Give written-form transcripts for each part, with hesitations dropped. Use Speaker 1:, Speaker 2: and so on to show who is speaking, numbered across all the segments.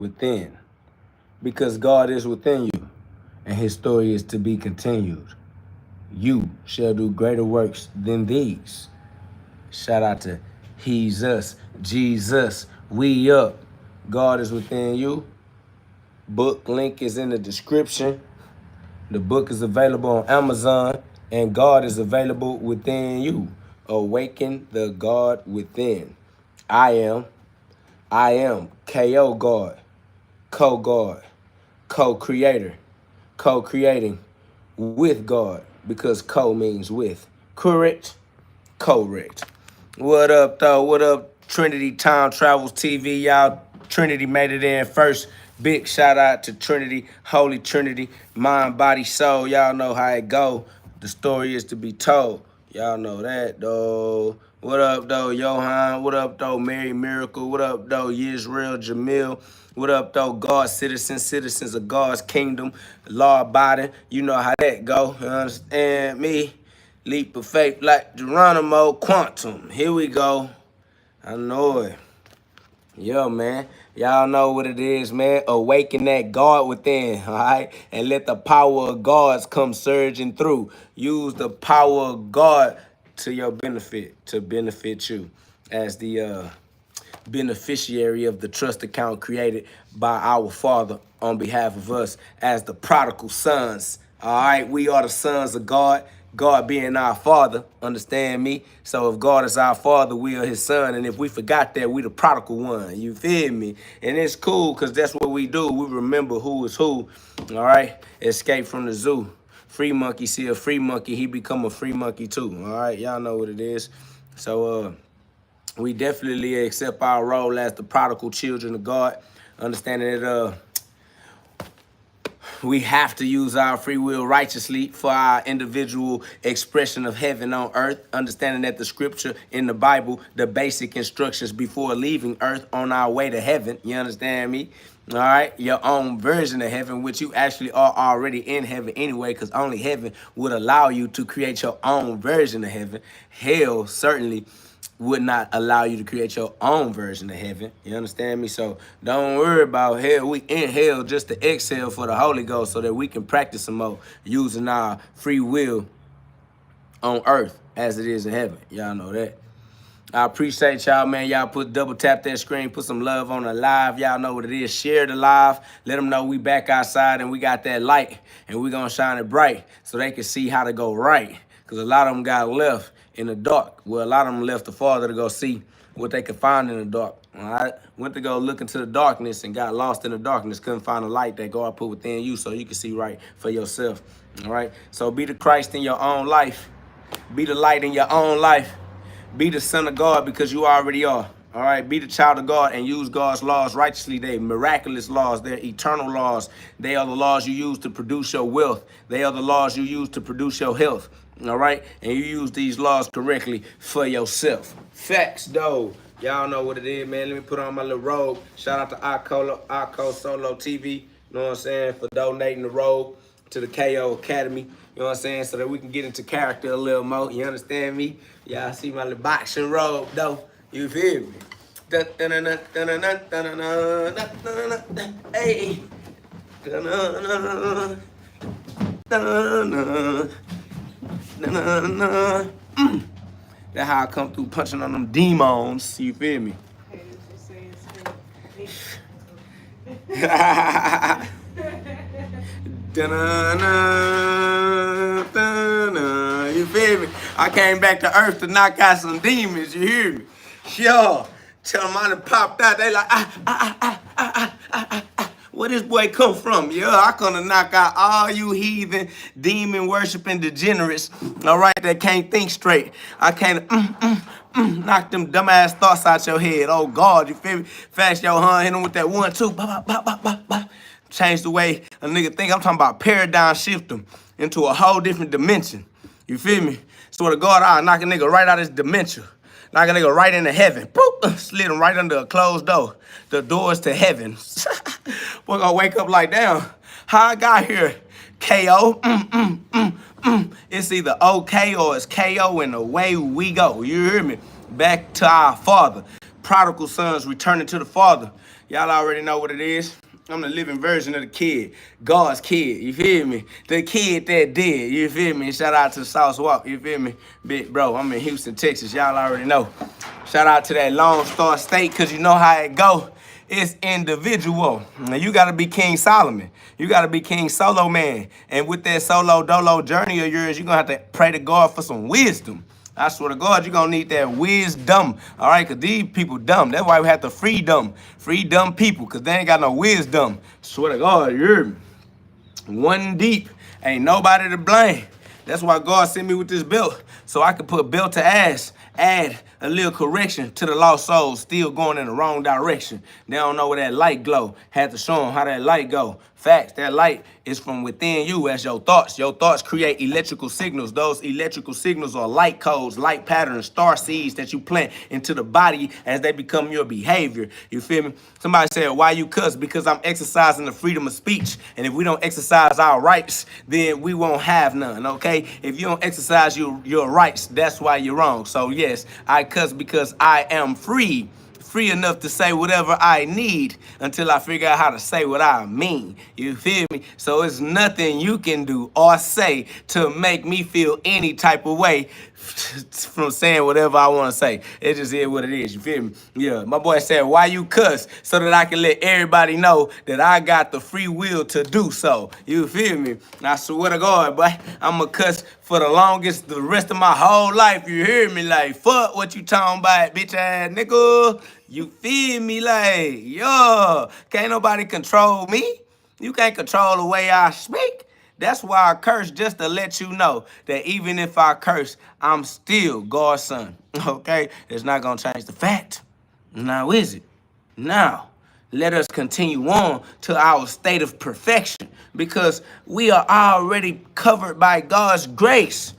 Speaker 1: within. Because God is within you, and his story is to be continued. You shall do greater works than these. Shout out to He's Us, Jesus, we up. God is within you. Book link is in the description. The book is available on Amazon, and God is available within you. Awaken the God within. I am KO God, co-God, co-creator, co-creating with God, because co means with. Correct? Correct. What up, though? What up, Trinity Time Travels TV, y'all? Trinity made it in first. Big shout out to Trinity, Holy Trinity, mind, body, soul. Y'all know how it go. The story is to be told. Y'all know that, though. What up, though, Johan? What up, though, Mary Miracle? What up, though, Yisrael Jamil? What up, though, God's citizens of God's kingdom, law abiding? You know how that go. You understand me? Leap of faith like Geronimo Quantum. Here we go. I know it. Yo, man. Y'all know what it is, man. Awaken that God within, all right? And let the power of God come surging through. Use the power of God to your benefit, to benefit you as the beneficiary of the trust account created by our Father on behalf of us as the prodigal sons. All right, we are the sons of God. God being our Father, understand me? So if God is our Father, we are his son. And if we forgot that, we the prodigal one. You feel me? And it's cool because that's what we do. We remember who is who. All right? Escape from the zoo. Free monkey see a free monkey, he become a free monkey too. All right? Y'all know what it is. So we definitely accept our role as the prodigal children of God. Understanding that we have to use our free will righteously for our individual expression of heaven on earth. Understanding that the scripture in the Bible, the basic instructions before leaving earth on our way to heaven. You understand me? All right, your own version of heaven, which you actually are already in heaven anyway, because only heaven would allow you to create your own version of heaven. Hell certainly would not allow you to create your own version of heaven. You understand me? So don't worry about hell. We inhale just to exhale for the Holy Ghost so that we can practice some more using our free will on earth as it is in heaven. Y'all know that. I appreciate y'all, man. Y'all double tap that screen, put some love on the live. Y'all know what it is. Share the live. Let them know we back outside and we got that light and we gonna shine it bright so they can see how to go right. Because a lot of them got left in the dark. Well, a lot of them left the Father to go see what they could find in the dark. All right? Went to go look into the darkness and got lost in the darkness. Couldn't find a light that God put within you so you can see right for yourself. All right? So be the Christ in your own life. Be the light in your own life. Be the son of God because you already are. All right, be the child of God and use God's laws righteously. They're miraculous laws. They're eternal laws. They are the laws you use to produce your wealth. They are the laws you use to produce your health. All right, and you use these laws correctly for yourself. Facts, though. Y'all know what it is, man. Let me put on my little robe. Shout out to Ico Solo TV. You know what I'm saying? For donating the robe to the KO Academy. You know what I'm saying? So that we can get into character a little more. You understand me? Y'all see my little boxing robe, though. You feel me? Hey. That's how I come through punching on them demons. You feel me? You feel me? I came back to earth to knock out some demons, you hear me? Yo, tell them I done popped out. They like, where this boy come from? Yeah, I gonna knock out all you heathen, demon worshiping degenerates, all right, that can't think straight. I can't knock them dumbass thoughts out your head. Oh God, you feel me? Fast your hand, hit them with that 1-2, bop, bop, bop, bop, bop. Change the way a nigga think. I'm talking about paradigm shift them into a whole different dimension. You feel me? Swear to God, I'll knock a nigga right out of his dementia. Knock a nigga right into heaven. Boop! Slid him right under a closed door. The doors to heaven. Boy gonna wake up like, damn, how I got here? KO. It's either OK or it's KO and away we go. You hear me? Back to our Father. Prodigal sons returning to the Father. Y'all already know what it is. I'm the living version of the kid. God's kid, you feel me? The kid that did, you feel me? Shout out to South Walk, you feel me? Big bro, I'm in Houston, Texas. Y'all already know. Shout out to that Lone Star State, because you know how it go. It's individual. Now you gotta be King Solomon. You gotta be King Solo Man. And with that solo dolo journey of yours, you're gonna have to pray to God for some wisdom. I swear to God, you're gonna need that wisdom. All right, because these people dumb. That's why we have to free dumb. Free dumb people, because they ain't got no wisdom. Swear to God, you hear me? One deep. Ain't nobody to blame. That's why God sent me with this belt, so I could put belt to ass, add a little correction to the lost souls still going in the wrong direction. They don't know where that light glow. Had to show them how that light go. Facts, that light is from within you as your thoughts. Your thoughts create electrical signals. Those electrical signals are light codes, light patterns, star seeds that you plant into the body as they become your behavior. You feel me? Somebody said, why you cuss? Because I'm exercising the freedom of speech. And if we don't exercise our rights, then we won't have none, okay? If you don't exercise your rights, that's why you're wrong. So yes, I cuss because I am free enough to say whatever I need until I figure out how to say what I mean. You feel me? So it's nothing you can do or say to make me feel any type of way from saying whatever I want to say. It just is what it is. You feel me? Yeah. My boy said, why you cuss? So that I can let everybody know that I got the free will to do so. You feel me? I swear to God, boy, I'm going to cuss for the rest of my whole life. You hear me? Like, fuck what you talking about, bitch ass nigga. You feel me? Like, yo, can't nobody control me. You can't control the way I speak. That's why I curse, just to let you know that even if I curse, I'm still God's son. Okay? It's not going to change the fact. Now, is it? Now, let us continue on to our state of perfection, because we are already covered by God's grace.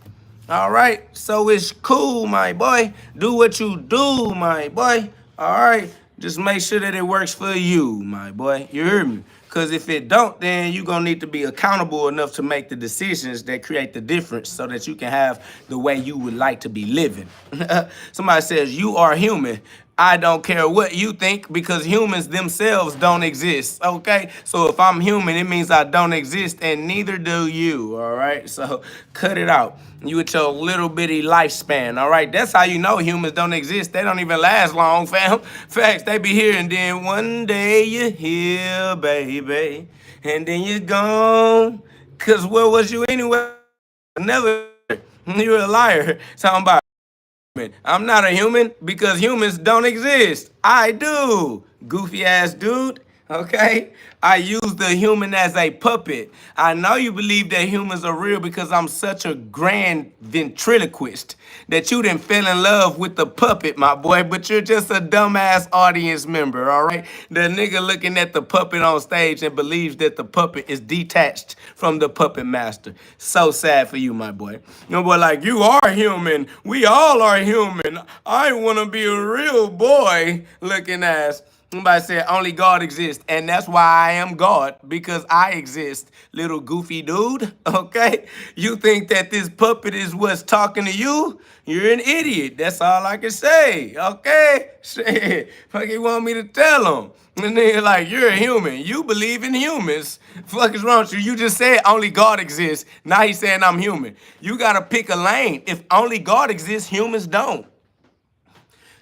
Speaker 1: All right? So it's cool, my boy. Do what you do, my boy. All right? Just make sure that it works for you, my boy. You hear me? Because if it don't, then you're going to need to be accountable enough to make the decisions that create the difference so that you can have the way you would like to be living. Somebody says, you are human. I don't care what you think, because humans themselves don't exist, okay? So if I'm human, it means I don't exist, and neither do you, all right? So cut it out. You with your little bitty lifespan, all right? That's how you know humans don't exist. They don't even last long, fam. Facts, they be here, and then one day you're here, baby, and then you're gone. Because where was you anyway? Never. You're a liar. Talking about, I'm not a human because humans don't exist. I do, goofy ass dude. Okay? I use the human as a puppet. I know you believe that humans are real because I'm such a grand ventriloquist that you done fell in love with the puppet, my boy, but you're just a dumbass audience member, all right? The nigga looking at the puppet on stage and believes that the puppet is detached from the puppet master. So sad for you, my boy. Your boy like, you are human. We all are human. I want to be a real boy looking ass. Somebody said only God exists, and that's why I am God, because I exist, little goofy dude, okay? You think that this puppet is what's talking to you? You're an idiot. That's all I can say, okay? Shit, fuck you want me to tell him? And then like, you're a human. You believe in humans. Fuck is wrong with you? You just said only God exists. Now he's saying I'm human. You gotta pick a lane. If only God exists, humans don't.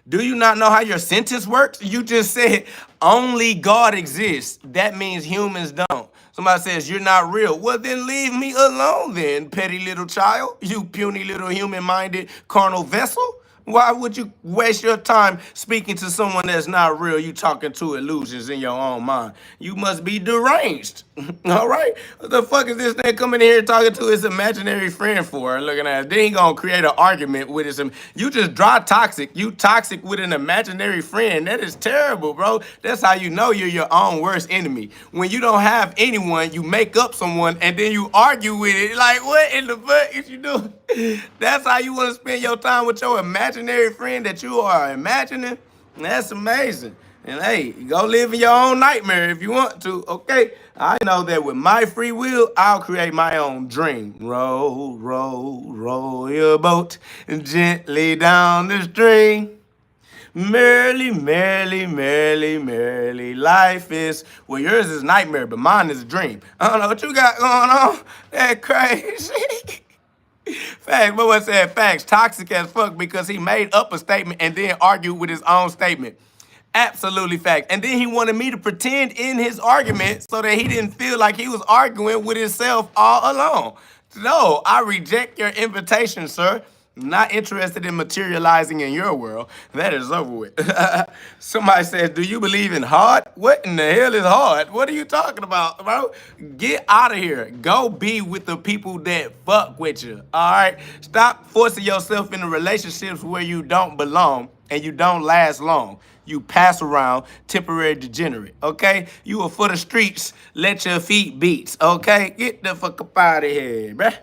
Speaker 1: Do you not know how your sentence works? You just said only God exists. That means humans don't. Somebody says you're not real. Well, then leave me alone then, petty little child. You puny little human-minded carnal vessel. Why would you waste your time speaking to someone that's not real? You talking to illusions in your own mind. You must be deranged. All right? What the fuck is this nigga coming in here talking to his imaginary friend for? Looking at it. Then he gonna create an argument with his. You just dry toxic. You toxic with an imaginary friend. That is terrible, bro. That's how you know you're your own worst enemy. When you don't have anyone, you make up someone and then you argue with it. Like, what in the fuck is you doing? That's how you want to spend your time with your imaginary friend that you are imagining? That's amazing. And hey, go live in your own nightmare if you want to, okay? I know that with my free will, I'll create my own dream. Roll, roll, roll your boat gently down the stream. Merrily, merrily, merrily, merrily. Life is, well, yours is nightmare, but mine is a dream. I don't know what you got going on. That crazy. Facts, but what said facts? Toxic as fuck because he made up a statement and then argued with his own statement. Absolutely fact. And then he wanted me to pretend in his argument so that he didn't feel like he was arguing with himself all alone. No, I reject your invitation, sir. Not interested in materializing in your world. That is over with. Somebody says, do you believe in hard? What in the hell is hard? What are you talking about, bro? Get out of here. Go be with the people that fuck with you, all right? Stop forcing yourself into relationships where you don't belong and you don't last long. You pass around, temporary degenerate, okay? You are for the streets, let your feet beats, okay? Get the fuck up out of here, bruh.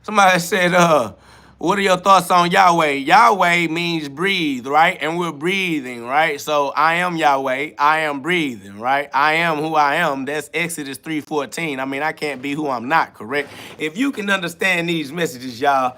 Speaker 1: Somebody said, what are your thoughts on Yahweh? Yahweh means breathe, right? And we're breathing, right? So I am Yahweh. I am breathing, right? I am who I am. That's Exodus 3:14. I mean, I can't be who I'm not, correct? If you can understand these messages, y'all,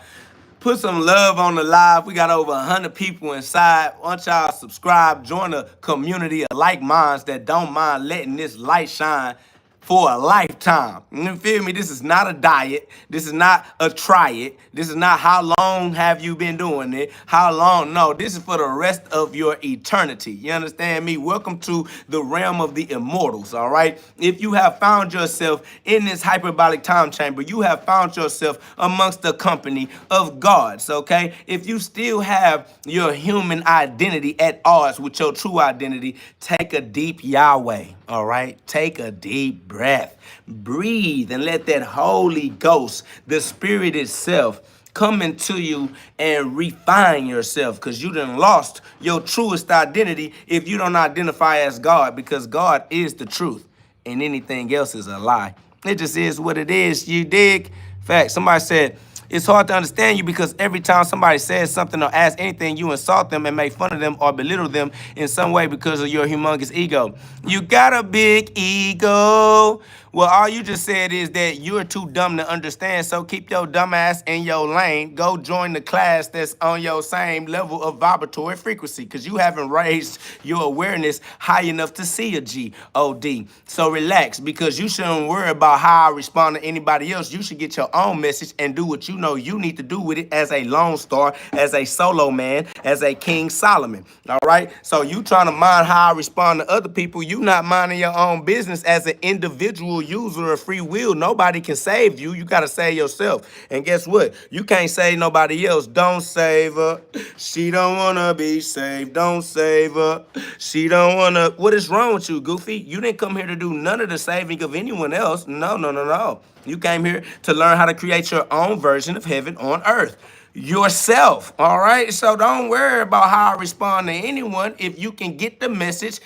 Speaker 1: put some love on the live. We got over 100 people inside. Why don't y'all subscribe, join a community of like minds that don't mind letting this light shine for a lifetime. You feel me? This is not a diet. This is not a try it. This is not how long have you been doing it? How long? No, this is for the rest of your eternity. You understand me? Welcome to the realm of the immortals, all right? If you have found yourself in this hyperbolic time chamber, you have found yourself amongst the company of gods, okay? If you still have your human identity at odds with your true identity, take a deep Yahweh, all right? Take a deep breath, breathe, and let that Holy Ghost, the Spirit itself, come into you and refine yourself, because you done lost your truest identity if you don't identify as God, because God is the truth and anything else is a lie. It just is what it is, you dig? Fact, somebody said, it's hard to understand you because every time somebody says something or asks anything, you insult them and make fun of them or belittle them in some way because of your humongous ego. You got a big ego. Well, all you just said is that you're too dumb to understand, so keep your dumb ass in your lane. Go join the class that's on your same level of vibratory frequency, because you haven't raised your awareness high enough to see a GhOD. So relax, because you shouldn't worry about how I respond to anybody else. You should get your own message and do what you know you need to do with it as a lone star, as a solo man, as a King Solomon, all right? So you trying to mind how I respond to other people. You not minding your own business as an individual user of free will. Nobody can save you. You got to save yourself. And guess what? You can't save nobody else. Don't save her. She don't want to be saved. Don't save her. She don't want to. What is wrong with you, Goofy? You didn't come here to do none of the saving of anyone else. No, no, no, no. You came here to learn how to create your own version of heaven on earth. Yourself, all right? So don't worry about how I respond to anyone. If you can get the message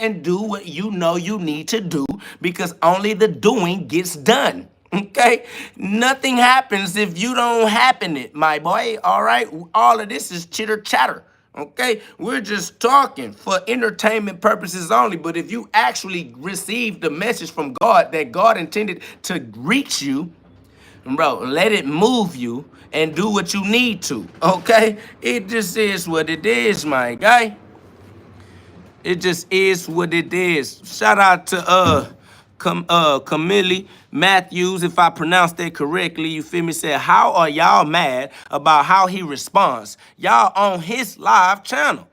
Speaker 1: and do what you know you need to do, because only the doing gets done, okay? Nothing happens if you don't happen it, my boy, all right? All of this is chitter chatter. Okay, we're just talking for entertainment purposes only. But if you actually receive the message from God that God intended to reach you, bro, let it move you and do what you need to, okay? It just is what it is, my guy. It just is what it is. Shout out to Camille Matthews, if I pronounced that correctly, you feel me, said, how are y'all mad about how he responds? Y'all on his live channel.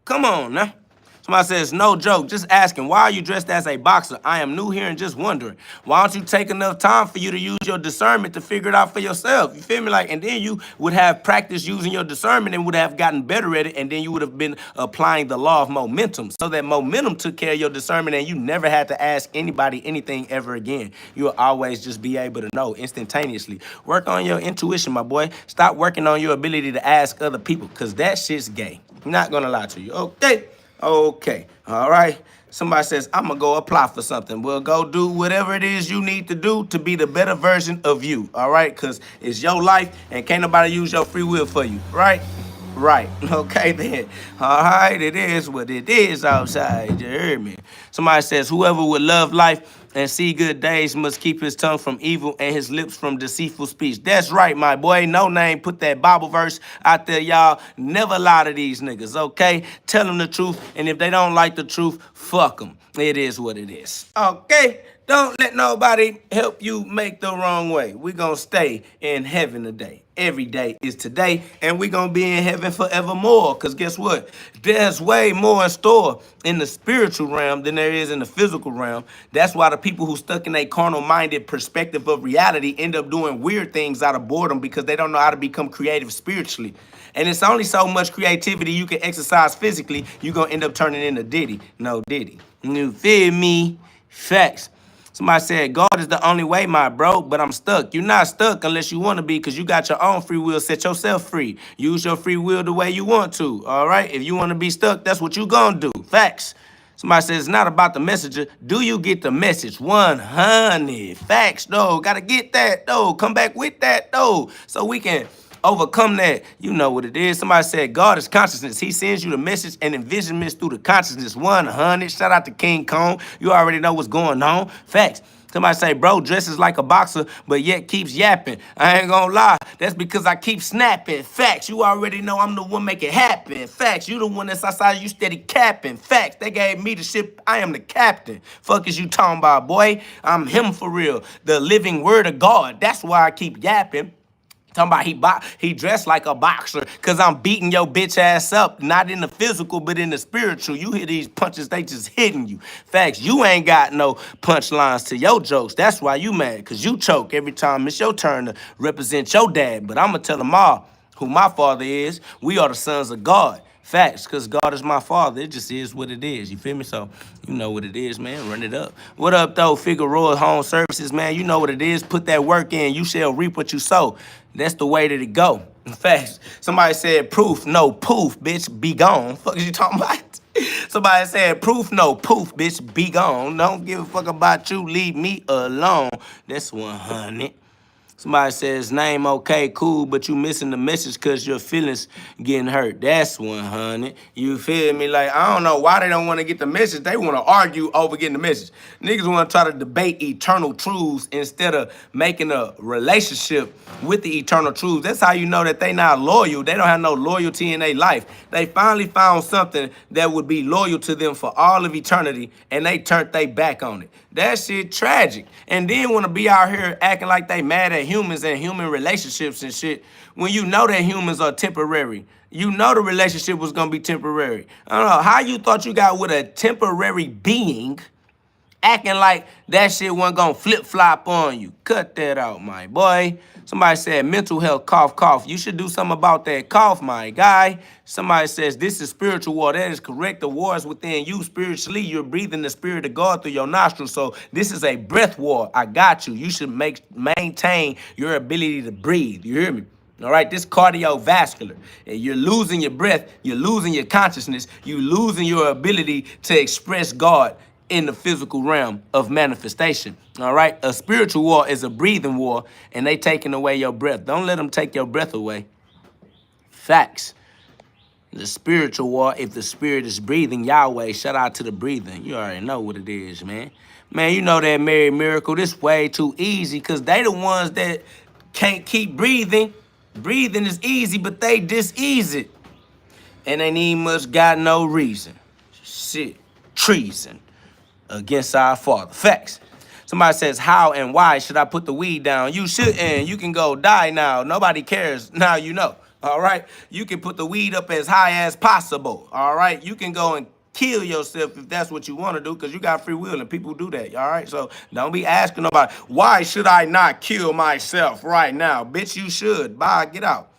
Speaker 1: Come on now. Somebody says, no joke, just asking, why are you dressed as a boxer? I am new here and just wondering. Why don't you take enough time for you to use your discernment to figure it out for yourself? You feel me? Like, and then you would have practiced using your discernment and would have gotten better at it, and then you would have been applying the law of momentum. So that momentum took care of your discernment and you never had to ask anybody anything ever again. You'll always just be able to know instantaneously. Work on your intuition, my boy. Stop working on your ability to ask other people, because that shit's gay. I'm not gonna lie to you, okay? Okay, all right. Somebody says, I'm going to go apply for something. Well, go do whatever it is you need to do to be the better version of you, all right? Because it's your life and can't nobody use your free will for you, right? Right. Okay, then. All right, it is what it is outside. You heard me? Somebody says, whoever would love life and see good days, must keep his tongue from evil and his lips from deceitful speech. That's right, my boy. No name. Put that Bible verse out there, y'all. Never lie to these niggas, okay? Tell them the truth, and if they don't like the truth, fuck them. It is what it is, okay? Don't let nobody help you make the wrong way. We're going to stay in heaven today. Every day is today, and we're going to be in heaven forevermore. Because guess what? There's way more in store in the spiritual realm than there is in the physical realm. That's why the people who stuck in a carnal-minded perspective of reality end up doing weird things out of boredom because they don't know how to become creative spiritually. And it's only so much creativity you can exercise physically, you're going to end up turning into Diddy. No Diddy. You feel me? Facts. Somebody said, God is the only way, my bro, but I'm stuck. You're not stuck unless you want to be because you got your own free will. Set yourself free. Use your free will the way you want to, all right? If you want to be stuck, that's what you going to do. Facts. Somebody says, it's not about the messenger. Do you get the message? 100. Facts, though. Got to get that, though. Come back with that, though, so we can overcome that. You know what it is. Somebody said, God is consciousness. He sends you the message and envisionments through the consciousness. 100. Shout out to King Kong. You already know what's going on. Facts. Somebody say, bro, dresses like a boxer, but yet keeps yapping. I ain't gonna lie. That's because I keep snapping. Facts. You already know I'm the one make it happen. Facts. You the one that's outside, you steady capping. Facts. They gave me the ship. I am the captain. Fuck is you talking about, boy? I'm him for real. The living word of God. That's why I keep yapping. Talking about he dressed like a boxer because I'm beating your bitch ass up, not in the physical, but in the spiritual. You hear these punches, they just hitting you. Facts, you ain't got no punchlines to your jokes. That's why you mad, because you choke every time it's your turn to represent your dad. But I'm going to tell them all who my father is. We are the sons of God. Facts, because God is my father. It just is what it is. You feel me? So, you know what it is, man. Run it up. What up, though? Figueroa Home Services, man. You know what it is. Put that work in. You shall reap what you sow. That's the way that it go. Facts. Somebody said proof. No, poof, bitch. Be gone. Fuck is you talking about? Somebody said proof. No, poof, bitch. Be gone. Don't give a fuck about you. Leave me alone. That's 100. Somebody says, name okay, cool, but you missing the message because your feelings getting hurt. That's 100. You feel me? Like, I don't know why they don't want to get the message. They want to argue over getting the message. Niggas want to try to debate eternal truths instead of making a relationship with the eternal truths. That's how you know that they not loyal. They don't have no loyalty in their life. They finally found something that would be loyal to them for all of eternity, and they turned their back on it. That shit tragic. And then want to be out here acting like they mad at humans and human relationships and shit when you know that humans are temporary. You know the relationship was going to be temporary. I don't know how you thought you got with a temporary being acting like that shit wasn't going to flip-flop on you. Cut that out, my boy. Somebody said mental health, cough, cough. You should do something about that cough, my guy. Somebody says this is spiritual war. That is correct. The war is within you spiritually. You're breathing the spirit of God through your nostrils. So this is a breath war. I got you. You should maintain your ability to breathe. You hear me? All right, this cardiovascular. You're losing your breath. You're losing your consciousness. You're losing your ability to express God in the physical realm of manifestation. All right, a spiritual war is a breathing war, and they taking away your breath. Don't let them take your breath away. Facts. The spiritual war, if the spirit is breathing Yahweh, shout out to the breathing. You already know what it is, man. Man, you know that Mary Miracle, this way too easy, because they the ones that can't keep breathing. Breathing is easy, but they dis-ease it. And they need much got no reason. Shit, treason against our Father. Facts. Somebody says, how and why should I put the weed down? You shouldn't. You can go die now. Nobody cares. Now you know. All right? You can put the weed up as high as possible. All right? You can go and kill yourself if that's what you want to do, because you got free will and people do that. All right? So don't be asking nobody, why should I not kill myself right now? Bitch, you should. Bye. Get out.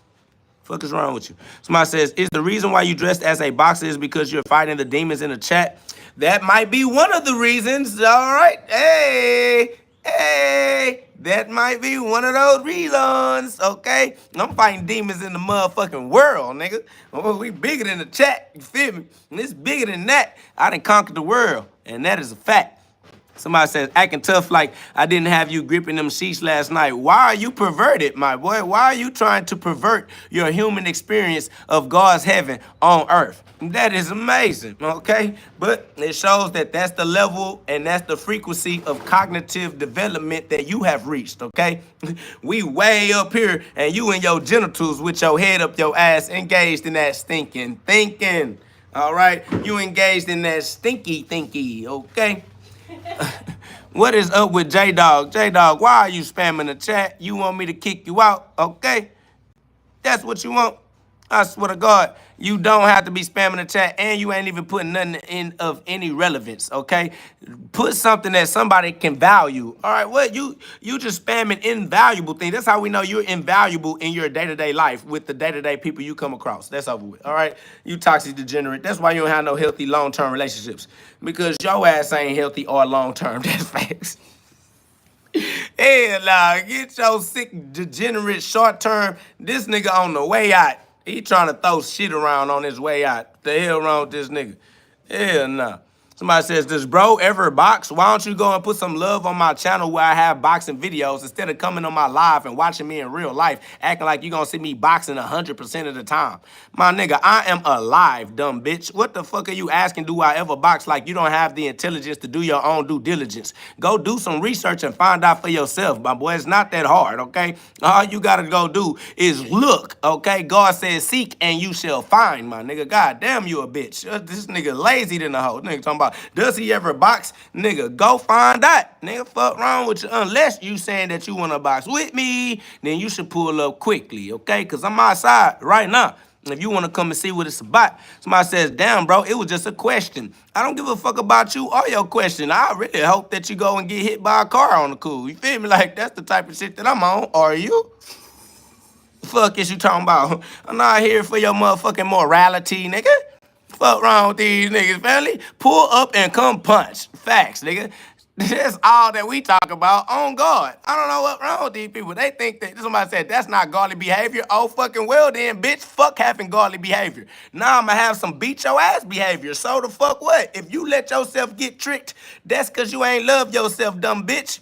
Speaker 1: Fuck is wrong with you? Somebody says, is the reason why you dressed as a boxer is because you're fighting the demons in the chat? That might be one of the reasons. All right. Hey, that might be one of those reasons. Okay. I'm fighting demons in the motherfucking world, nigga. Oh, we bigger than the chat. You feel me? And it's bigger than that. I done conquered the world. And that is a fact. Somebody says, acting tough like I didn't have you gripping them sheets last night. Why are you perverted, my boy? Why are you trying to pervert your human experience of God's heaven on earth? That is amazing, okay? But it shows that that's the level and that's the frequency of cognitive development that you have reached, okay? We way up here and you in your genitals with your head up your ass engaged in that stinking thinking, all right? You engaged in that stinky thinky, okay? What is up with J-Dog? J-Dog, why are you spamming the chat? You want me to kick you out, okay? That's what you want? I swear to God, you don't have to be spamming the chat and you ain't even putting nothing in of any relevance, okay? Put something that somebody can value. All right, what? You just spamming invaluable things. That's how we know you're invaluable in your day-to-day life with the day-to-day people you come across. That's over with, all right? You toxic degenerate. That's why you don't have no healthy long-term relationships. Because your ass ain't healthy or long-term. That's facts. Hell nah, get your sick, degenerate, short-term. This nigga on the way out. He trying to throw shit around on his way out. The hell wrong with this nigga? Hell nah. Somebody says, does bro ever box? Why don't you go and put some love on my channel where I have boxing videos instead of coming on my live and watching me in real life, acting like you gonna see me boxing 100% of the time? My nigga, I am alive, dumb bitch. What the fuck are you asking, do I ever box, like you don't have the intelligence to do your own due diligence? Go do some research and find out for yourself, my boy. It's not that hard, okay? All you gotta go do is look, okay? God says seek and you shall find, my nigga. God damn, you a bitch. This nigga lazy than a hoe. Nigga talking about, does he ever box? Nigga, go find out. Nigga, fuck wrong with you. Unless you saying that you want to box with me, then you should pull up quickly, okay? Because I'm outside right now. If you want to come and see what it's about. Somebody says, damn, bro, it was just a question. I don't give a fuck about you or your question. I really hope that you go and get hit by a car on the cool. You feel me? Like, that's the type of shit that I'm on. Are you? Fuck is you talking about? I'm not here for your motherfucking morality, nigga. Fuck wrong with these niggas, family? Pull up and come punch. Facts, nigga. That's all that we talk about on God. I don't know what's wrong with these people. They think that somebody said that's not godly behavior. Oh, fucking well then, bitch. Fuck having godly behavior. Now I'm gonna have some beat your ass behavior. So the fuck what? If you let yourself get tricked, that's because you ain't love yourself, dumb bitch.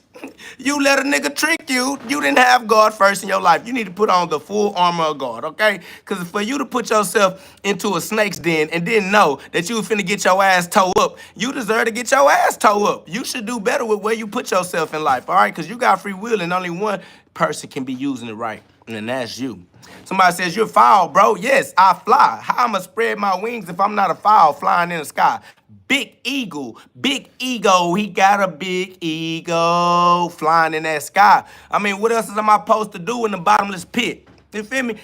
Speaker 1: You let a nigga trick you. You didn't have God first in your life. You need to put on the full armor of God, okay? Because for you to put yourself into a snake's den and didn't know that you was finna get your ass toe up, you deserve to get your ass toe up. You should do better with where you put yourself in life, all right? Because you got free will and only one person can be using it right, and that's you. Somebody says, you're foul, bro. Yes, I fly. How am I spread my wings if I'm not a fowl flying in the sky? Big eagle, big ego. He got a big ego flying in that sky. I mean, what else am I supposed to do in the bottomless pit? You feel me?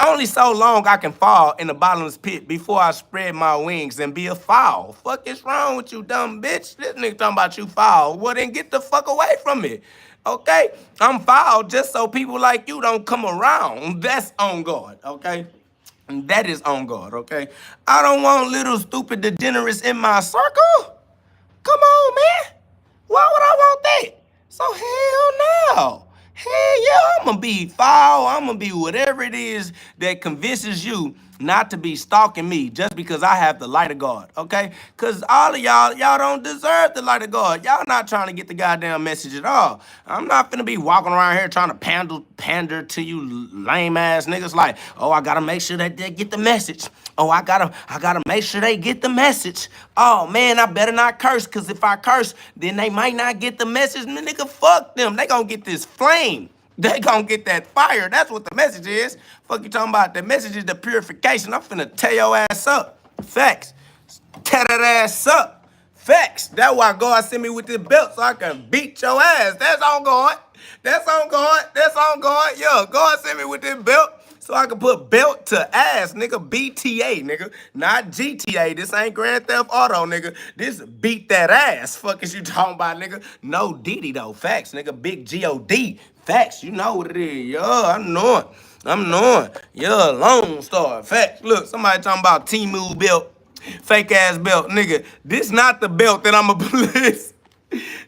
Speaker 1: Only so long I can fall in the bottomless pit before I spread my wings and be a fowl. Fuck is wrong with you, dumb bitch? This nigga talking about you foul. Well, then get the fuck away from me. Okay? I'm foul just so people like you don't come around. That's on God, okay? And that is on God, okay? I don't want little stupid degenerates in my circle. Come on, man. Why would I want that? So hell no. Hell yeah, I'm gonna be foul. I'm gonna be whatever it is that convinces you not to be stalking me just because I have the light of God, okay? Because all of y'all don't deserve the light of God. Y'all not trying to get the goddamn message at all. I'm not finna be walking around here trying to pander to you lame ass niggas like, oh, I gotta make sure that they get the message. Oh, I gotta make sure they get the message. Oh man, I better not curse, because if I curse, then they might not get the message. Nigga, fuck them. They gonna get this flame. They gonna get that fire. That's what the message is. Fuck you talking about? The message is the purification. I'm finna tear your ass up. Facts. Tear that ass up. Facts. That's why God sent me with this belt so I can beat your ass. That's on God. That's on God. That's on God. Yo, God sent me with this belt so I can put belt to ass, nigga. BTA, nigga. Not GTA. This ain't Grand Theft Auto, nigga. This beat that ass. Fuck is you talking about, nigga? No Diddy, though. Facts, nigga. Big GhOD. Facts. You know what it is. Yo, I'm knowing. Yo, Lone Star. Facts. Look, somebody talking about Timu belt. Fake ass belt. Nigga, this not the belt that I'ma put.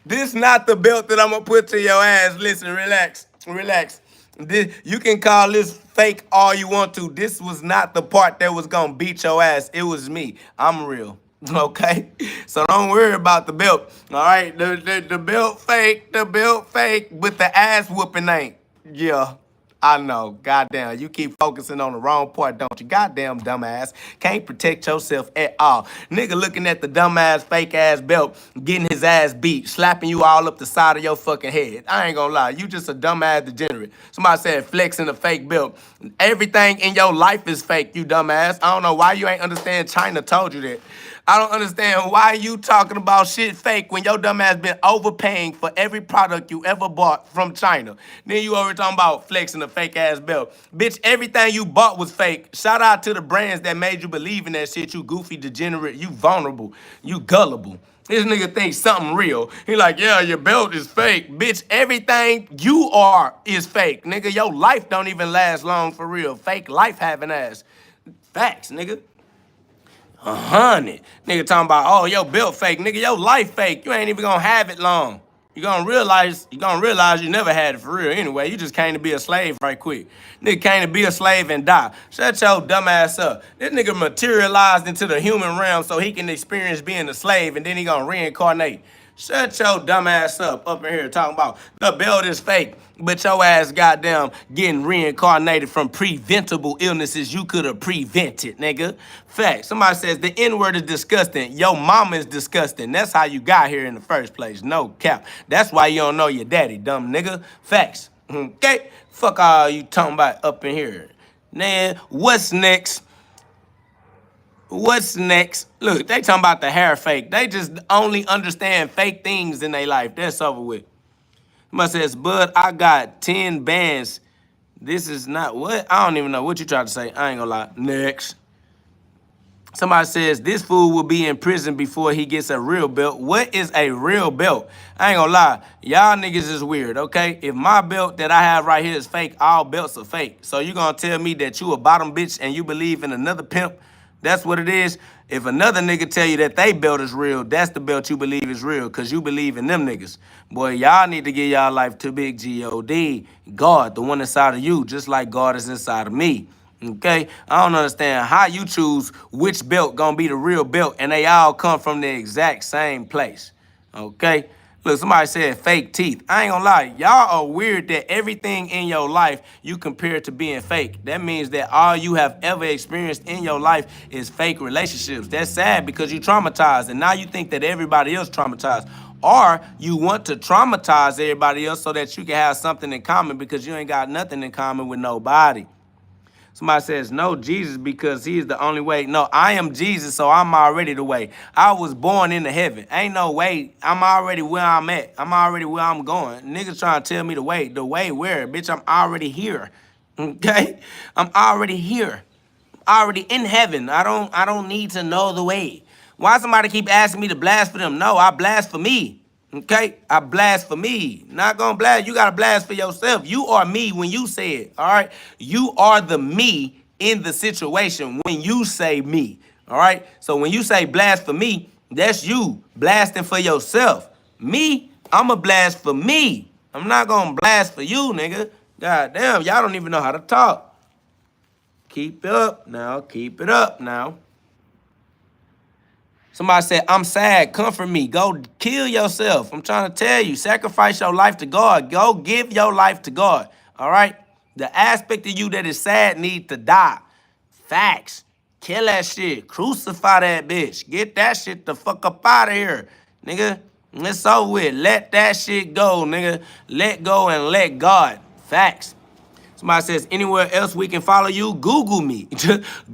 Speaker 1: This not the belt that I'ma put to your ass. Listen, relax. You can call this fake all you want to. This was not the part that was gonna beat your ass. It was me. I'm real. Okay? So don't worry about the belt. All right? The belt fake, but the ass whooping ain't. Yeah. I know. Goddamn. You keep focusing on the wrong part, don't you? Goddamn dumbass. Can't protect yourself at all. Nigga looking at the dumbass fake ass belt, getting his ass beat, slapping you all up the side of your fucking head. I ain't gonna lie. You just a dumbass degenerate. Somebody said flexing a fake belt. Everything in your life is fake, you dumbass. I don't know why you ain't understand China told you that. I don't understand why you talking about shit fake when your dumb ass been overpaying for every product you ever bought from China. Then you over talking about flexing a fake ass belt. Bitch, everything you bought was fake. Shout out to the brands that made you believe in that shit, you goofy degenerate, you vulnerable, you gullible. This nigga thinks something real. He like, yeah, your belt is fake. Bitch, everything you are is fake. Nigga, your life don't even last long for real. Fake life having ass. Facts, nigga. 100. Nigga talking about, oh, your belt fake. Nigga, your life fake. You ain't even gonna have it long. You gonna realize you never had it for real anyway. You just came to be a slave right quick. Nigga came to be a slave and die. Shut your dumb ass up. This nigga materialized into the human realm so he can experience being a slave and then he gonna reincarnate. Shut your dumb ass up in here talking about the belt is fake, but your ass goddamn getting reincarnated from preventable illnesses you could have prevented, nigga. Fact. Somebody says the N-word is disgusting. Your mama is disgusting. That's how you got here in the first place. No cap. That's why you don't know your daddy, dumb nigga. Facts. Okay? Fuck all you talking about up in here. Man, what's next? What's next? Look, they talking about the hair fake. They just only understand fake things in their life. That's over with. Somebody says, Bud, I got 10 bands. This is not what? I don't even know what you tried to say. I ain't gonna lie. Next. Somebody says, this fool will be in prison before he gets a real belt. What is a real belt? I ain't gonna lie. Y'all niggas is weird, okay? If my belt that I have right here is fake, all belts are fake. So you gonna tell me that you a bottom bitch and you believe in another pimp? That's what it is. If another nigga tell you that they belt is real, that's the belt you believe is real, because you believe in them niggas. Boy, y'all need to give y'all life to big G-O-D, God, the one inside of you, just like God is inside of me. Okay? I don't understand how you choose which belt gonna be the real belt, and they all come from the exact same place. Okay? Look, somebody said fake teeth. I ain't gonna lie. Y'all are weird that everything in your life you compare to being fake. That means that all you have ever experienced in your life is fake relationships. That's sad because you traumatized, and now you think that everybody else traumatized. Or you want to traumatize everybody else so that you can have something in common because you ain't got nothing in common with nobody. Somebody says, no, Jesus, because he is the only way. No, I am Jesus, so I'm already the way. I was born into heaven. Ain't no way. I'm already where I'm at. I'm already where I'm going. Niggas trying to tell me the way. The way where? Bitch, I'm already here. Okay? I'm already here. Already in heaven. I don't need to know the way. Why somebody keep asking me to blast for them? No, I blast for me. Okay? I blast for me. Not gonna blast. You gotta blast for yourself. You are me when you say it. All right? You are the me in the situation when you say me. All right? So when you say blast for me, that's you blasting for yourself. Me, I'ma blast for me. I'm not gonna blast for you, nigga. God damn, y'all don't even know how to talk. Keep it up now. Keep it up now. Somebody said, I'm sad, comfort me. Go kill yourself. I'm trying to tell you, sacrifice your life to God. Go give your life to God, all right? The aspect of you that is sad needs to die. Facts. Kill that shit. Crucify that bitch. Get that shit the fuck up out of here, nigga. It's over with. Let that shit go, nigga. Let go and let God. Facts. Somebody says, anywhere else we can follow you, Google me.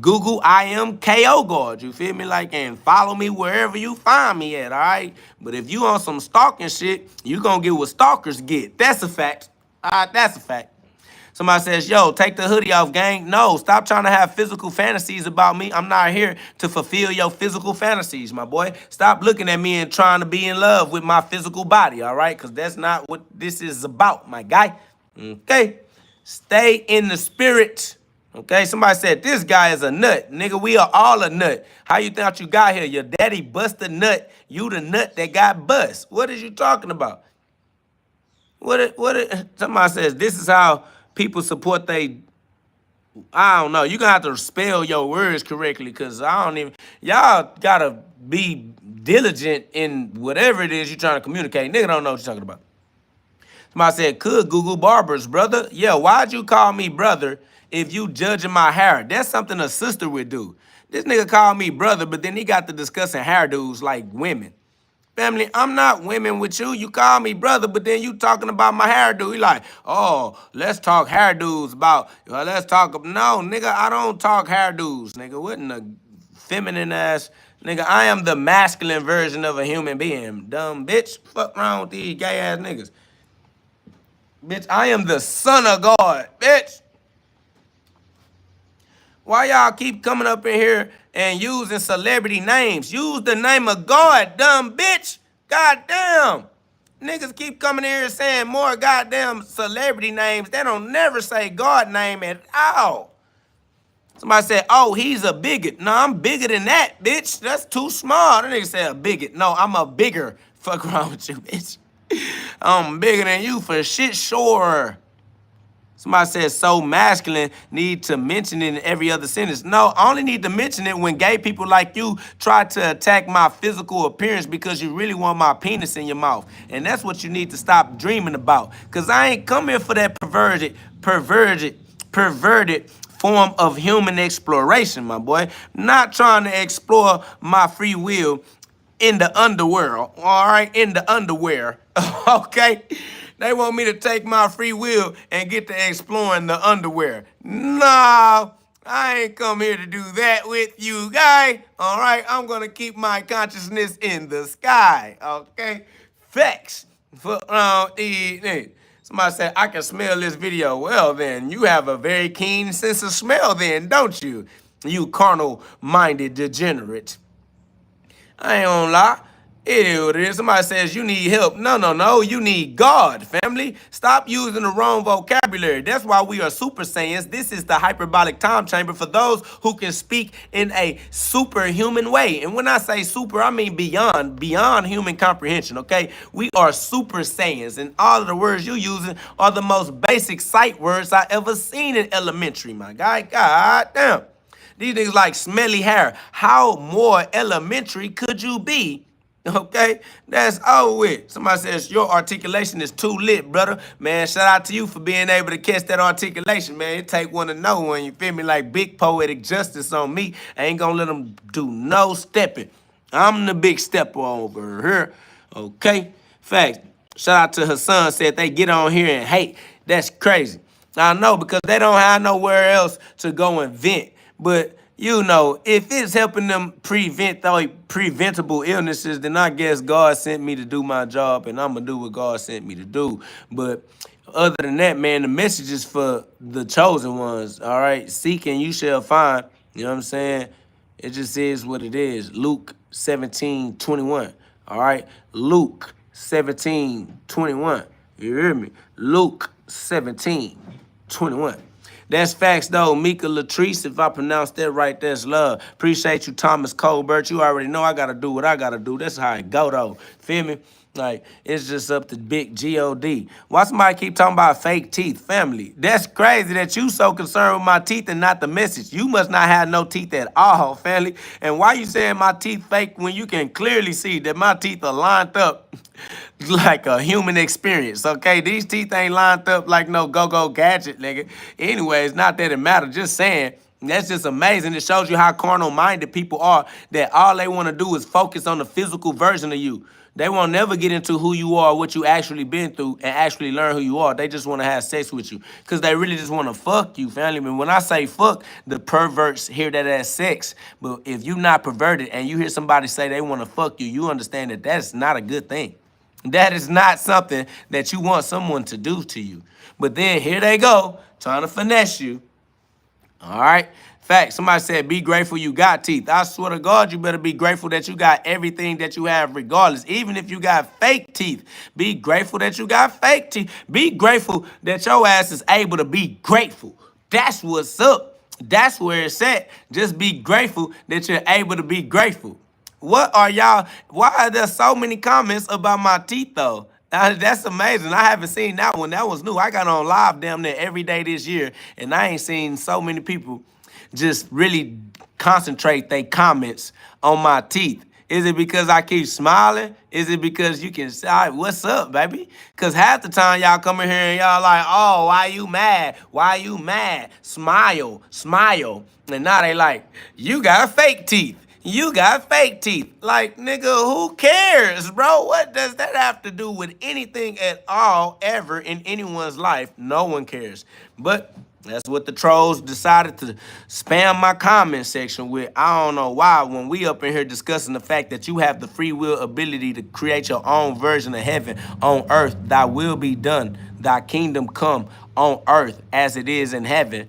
Speaker 1: Google I am KO God. You feel me? Like, and follow me wherever you find me at, all right? But if you on some stalking shit, you gonna get what stalkers get. That's a fact. All right, that's a fact. Somebody says, yo, take the hoodie off, gang. No, stop trying to have physical fantasies about me. I'm not here to fulfill your physical fantasies, my boy. Stop looking at me and trying to be in love with my physical body, all right? Because that's not what this is about, my guy. Okay? Stay in the spirit. Okay, somebody said, this guy is a nut. Nigga, we are all a nut. How you thought you got here? Your daddy bust a nut. You the nut that got bust. What is you talking about? Somebody says, this is how people support they I don't know. You gonna have to spell your words correctly, because I don't even. Y'all gotta be diligent in whatever it is you're trying to communicate. Nigga don't know what you're talking about. Somebody said, could Google barbers, brother? Yeah, why'd you call me brother if you judging my hair? That's something a sister would do. This nigga called me brother, but then he got to discussing hairdos like women. Family, I'm not women with you. You call me brother, but then you talking about my hairdo. You like, oh, let's talk hairdos about, let's talk. No, nigga, I don't talk hairdos, nigga. What in the feminine ass, nigga? I am the masculine version of a human being. Dumb bitch. Fuck wrong with these gay ass niggas. Bitch, I am the son of God, bitch. Why y'all keep coming up in here and using celebrity names? Use the name of God, dumb bitch. Goddamn. Niggas keep coming in here saying more goddamn celebrity names. They don't never say God name at all. Somebody said, oh, he's a bigot. No, I'm bigger than that, bitch. That's too small. That nigga said a bigot. No, I'm a bigger. Fuck wrong with you, bitch. I'm bigger than you for shit sure. Somebody says so masculine, need to mention it in every other sentence. No, I only need to mention it when gay people like you try to attack my physical appearance because you really want my penis in your mouth. And that's what you need to stop dreaming about. Because I ain't come here for that perverted form of human exploration, my boy. Not trying to explore my free will in the underworld, all right? In the underwear, okay? They want me to take my free will and get to exploring the underwear. No, I ain't come here to do that with you, guy. All right, I'm gonna keep my consciousness in the sky, okay? Facts. Somebody said, I can smell this video. Well, then, you have a very keen sense of smell then, don't you? You carnal-minded degenerate. I ain't gonna lie. It is what it is. Somebody says you need help. No. You need God, family. Stop using the wrong vocabulary. That's why we are super saiyans. This is the hyperbolic time chamber for those who can speak in a superhuman way. And when I say super, I mean beyond human comprehension, okay? We are super saiyans. And all of the words you using are the most basic sight words I ever seen in elementary, my guy. God damn. These niggas like smelly hair. How more elementary could you be? Okay, that's over with. Somebody says your articulation is too lit, brother. Man, shout out to you for being able to catch that articulation, man. It take one to know one, you feel me? Like big poetic justice on me. I ain't gonna let them do no stepping. I'm the big stepper over here. Okay, facts. Shout out to her son, said they get on here and hate. That's crazy. I know, because they don't have nowhere else to go and vent. But, you know, if it's helping them prevent preventable illnesses, then I guess God sent me to do my job, and I'm going to do what God sent me to do. But other than that, man, the message is for the chosen ones, all right? Seek and you shall find, you know what I'm saying? It just is what it is. Luke 17:21, all right? Luke 17:21, you hear me? Luke 17:21. That's facts, though. Mika Latrice, if I pronounced that right, that's love. Appreciate you, Thomas Colbert. You already know I got to do what I got to do. That's how it go, though. Feel me? Like, it's just up to big GOD. Why somebody keep talking about fake teeth? Family, that's crazy that you so concerned with my teeth and not the message. You must not have no teeth at all, family. And why you saying my teeth fake when you can clearly see that my teeth are lined up like a human experience, okay? These teeth ain't lined up like no go-go gadget, nigga. Anyways, not that it matters, just saying. That's just amazing. It shows you how carnal-minded people are, that all they want to do is focus on the physical version of you. They won't never get into who you are, what you actually been through, and actually learn who you are. They just want to have sex with you because they really just want to fuck you, family. But when I say fuck, the perverts hear that as sex. But if you not perverted and you hear somebody say they want to fuck you, you understand that that's not a good thing. That is not something that you want someone to do to you. But then here they go, trying to finesse you. All right? Fact, somebody said, be grateful you got teeth. I swear to God, you better be grateful that you got everything that you have regardless. Even if you got fake teeth, be grateful that you got fake teeth. Be grateful that your ass is able to be grateful. That's what's up. That's where it's at. Just be grateful that you're able to be grateful. What are y'all, why are there so many comments about my teeth though? That's amazing. I haven't seen that one. That was new. I got on live damn near every day this year, and I ain't seen so many people just really concentrate their comments on my teeth. Is it because I keep smiling? Is it because you can say, what's up, baby? Because half the time y'all come in here and y'all like, oh, why you mad? Why you mad? Smile, smile. And now they like, you got fake teeth. You got fake teeth. Like, nigga, who cares, bro? What does that have to do with anything at all, ever, in anyone's life? No one cares. But that's what the trolls decided to spam my comment section with. I don't know why. When we up in here discussing the fact that you have the free will ability to create your own version of heaven on earth, thy will be done, thy kingdom come on earth as it is in heaven.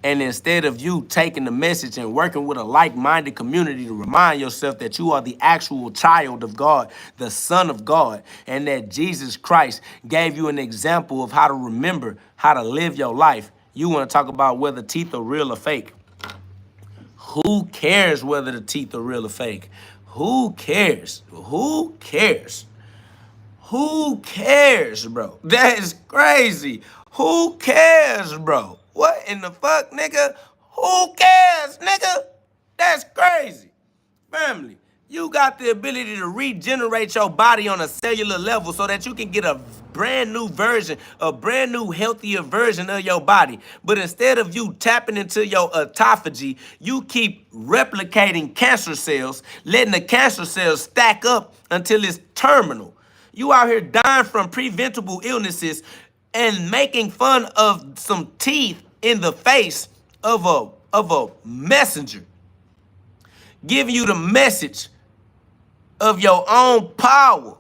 Speaker 1: And instead of you taking the message and working with a like-minded community to remind yourself that you are the actual child of God, the Son of God, and that Jesus Christ gave you an example of how to remember how to live your life, you want to talk about whether teeth are real or fake. Who cares whether the teeth are real or fake? Who cares? Who cares? Who cares, bro? That is crazy. Who cares, bro? What in the fuck, nigga? Who cares, nigga? That's crazy. Family, you got the ability to regenerate your body on a cellular level so that you can get a brand new version, a brand new healthier version of your body. But instead of you tapping into your autophagy, you keep replicating cancer cells, letting the cancer cells stack up until it's terminal. You out here dying from preventable illnesses and making fun of some teeth in the face of a messenger, giving you the message of your own power,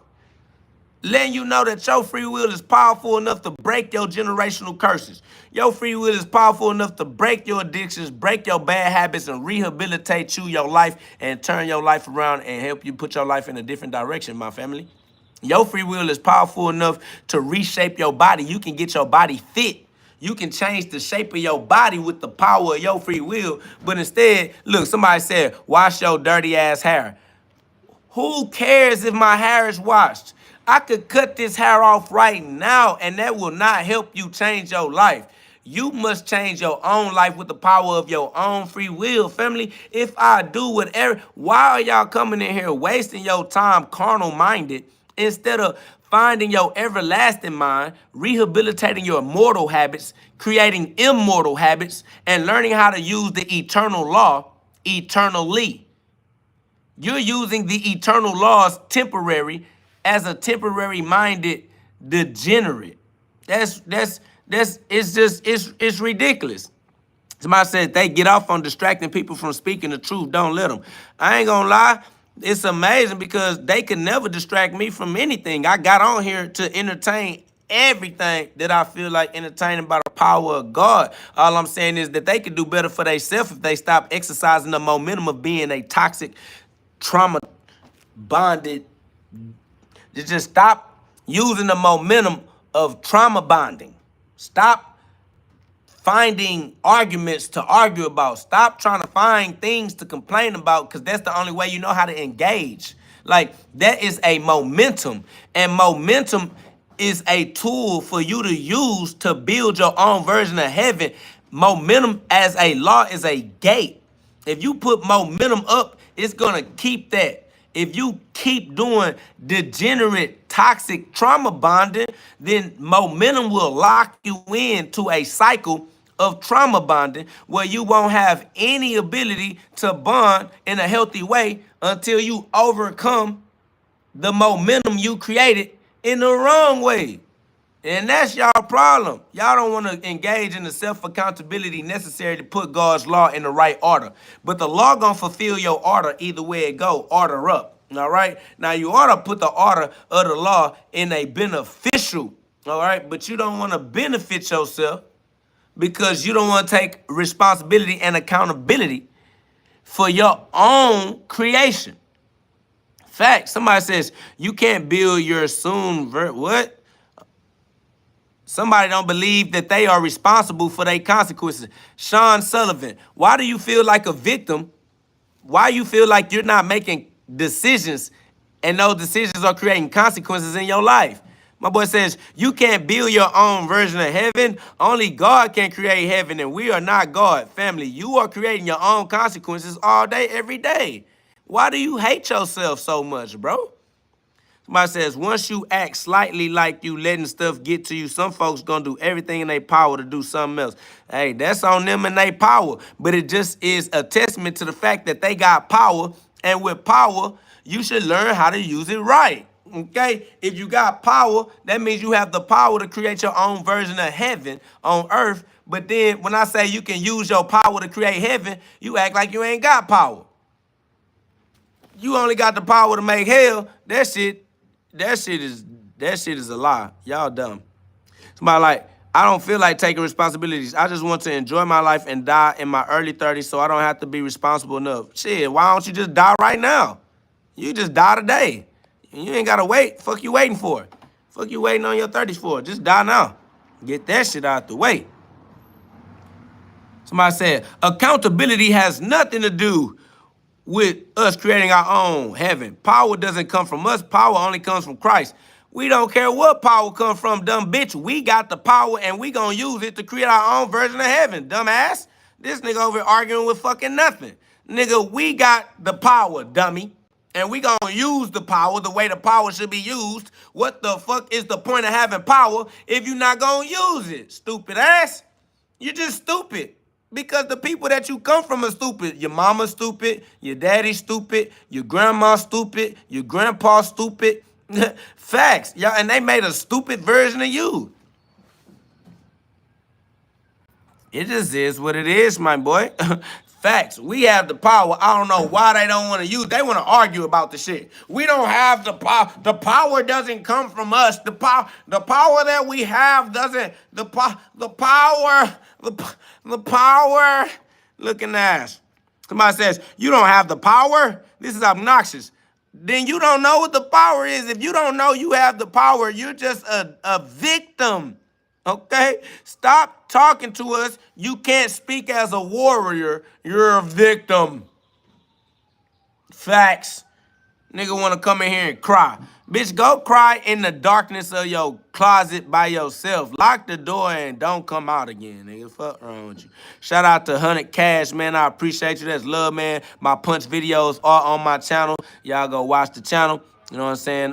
Speaker 1: letting you know that your free will is powerful enough to break your generational curses. Your free will is powerful enough to break your addictions, break your bad habits, and rehabilitate you, your life, and turn your life around and help you put your life in a different direction, my family. Your free will is powerful enough to reshape your body. You can get your body fit. You can change the shape of your body with the power of your free will. But instead, look, somebody said, wash your dirty ass hair. Who cares if my hair is washed? I could cut this hair off right now, and that will not help you change your life. You must change your own life with the power of your own free will, family. If I do whatever, why are y'all coming in here wasting your time carnal-minded instead of finding your everlasting mind, rehabilitating your mortal habits, creating immortal habits, and learning how to use the eternal law eternally? You're using the eternal laws temporary as a temporary minded degenerate. It's ridiculous. Somebody said they get off on distracting people from speaking the truth. Don't let them. I ain't gonna lie. It's amazing because they could never distract me from anything. I got on here to entertain everything that I feel like entertaining by the power of God. All I'm saying is that they could do better for themselves if they stop exercising the momentum of being a toxic, trauma bonded. Just stop using the momentum of trauma bonding. Stop finding arguments to argue about. Stop trying to find things to complain about, because that's the only way you know how to engage. Like, that is a momentum, and momentum is a tool for you to use to build your own version of heaven. Momentum as a law is a gate. If you put momentum up, it's gonna keep that. If you keep doing degenerate, toxic trauma bonding, then momentum will lock you into a cycle of trauma bonding where you won't have any ability to bond in a healthy way until you overcome the momentum you created in the wrong way. And that's y'all problem. Y'all don't want to engage in the self-accountability necessary to put God's law in the right order. But the law gonna fulfill your order either way it go, order up. All right? Now, you ought to put the order of the law in a beneficial, all right? But you don't want to benefit yourself because you don't want to take responsibility and accountability for your own creation. Fact, somebody says, you can't build your what? Somebody don't believe that they are responsible for their consequences. Sean Sullivan, why do you feel like a victim? Why you feel like you're not making decisions and those decisions are creating consequences in your life? My boy says, you can't build your own version of heaven. Only God can create heaven, and we are not God. Family, you are creating your own consequences all day, every day. Why do you hate yourself so much, bro? Somebody says, once you act slightly like you letting stuff get to you, some folks gonna do everything in their power to do something else. Hey, that's on them and their power. But it just is a testament to the fact that they got power. And with power, you should learn how to use it right. Okay? If you got power, that means you have the power to create your own version of heaven on earth. But then when I say you can use your power to create heaven, you act like you ain't got power. You only got the power to make hell. That shit is a lie. Y'all dumb. Somebody like, I don't feel like taking responsibilities. I just want to enjoy my life and die in my early 30s so I don't have to be responsible enough. Shit, why don't you just die right now? You just die today. You ain't got to wait. Fuck you waiting for? Fuck you waiting on your 30s for? Just die now. Get that shit out the way. Somebody said, accountability has nothing to do with us creating our own heaven. Power doesn't come from us. Power only comes from Christ. We don't care what power comes from, dumb bitch. We got the power and we gonna use it to create our own version of heaven, dumbass. This nigga over here arguing with fucking nothing. Nigga, we got the power, dummy. And we gonna use the power the way the power should be used. What the fuck is the point of having power if you're not gonna use it, stupid ass? You're just stupid. Because the people that you come from are stupid. Your mama's stupid, your daddy's stupid, your grandma's stupid, your grandpa's stupid. Facts. Y'all, and they made a stupid version of you. It just is what it is, my boy. Facts. We have the power. I don't know why they don't want to use. They want to argue about the shit. We don't have the power. The power doesn't come from us. The power that we have doesn't. The power. Looking ass. Somebody says you don't have the power. This is obnoxious. Then you don't know what the power is. If you don't know you have the power, you're just a victim. Okay? Stop talking to us. You can't speak as a warrior. You're a victim. Facts. Nigga want to come in here and cry. Bitch, go cry in the darkness of your closet by yourself. Lock the door and don't come out again, nigga. Fuck wrong with you. Shout out to 100 Cash, man. I appreciate you. That's love, man. My punch videos are on my channel. Y'all go watch the channel. You know what I'm saying?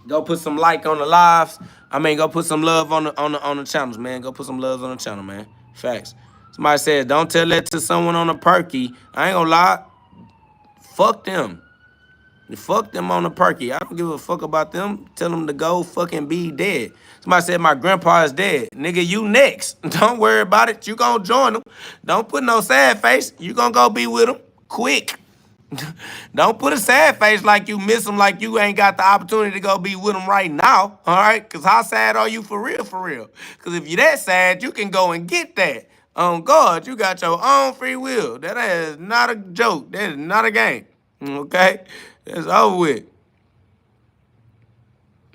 Speaker 1: Go put some like on the lives. I mean, go put some love on the channels, man. Go put some love on the channel, man. Facts. Somebody said, don't tell that to someone on a perky. I ain't gonna lie. Fuck them. Fuck them on the perky. I don't give a fuck about them. Tell them to go fucking be dead. Somebody said my grandpa is dead. Nigga, you next. Don't worry about it. You gonna join them. Don't put no sad face. You gonna go be with them. Quick. Don't put a sad face like you miss them, like you ain't got the opportunity to go be with them right now, all right? Because how sad are you for real, for real? Because if you're that sad, you can go and get that. On God, you got your own free will. That is not a joke. That is not a game, okay? That's over with.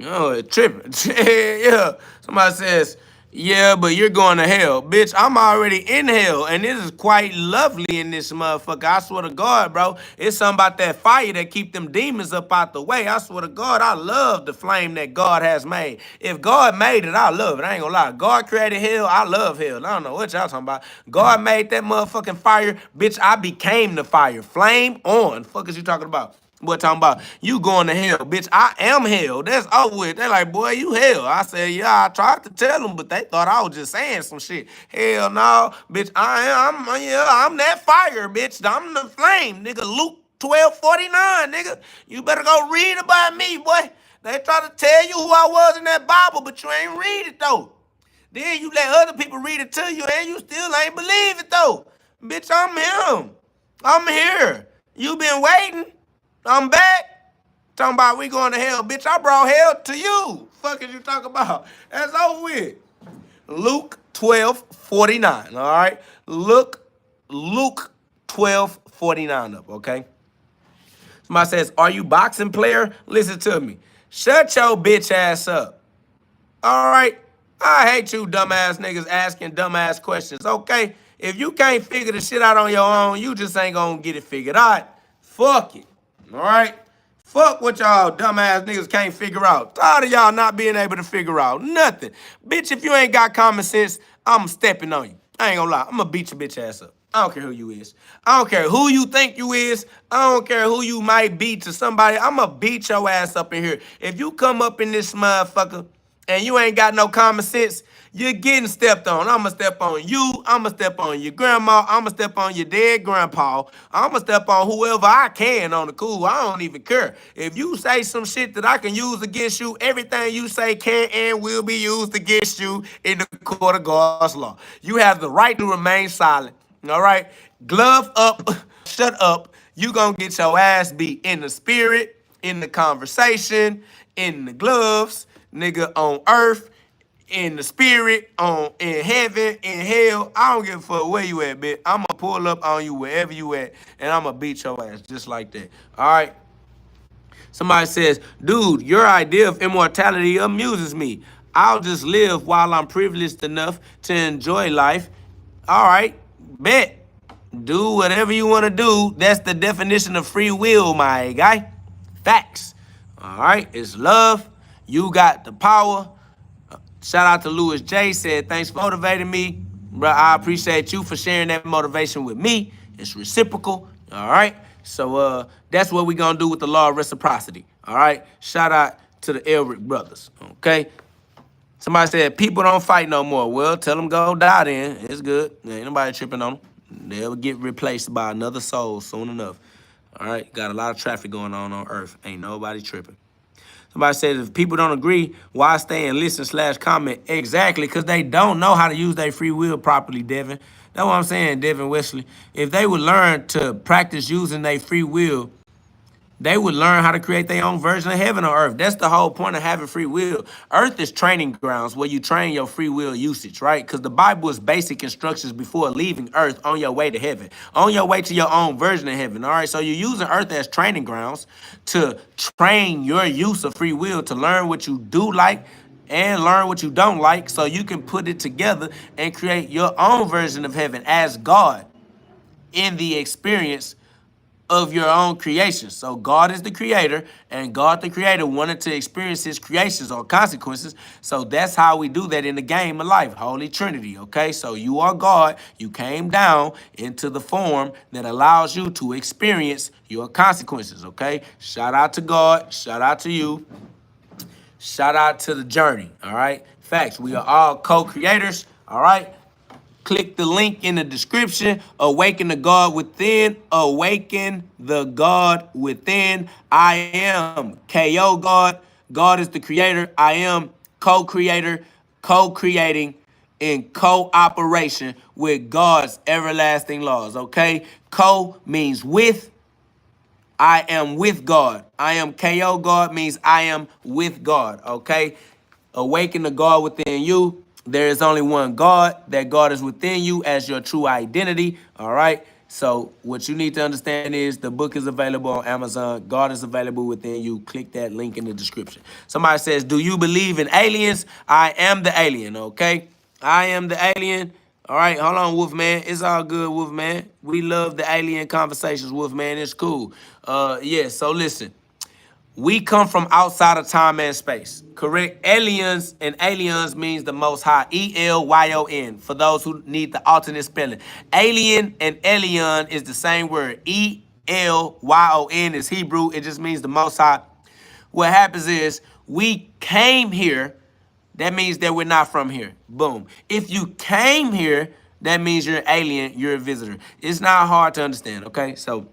Speaker 1: Oh, it's tripping. Yeah. Somebody says, yeah, but you're going to hell. Bitch, I'm already in hell, and this is quite lovely in this motherfucker. I swear to God, bro. It's something about that fire that keep them demons up out the way. I swear to God, I love the flame that God has made. If God made it, I love it. I ain't gonna lie. God created hell, I love hell. I don't know what y'all talking about. God made that motherfucking fire. Bitch, I became the fire. Flame on. Fuck is you talking about? What talking about? You going to hell, bitch. I am hell. That's over with. They like, boy, you hell. I said, yeah, I tried to tell them, but they thought I was just saying some shit. Hell no, bitch. I'm that fire, bitch. I'm the flame, nigga. Luke 12:49, nigga. You better go read about me, boy. They try to tell you who I was in that Bible, but you ain't read it, though. Then you let other people read it to you, and you still ain't believe it, though. Bitch, I'm him. I'm here. You been waiting. I'm back. Talking about we going to hell. Bitch, I brought hell to you. Fuck is you talking about? That's over with. Luke 12:49, all right? Luke 12:49 up, okay? Somebody says, are you boxing player? Listen to me. Shut your bitch ass up. All right? I hate you dumbass niggas asking dumbass questions, okay? If you can't figure the shit out on your own, you just ain't gonna get it figured out. Fuck it. All right? Fuck what y'all dumbass niggas can't figure out. Tired of y'all not being able to figure out nothing. Bitch, if you ain't got common sense, I'm stepping on you. I ain't gonna lie. I'm gonna beat your bitch ass up. I don't care who you is. I don't care who you think you is. I don't care who you might be to somebody. I'm gonna beat your ass up in here. If you come up in this motherfucker and you ain't got no common sense, you're getting stepped on. I'ma step on you. I'ma step on your grandma. I'ma step on your dead grandpa. I'ma step on whoever I can on the cool. I don't even care. If you say some shit that I can use against you, everything you say can and will be used against you in the court of God's law. You have the right to remain silent. All right? Glove up, shut up. You gonna get your ass beat in the spirit, in the conversation, in the gloves, nigga, on earth, in the spirit, in heaven, in hell. I don't give a fuck where you at, bitch. I'ma pull up on you wherever you at, and I'ma beat your ass just like that. All right? Somebody says, dude, your idea of immortality amuses me. I'll just live while I'm privileged enough to enjoy life. All right, bet. Do whatever you want to do. That's the definition of free will, my guy. Facts. All right, it's love. You got the power. Shout out to Louis J. Said, thanks for motivating me. Bro, I appreciate you for sharing that motivation with me. It's reciprocal. All right. So that's what we're going to do with the law of reciprocity. All right. Shout out to the Elric brothers. Okay. Somebody said, people don't fight no more. Well, tell them go die then. It's good. Ain't nobody tripping on them. They'll get replaced by another soul soon enough. All right. Got a lot of traffic going on Earth. Ain't nobody tripping. Somebody says, if people don't agree, why stay and listen/comment? Exactly, because they don't know how to use their free will properly, Devin. That's what I'm saying, Devin Wesley. If they would learn to practice using their free will, they would learn how to create their own version of heaven on earth. That's the whole point of having free will. Earth is training grounds where you train your free will usage, right? Because the Bible is basic instructions before leaving earth on your way to heaven, on your way to your own version of heaven, all right? So you're using earth as training grounds to train your use of free will to learn what you do like and learn what you don't like so you can put it together and create your own version of heaven as God in the experience of your own creation. So God is the creator, and God the creator wanted to experience his creations or consequences. So that's how we do that in the game of life. Holy Trinity, okay? So you are God. You came down into the form that allows you to experience your consequences, okay? Shout out to God. Shout out to you. Shout out to the journey, all right? Facts. We are all co-creators, all right? Click the link in the description. Awaken the God within. Awaken the God within. I am KO God. God is the creator. I am co-creator, co-creating in cooperation with God's everlasting laws, okay? Co means with. I am with God. I am KO God means I am with God, okay? Awaken the God within you. There is only one God. That God is within you as your true identity, all right? So what you need to understand is the book is available on Amazon. God is available within you. Click that link in the description. Somebody says, do you believe in aliens? I am the alien, okay? I am the alien. All right, hold on, Wolfman. It's all good, Wolfman. We love the alien conversations, Wolfman. It's cool. Yeah, so listen. We come from outside of time and space, correct? Aliens and aliens means the Most High, E-L-Y-O-N, for those who need the alternate spelling. Alien and alien is the same word. E-L-Y-O-N is Hebrew. It just means the Most High. What happens is we came here. That means that we're not from here. Boom. If you came here, that means you're an alien, you're a visitor. It's not hard to understand, okay? So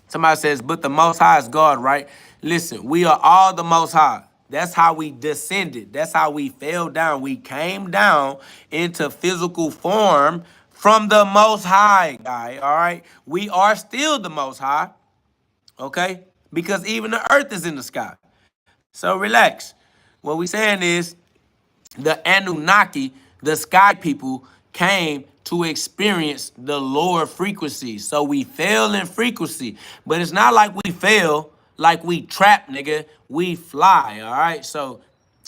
Speaker 1: somebody says, but the Most High is God, right? Listen, we are all the Most High. That's how we descended. That's how we fell down. We came down into physical form from the Most High, guy, all right? We are still the Most High, okay? Because even the earth is in the sky. So relax. What we saying is the Anunnaki, the sky people, came to experience the lower frequency. So we fell in frequency. But it's not like we fell, like we trapped, nigga. We fly, all right? So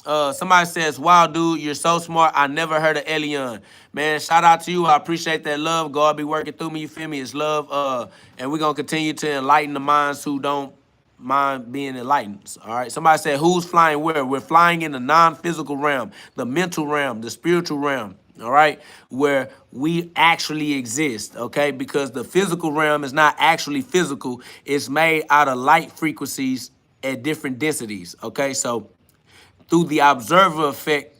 Speaker 1: somebody says, wow, dude, you're so smart. I never heard of alien. Man, shout out to you. I appreciate that love. God be working through me, you feel me? It's love. And we're going to continue to enlighten the minds who don't mind being enlightened. All right. Somebody said, who's flying where? We're flying in the non-physical realm, the mental realm, the spiritual realm. All right. Where we actually exist. Okay. Because the physical realm is not actually physical. It's made out of light frequencies at different densities. Okay. So through the observer effect,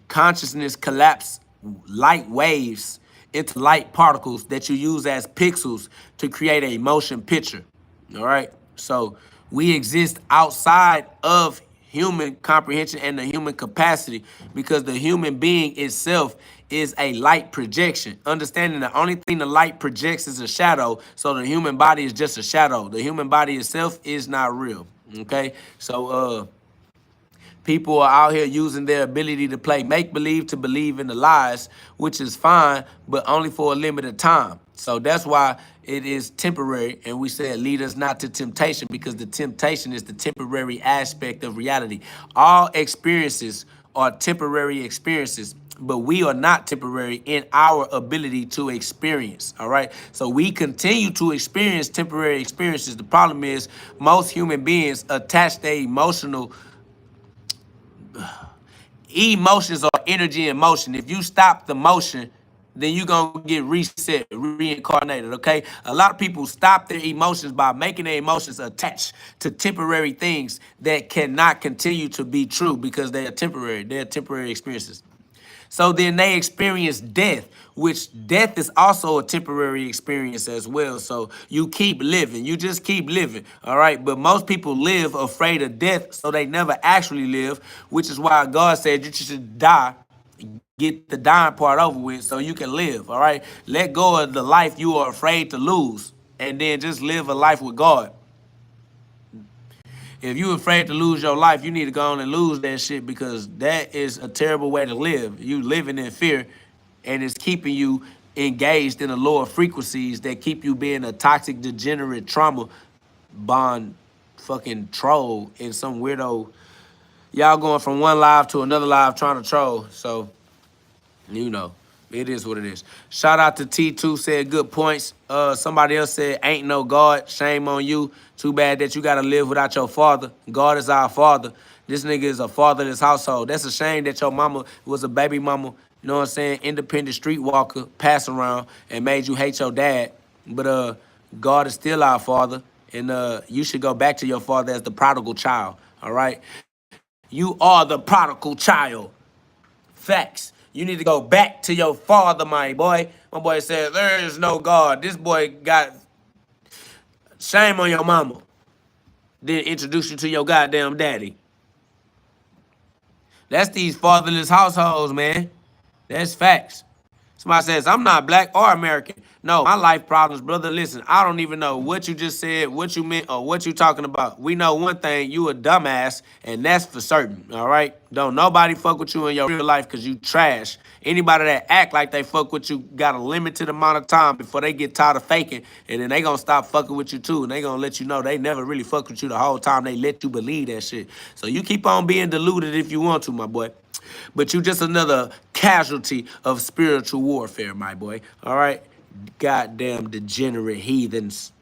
Speaker 1: consciousness collapse light waves into light particles that you use as pixels to create a motion picture. All right. So we exist outside of human comprehension and the human capacity because the human being itself is a light projection. Understanding the only thing the light projects is a shadow. So the human body is just a shadow. The human body itself is not real. Okay. So, people are out here using their ability to play make-believe to believe in the lies, which is fine, but only for a limited time. So that's why it is temporary. And we said, lead us not to temptation, because the temptation is the temporary aspect of reality. All experiences are temporary experiences, but we are not temporary in our ability to experience. All right. So we continue to experience temporary experiences. The problem is most human beings attach their emotions are energy in motion. If you stop the motion, then you're going to get reset, reincarnated, okay? A lot of people stop their emotions by making their emotions attached to temporary things that cannot continue to be true because they are temporary. They're temporary experiences. So then they experience death, which death is also a temporary experience as well. So you keep living. You just keep living, all right? But most people live afraid of death, so they never actually live, which is why God said you should die, get the dying part over with so you can live, all right? Let go of the life you are afraid to lose, and then just live a life with God. If you're afraid to lose your life, you need to go on and lose that shit, because that is a terrible way to live. You living in fear, and it's keeping you engaged in the lower frequencies that keep you being a toxic, degenerate, trauma bond fucking troll in some weirdo. Y'all going from one live to another live trying to troll. So, you know, it is what it is. Shout out to T2, said good points. Somebody else said, ain't no God, shame on you. Too bad that you got to live without your father. God is our father. This nigga is a fatherless household. That's a shame that your mama was a baby mama, you know what I'm saying, independent streetwalker, pass around, and made you hate your dad. But God is still our father, and you should go back to your father as the prodigal child, all right? You are the prodigal child. Facts. You need to go back to your father, my boy. My boy said, there is no God. This boy got shame on your mama. Then introduce you to your goddamn daddy. That's these fatherless households, man. That's facts. Somebody says, I'm not black or American. No, my life problems, brother. Listen, I don't even know what you just said, what you meant, or what you talking about. We know one thing, you a dumbass, and that's for certain, all right? Don't nobody fuck with you in your real life because you trash. Anybody that act like they fuck with you got a limited amount of time before they get tired of faking, and then they gonna stop fucking with you too, and they gonna let you know they never really fuck with you the whole time. They let you believe that shit. So you keep on being deluded if you want to, my boy. But you just another casualty of spiritual warfare, my boy. All right? Goddamn degenerate heathens.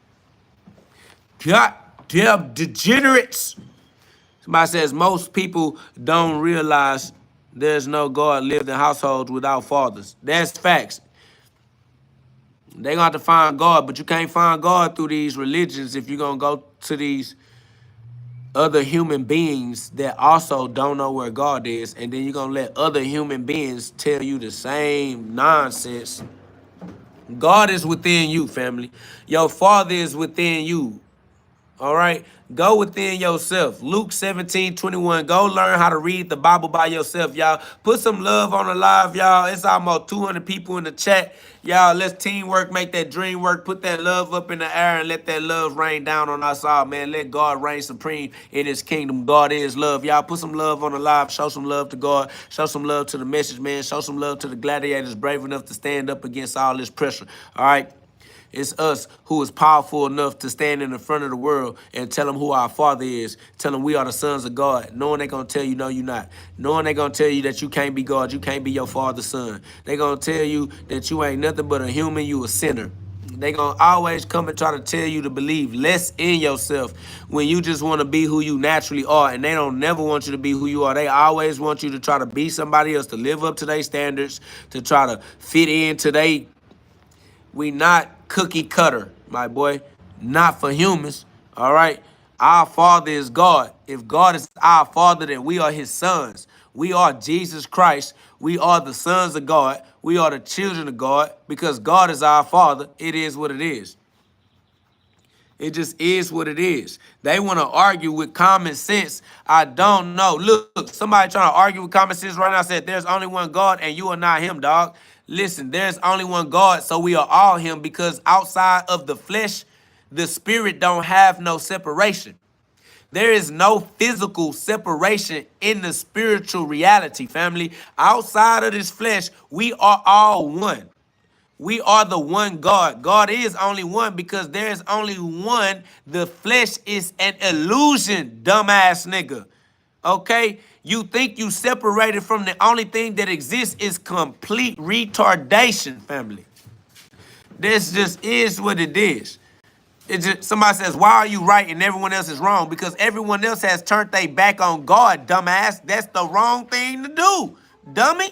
Speaker 1: Goddamn degenerates. Somebody says most people don't realize there's no God lived in households without fathers. That's facts. They gonna have to find God, but you can't find God through these religions if you're gonna go to these other human beings that also don't know where God is, and then you're gonna let other human beings tell you the same nonsense. God is within you, family. Your father is within you. All right? Go within yourself. Luke 17:21. Go learn how to read the Bible by yourself, y'all. Put some love on the live, y'all. It's almost 200 people in the chat. Y'all, let's teamwork, make that dream work. Put that love up in the air and let that love rain down on us all, man. Let God reign supreme in his kingdom. God is love. Y'all put some love on the live. Show some love to God. Show some love to the message, man. Show some love to the gladiators brave enough to stand up against all this pressure. All right? It's us who is powerful enough to stand in the front of the world and tell them who our Father is. Tell them we are the sons of God. Knowing they're going to tell you, no, you're not. Knowing they're going to tell you that you can't be God. You can't be your Father's son. They're going to tell you that you ain't nothing but a human. You a sinner. They gonna always come and try to tell you to believe less in yourself when you just want to be who you naturally are, and they don't never want you to be who you are. They always want you to try to be somebody else, to live up to their standards, to try to fit into they. We not cookie cutter, my boy. Not for humans, all right? Our Father is God. If God is our Father, then we are his sons. We are Jesus Christ. We are the sons of God. We are the children of God. Because God is our Father, it is what it is. It just is what it is. They want to argue with common sense. I don't know. Look, somebody trying to argue with common sense right now said there's only one God and you are not him, dog. Listen, there's only one God, so we are all him, because outside of the flesh, the spirit don't have no separation. There is no physical separation in the spiritual reality, family. Outside of this flesh, we are all one. We are the one God. God is only one because there is only one. The flesh is an illusion, dumbass nigga. Okay? You think you separated from the only thing that exists is complete retardation, family. This just is what it is. It just, somebody says, why are you right and everyone else is wrong? Because everyone else has turned their back on God, dumbass. That's the wrong thing to do, dummy.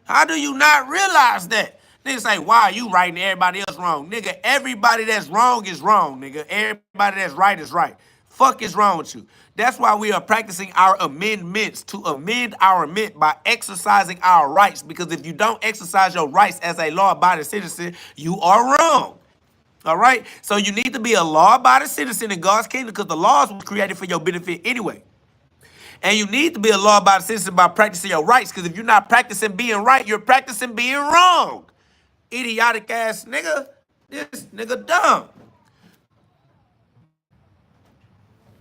Speaker 1: How do you not realize that? Nigga say, why are you right and everybody else wrong? Nigga, everybody that's wrong is wrong, nigga. Everybody that's right is right. Fuck is wrong with you? That's why we are practicing our amendments, to amend our ment by exercising our rights. Because if you don't exercise your rights as a law-abiding citizen, you are wrong. All right? So you need to be a law-abiding citizen in God's kingdom, because the laws were created for your benefit anyway. And you need to be a law-abiding citizen by practicing your rights, because if you're not practicing being right, you're practicing being wrong. Idiotic ass nigga. This nigga dumb.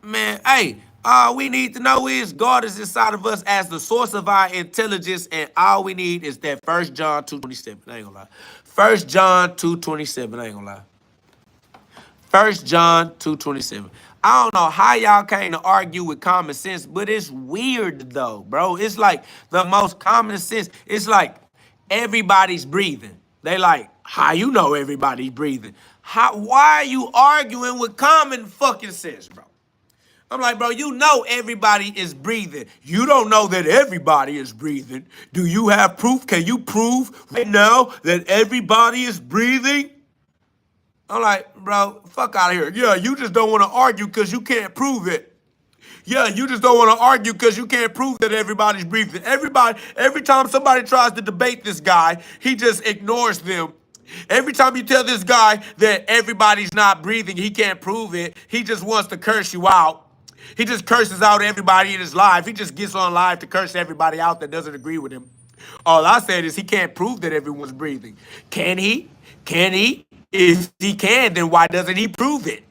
Speaker 1: Man, hey, all we need to know is God is inside of us as the source of our intelligence, and all we need is that 1 John 2:27. I ain't gonna lie. 1 John 2:27. I ain't gonna lie. 1 John 2:27. I don't know how y'all came to argue with common sense, but it's weird though, bro. It's like the most common sense. It's like everybody's breathing. They like, how you know everybody's breathing? Why are you arguing with common fucking sense, bro? I'm like, bro, you know everybody is breathing. You don't know that everybody is breathing. Do you have proof? Can you prove right now that everybody is breathing? I'm like, bro, fuck out of here. Yeah, you just don't want to argue because you can't prove it. Yeah, you just don't want to argue because you can't prove that everybody's breathing. Every time somebody tries to debate this guy, he just ignores them. Every time you tell this guy that everybody's not breathing, he can't prove it, he just wants to curse you out. He just curses out everybody in his life. He just gets on live to curse everybody out that doesn't agree with him. All I said is he can't prove that everyone's breathing. Can he? Can he? If he can, then why doesn't he prove it?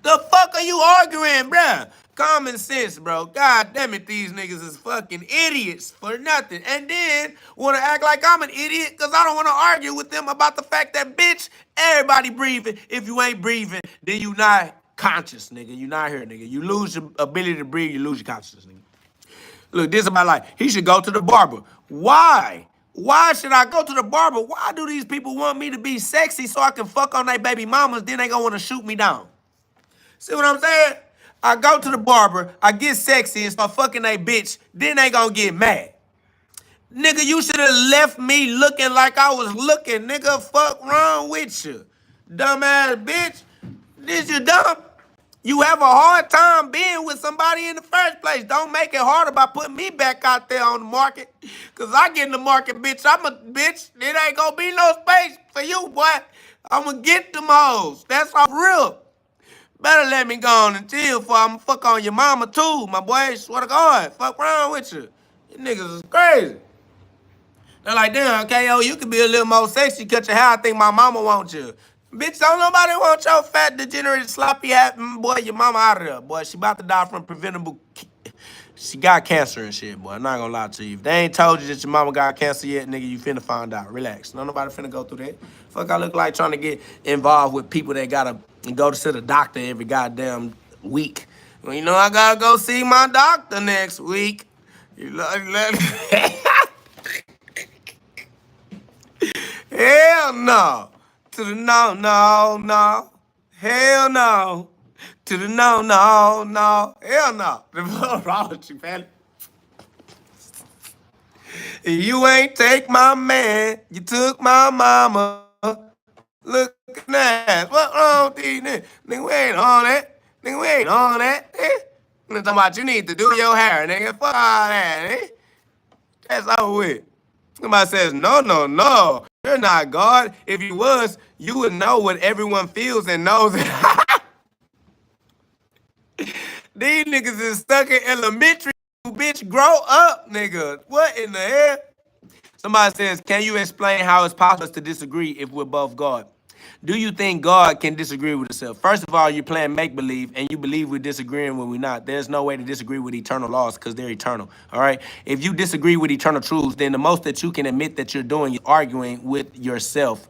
Speaker 1: The fuck are you arguing, bruh? Common sense, bro. God damn it, these niggas is fucking idiots for nothing. And then want to act like I'm an idiot because I don't want to argue with them about the fact that, bitch, everybody breathing. If you ain't breathing, then you not conscious, nigga. You not here, nigga. You lose your ability to breathe, you lose your consciousness, nigga. Look, this is my life. He should go to the barber. Why? Why should I go to the barber? Why do these people want me to be sexy so I can fuck on their baby mamas, then they gonna want to shoot me down? See what I'm saying? I go to the barber, I get sexy and start fucking they bitch, then they gonna get mad. Nigga, you should have left me looking like I was looking. Nigga, fuck wrong with you? Dumbass bitch. This you dumb? You have a hard time being with somebody in the first place. Don't make it harder by putting me back out there on the market. Because I get in the market, bitch. I'm a bitch. It ain't going to be no space for you, boy. I'm going to get them hoes. That's all real. Better let me go on and chill before I'm fuck on your mama, too, my boy. Swear to God. Fuck wrong with you. You niggas is crazy. They're like, damn, KO, you could be a little more sexy. Cut your hair. I think my mama wants you. Bitch, don't nobody want your fat, degenerate, sloppy ass, boy, your mama out of there, boy. She about to die from preventable, she got cancer and shit, boy. I'm not gonna lie to you. If they ain't told you that your mama got cancer yet, nigga, you finna find out. Relax. No nobody finna go through that. Fuck, I look like trying to get involved with people that gotta go to see the doctor every goddamn week. Well, you know, I gotta go see my doctor next week. You like, hell no. To the no, no, no. Hell no. To the no, no, no. Hell no. What's wrong with you, man? You ain't take my man. You took my mama. Looking ass. What wrong with these niggas? Nigga, we ain't on that. Nigga, we ain't on that. Eh? I'm talking about you need to do your hair, nigga. Fuck all that, eh? That's over with. Somebody says, no, no, no. You're not God. If you was, you would know what everyone feels and knows. These niggas is stuck in elementary. Bitch, grow up, nigga. What in the hell? Somebody says, can you explain how it's possible to disagree if we're both God? Do you think God can disagree with himself? First of all, you're playing make-believe, and you believe we're disagreeing when we're not. There's no way to disagree with eternal laws because they're eternal, all right? If you disagree with eternal truths, then the most that you can admit that you're doing is arguing with yourself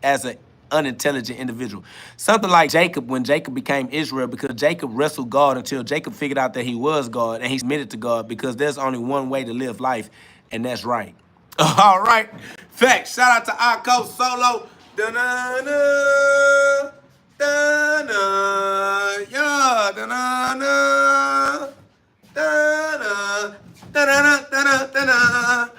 Speaker 1: as an unintelligent individual. Something like Jacob, when Jacob became Israel, because Jacob wrestled God until Jacob figured out that he was God, and he submitted to God because there's only one way to live life, and that's right. All right. Facts. Shout out to our coach Solo. Da-na-na, da-na, yeah, da-na-na, da-na, da-na, da-na, da-na,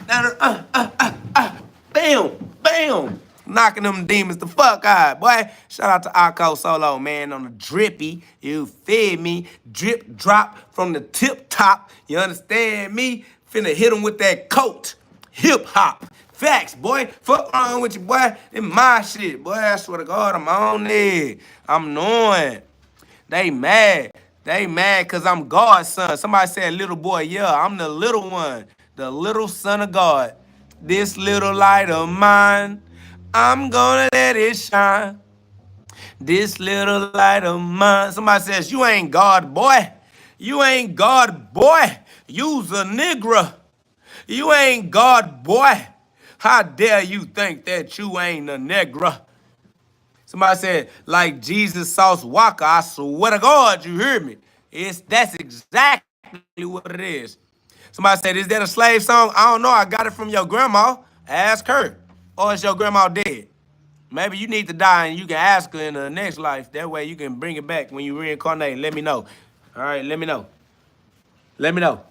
Speaker 1: da-na, bam, bam. Knocking them demons the fuck out, boy. Shout out to Akko Solo, man, on the drippy. You feel me? Drip drop from the tip top. You understand me? Finna hit him with that coat. Hip hop. Facts, boy. Fuck wrong with you, boy. It's my shit, boy. I swear to God, I'm on it. I'm knowing. They mad. They mad because I'm God's son. Somebody said little boy. Yeah, I'm the little one. The little son of God. This little light of mine, I'm gonna let it shine. This little light of mine. Somebody says, you ain't God, boy. You ain't God, boy. You's a nigger. You ain't God, boy. How dare you think that you ain't a nigger? Somebody said, like Jesus sauce Waka. I swear to God, you hear me. That's exactly what it is. Somebody said, is that a slave song? I don't know. I got it from your grandma. Ask her. Or is your grandma dead? Maybe you need to die and you can ask her in the next life. That way you can bring it back when you reincarnate. Let me know. All right, let me know. Let me know.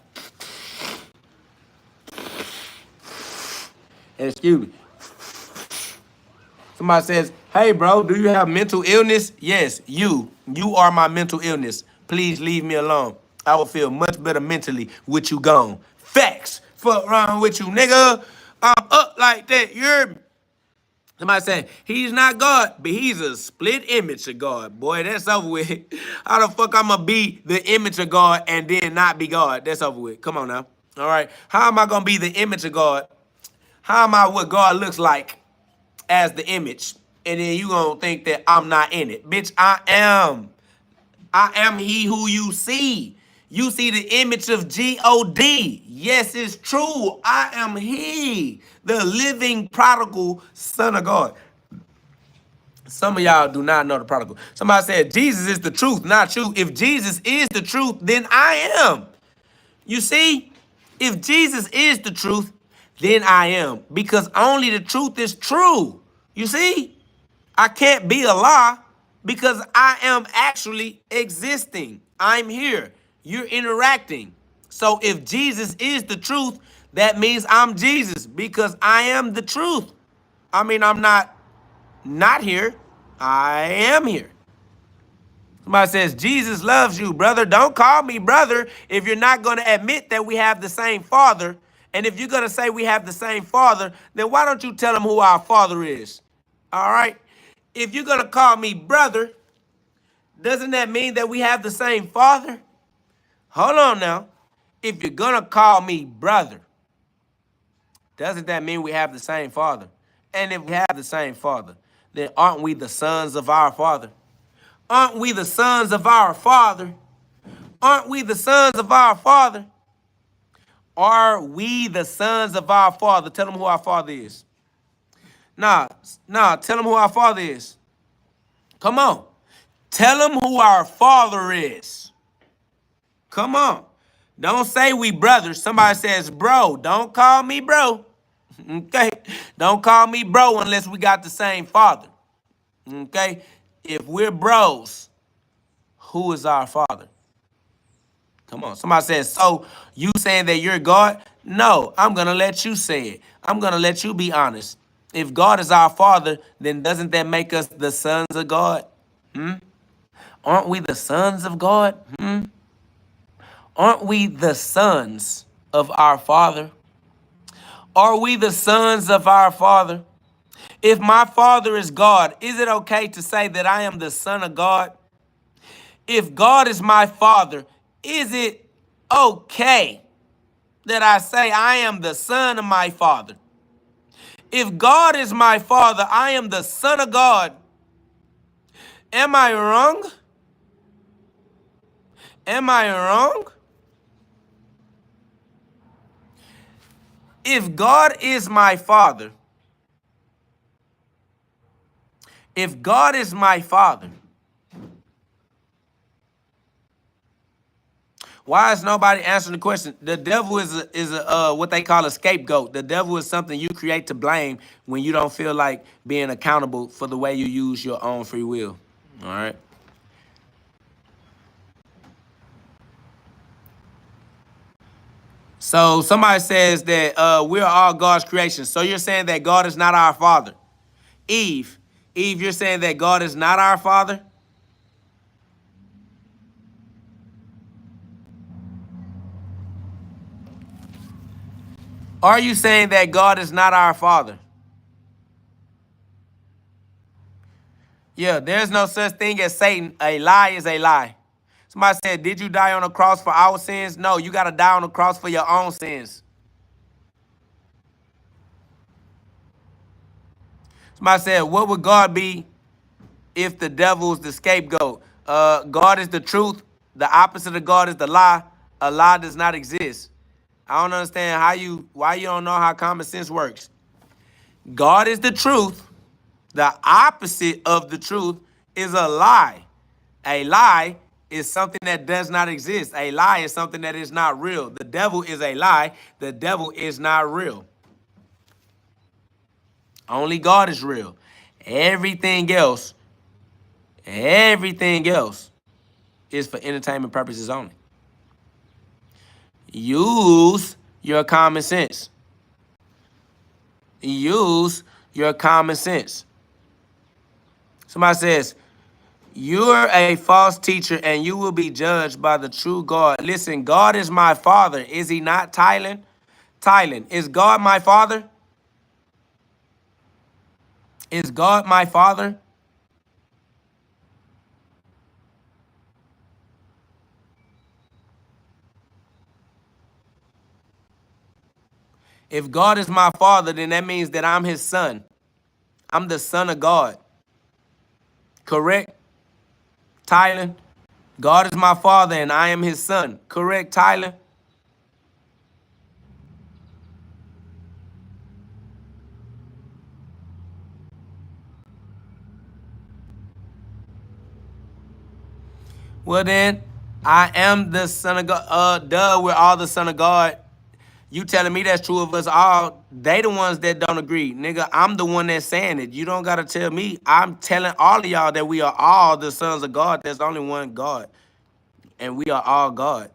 Speaker 1: Excuse me. Somebody says, hey, bro, do you have mental illness? Yes, you. You are my mental illness. Please leave me alone. I will feel much better mentally with you gone. Facts. Fuck wrong with you, nigga. I'm up like that. You heard me? Somebody saying, he's not God, but he's a split image of God. Boy, that's over with. How the fuck I'm going to be the image of God and then not be God? That's over with. Come on now. All right. How am I going to be the image of God? How am I what God looks like as the image? And then you going to think that I'm not in it. Bitch, I am. I am he who you see. You see the image of G-O-D. Yes, it's true. I am he, the living prodigal son of God. Some of y'all do not know the prodigal. Somebody said, Jesus is the truth, not you. If Jesus is the truth, then I am. You see, if Jesus is the truth, then I am. Because only the truth is true. You see, I can't be a lie because I am actually existing. I'm here. You're interacting. So if Jesus is the truth, that means I'm Jesus because I am the truth. I mean, I'm not here. I am here. Somebody says, Jesus loves you, brother. Don't call me brother if you're not going to admit that we have the same father. And if you're going to say we have the same father, then why don't you tell him who our father is? All right? If you're going to call me brother, doesn't that mean that we have the same father? Hold on now. If you're going to call me brother, doesn't that mean we have the same father? And if we have the same father, then aren't we the sons of our father? Aren't we the sons of our father? Aren't we the sons of our father? Are we the sons of our father? Tell them who our father is. Nah, tell them who our father is. Come on. Tell them who our father is. Come on. Don't say we brothers. Somebody says, bro, don't call me bro. Okay? Don't call me bro unless we got the same father. Okay? If we're bros, who is our father? Come on. Somebody says, so you saying that you're God? No, I'm going to let you say it. I'm going to let you be honest. If God is our father, then doesn't that make us the sons of God? Aren't we the sons of God? Aren't we the sons of our Father? Are we the sons of our Father? If my Father is God, is it okay to say that I am the Son of God? If God is my Father, is it okay that I say I am the Son of my Father? If God is my Father, I am the Son of God. Am I wrong? Am I wrong? If God is my Father, if God is my Father, why is nobody answering the question? The devil is what they call a scapegoat. The devil is something you create to blame when you don't feel like being accountable for the way you use your own free will. All right. So somebody says that we're all God's creation. So you're saying that God is not our Father. Eve, you're saying that God is not our Father? Are you saying that God is not our Father? Yeah, there's no such thing as Satan. A lie is a lie. Somebody said, did you die on the cross for our sins? No, you got to die on the cross for your own sins. Somebody said, what would God be if the devil's the scapegoat? God is the truth. The opposite of God is the lie. A lie does not exist. I don't understand why you don't know how common sense works. God is the truth. The opposite of the truth is a lie. A lie is something that does not exist. A lie is something that is not real. The devil is a lie. The devil is not real. Only God is real. Everything else is for entertainment purposes only. Use your common sense. Use your common sense. Somebody says, you're a false teacher and you will be judged by the true God. Listen, God is my Father. Is he not, Tylen? Tylen, is God my Father? Is God my Father? If God is my Father, then that means that I'm his son. I'm the Son of God. Correct, Tylen? God is my Father and I am his son. Correct, Tylen? Well then, I am the Son of God. We're all the Son of God. You telling me that's true of us all. They the ones that don't agree. Nigga, I'm the one that's saying it. You don't got to tell me. I'm telling all of y'all that we are all the sons of God. There's only one God. And we are all God.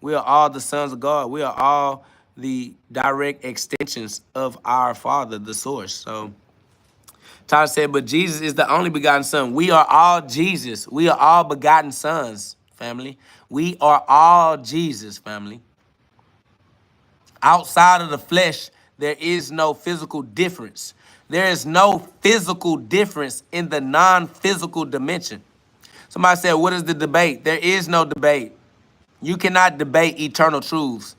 Speaker 1: We are all the sons of God. We are all the direct extensions of our Father, the source. So Tyler said, but Jesus is the only begotten son. We are all Jesus. We are all begotten sons, family. We are all Jesus, family. Outside of the flesh, there is no physical difference. There is no physical difference in the non-physical dimension. Somebody said, what is the debate? There is no debate. You cannot debate eternal truths.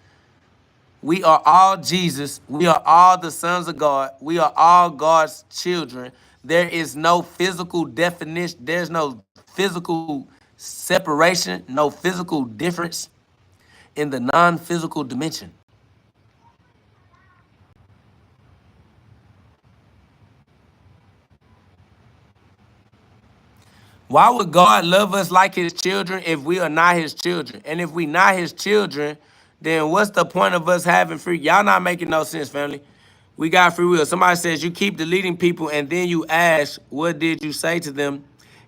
Speaker 1: We are all Jesus. We are all the sons of God. We are all God's children. There is no physical definition. There's no physical separation, no physical difference in the non-physical dimension. Why would God love us like his children if we are not his children? And if we not his children, then what's the point of us having free? Y'all not making no sense, family. We got free will. Somebody says you keep deleting people and then you ask, what did you say to them?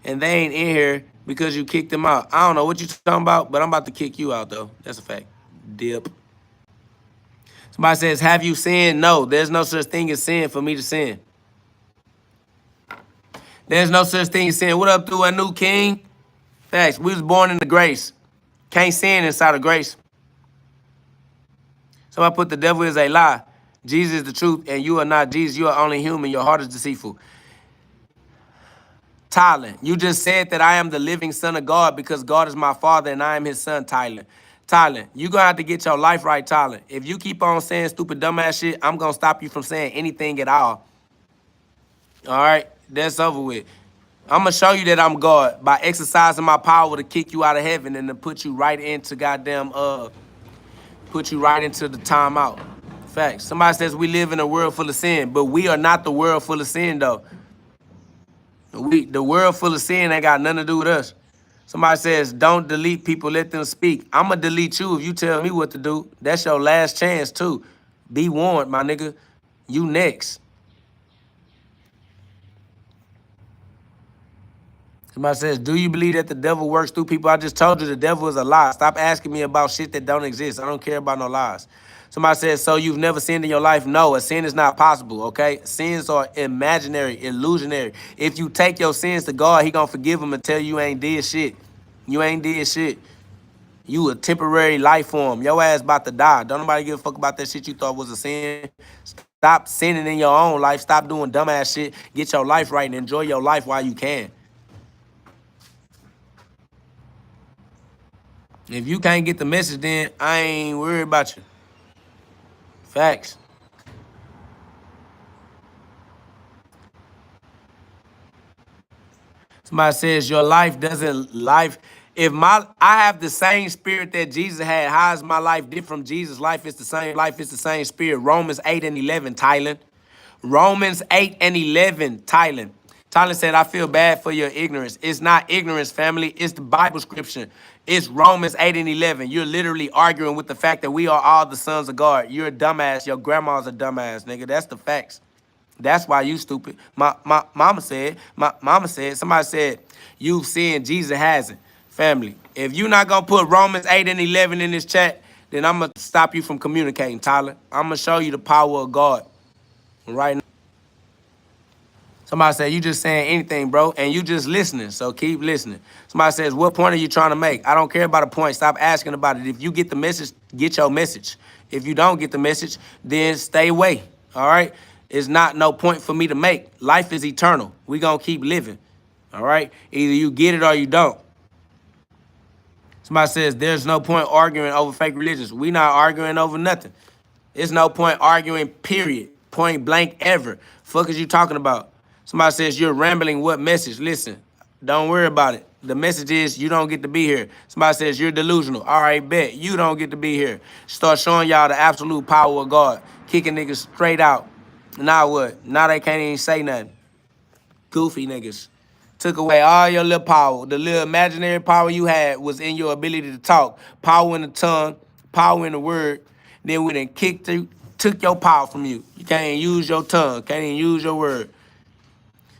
Speaker 1: And they ain't in here because you kicked them out. I don't know what you talking about, but I'm about to kick you out, though. That's a fact. Dip. Somebody says, have you sinned? No, there's no such thing as sin for me to sin. There's no such thing as sin. What up, through a new king? Facts. We was born into grace. Can't sin inside of grace. Somebody put the devil is a lie. Jesus is the truth, and you are not Jesus. You are only human. Your heart is deceitful. Tyler, you just said that I am the living son of God because God is my father and I am his son, Tyler. Tyler, you're going to have to get your life right, Tyler. If you keep on saying stupid, dumbass shit, I'm going to stop you from saying anything at all. All right? That's over with. I'm going to show you that I'm God by exercising my power to kick you out of heaven and to put you right into put you right into the timeout. Facts. Somebody says we live in a world full of sin, but we are not the world full of sin, though. The world full of sin ain't got nothing to do with us. Somebody says, don't delete people, let them speak. I'm going to delete you if you tell me what to do. That's your last chance, too. Be warned, my nigga. You next. Somebody says, do you believe that the devil works through people? I just told you the devil is a lie. Stop asking me about shit that don't exist. I don't care about no lies. Somebody says, so you've never sinned in your life? No, a sin is not possible, okay? Sins are imaginary, illusionary. If you take your sins to God, he gonna forgive them and tell you ain't did shit. You ain't did shit. You a temporary life form. Your ass about to die. Don't nobody give a fuck about that shit you thought was a sin. Stop sinning in your own life. Stop doing dumbass shit. Get your life right and enjoy your life while you can. If you can't get the message, then I ain't worried about you. Facts. Somebody says your life doesn't If I have the same spirit that Jesus had, how is my life different from Jesus? Life is the same. Life is the same spirit. Romans 8:11, Thailand. Romans 8:11, Thailand. Thailand said, I feel bad for your ignorance. It's not ignorance, family. It's the Bible scripture. It's Romans 8:11. You're literally arguing with the fact that we are all the sons of God. You're a dumbass. Your grandma's a dumbass, nigga. That's the facts. That's why you stupid. My mama said, somebody said, you've sinned, Jesus hasn't. Family, if you're not going to put Romans 8:11 in this chat, then I'm going to stop you from communicating, Tyler. I'm going to show you the power of God right now. Somebody said, you just saying anything, bro, and you just listening, so keep listening. Somebody says, what point are you trying to make? I don't care about a point. Stop asking about it. If you get the message, get your message. If you don't get the message, then stay away, all right? It's not no point for me to make. Life is eternal. We going to keep living, all right? Either you get it or you don't. Somebody says, there's no point arguing over fake religions. We not arguing over nothing. There's no point arguing, period. Point blank ever. Fuck is you talking about? Somebody says you're rambling. What message? Listen, don't worry about it. The message is you don't get to be here. Somebody says you're delusional. All right, bet. You don't get to be here. Start showing y'all the absolute power of God. Kicking niggas straight out. Now what? Now they can't even say nothing. Goofy niggas. Took away all your little power. The little imaginary power you had was in your ability to talk. Power in the tongue, power in the word. Then we done took your power from you. You can't even use your tongue, can't even use your word.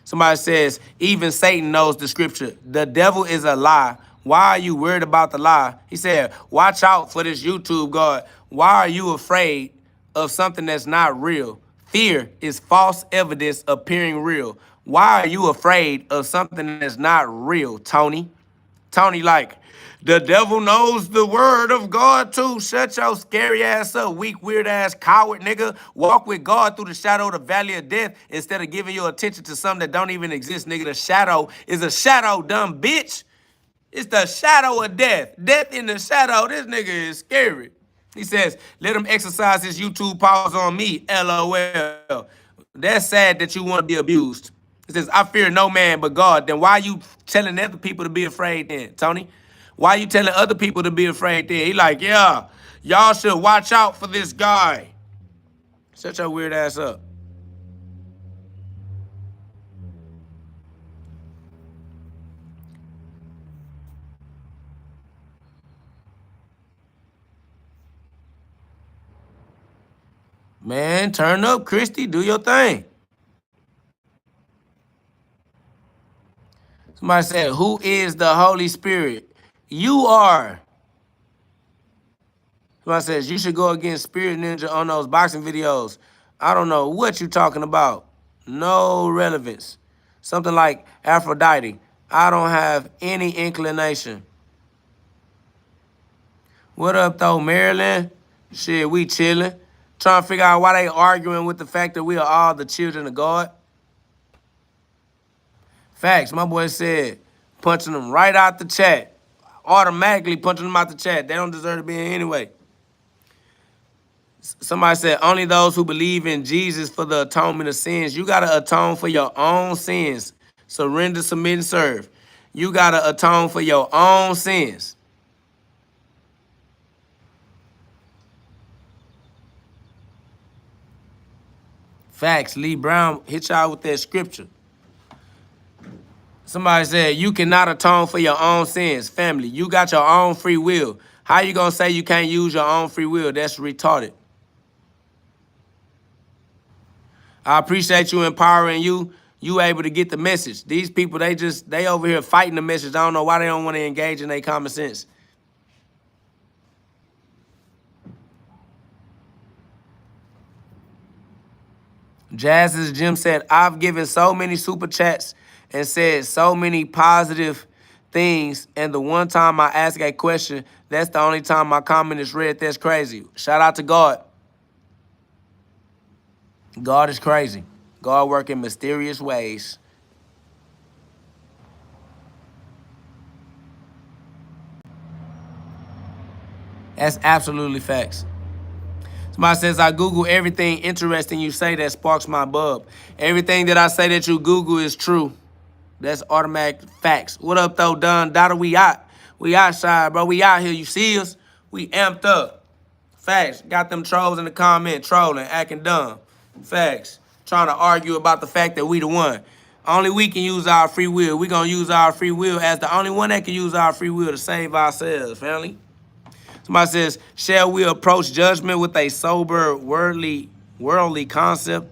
Speaker 1: Somebody says, even Satan knows the scripture. The devil is a lie. Why are you worried about the lie? He said, watch out for this YouTube God. Why are you afraid of something that's not real? Fear is false evidence appearing real. Why are you afraid of something that's not real, Tony? Tony, like, the devil knows the word of God too. Shut your scary ass up, weak, weird ass coward, nigga. Walk with God through the shadow of the valley of death instead of giving your attention to something that don't even exist, nigga. The shadow is a shadow, dumb bitch. It's the shadow of death. Death in the shadow. This nigga is scary. He says, let him exercise his YouTube powers on me, LOL. That's sad that you want to be abused. He says, I fear no man but God. Then why you telling other people to be afraid then, Tony? Why you telling other people to be afraid then? He like, yeah, y'all should watch out for this guy. Shut your weird ass up. Man, turn up, Christy. Do your thing. Somebody said, who is the Holy Spirit? You are. Somebody says, you should go against Spirit Ninja on those boxing videos. I don't know what you're talking about. No relevance. Something like Aphrodite. I don't have any inclination. What up, though, Maryland? Shit, we chilling. Trying to figure out why they arguing with the fact that we are all the children of God. Facts. My boy said, punching them right out the chat. Automatically punching them out the chat. They don't deserve to be in anyway. Somebody said, only those who believe in Jesus for the atonement of sins. You got to atone for your own sins. Surrender, submit, and serve. You got to atone for your own sins. Facts. Lee Brown hit y'all with that scripture. Somebody said, you cannot atone for your own sins. Family, you got your own free will. How you going to say you can't use your own free will? That's retarded. I appreciate you empowering you. You able to get the message. These people, they over here fighting the message. I don't know why they don't want to engage in their common sense. Jazz's Jim said, I've given so many super chats and said so many positive things, and the one time I ask a question, that's the only time my comment is read. That's crazy. Shout out to God. God is crazy. God works in mysterious ways. That's absolutely facts. Somebody says, I Google everything interesting you say that sparks my bub. Everything that I say that you Google is true. That's automatic facts. What up, though, Don? Dada, we out. We outside, bro. We out here. You see us? We amped up. Facts. Got them trolls in the comment, trolling, acting dumb. Facts. Trying to argue about the fact that we the one. Only we can use our free will. We gonna use our free will as the only one that can use our free will to save ourselves, family. Somebody says, shall we approach judgment with a sober, worldly concept?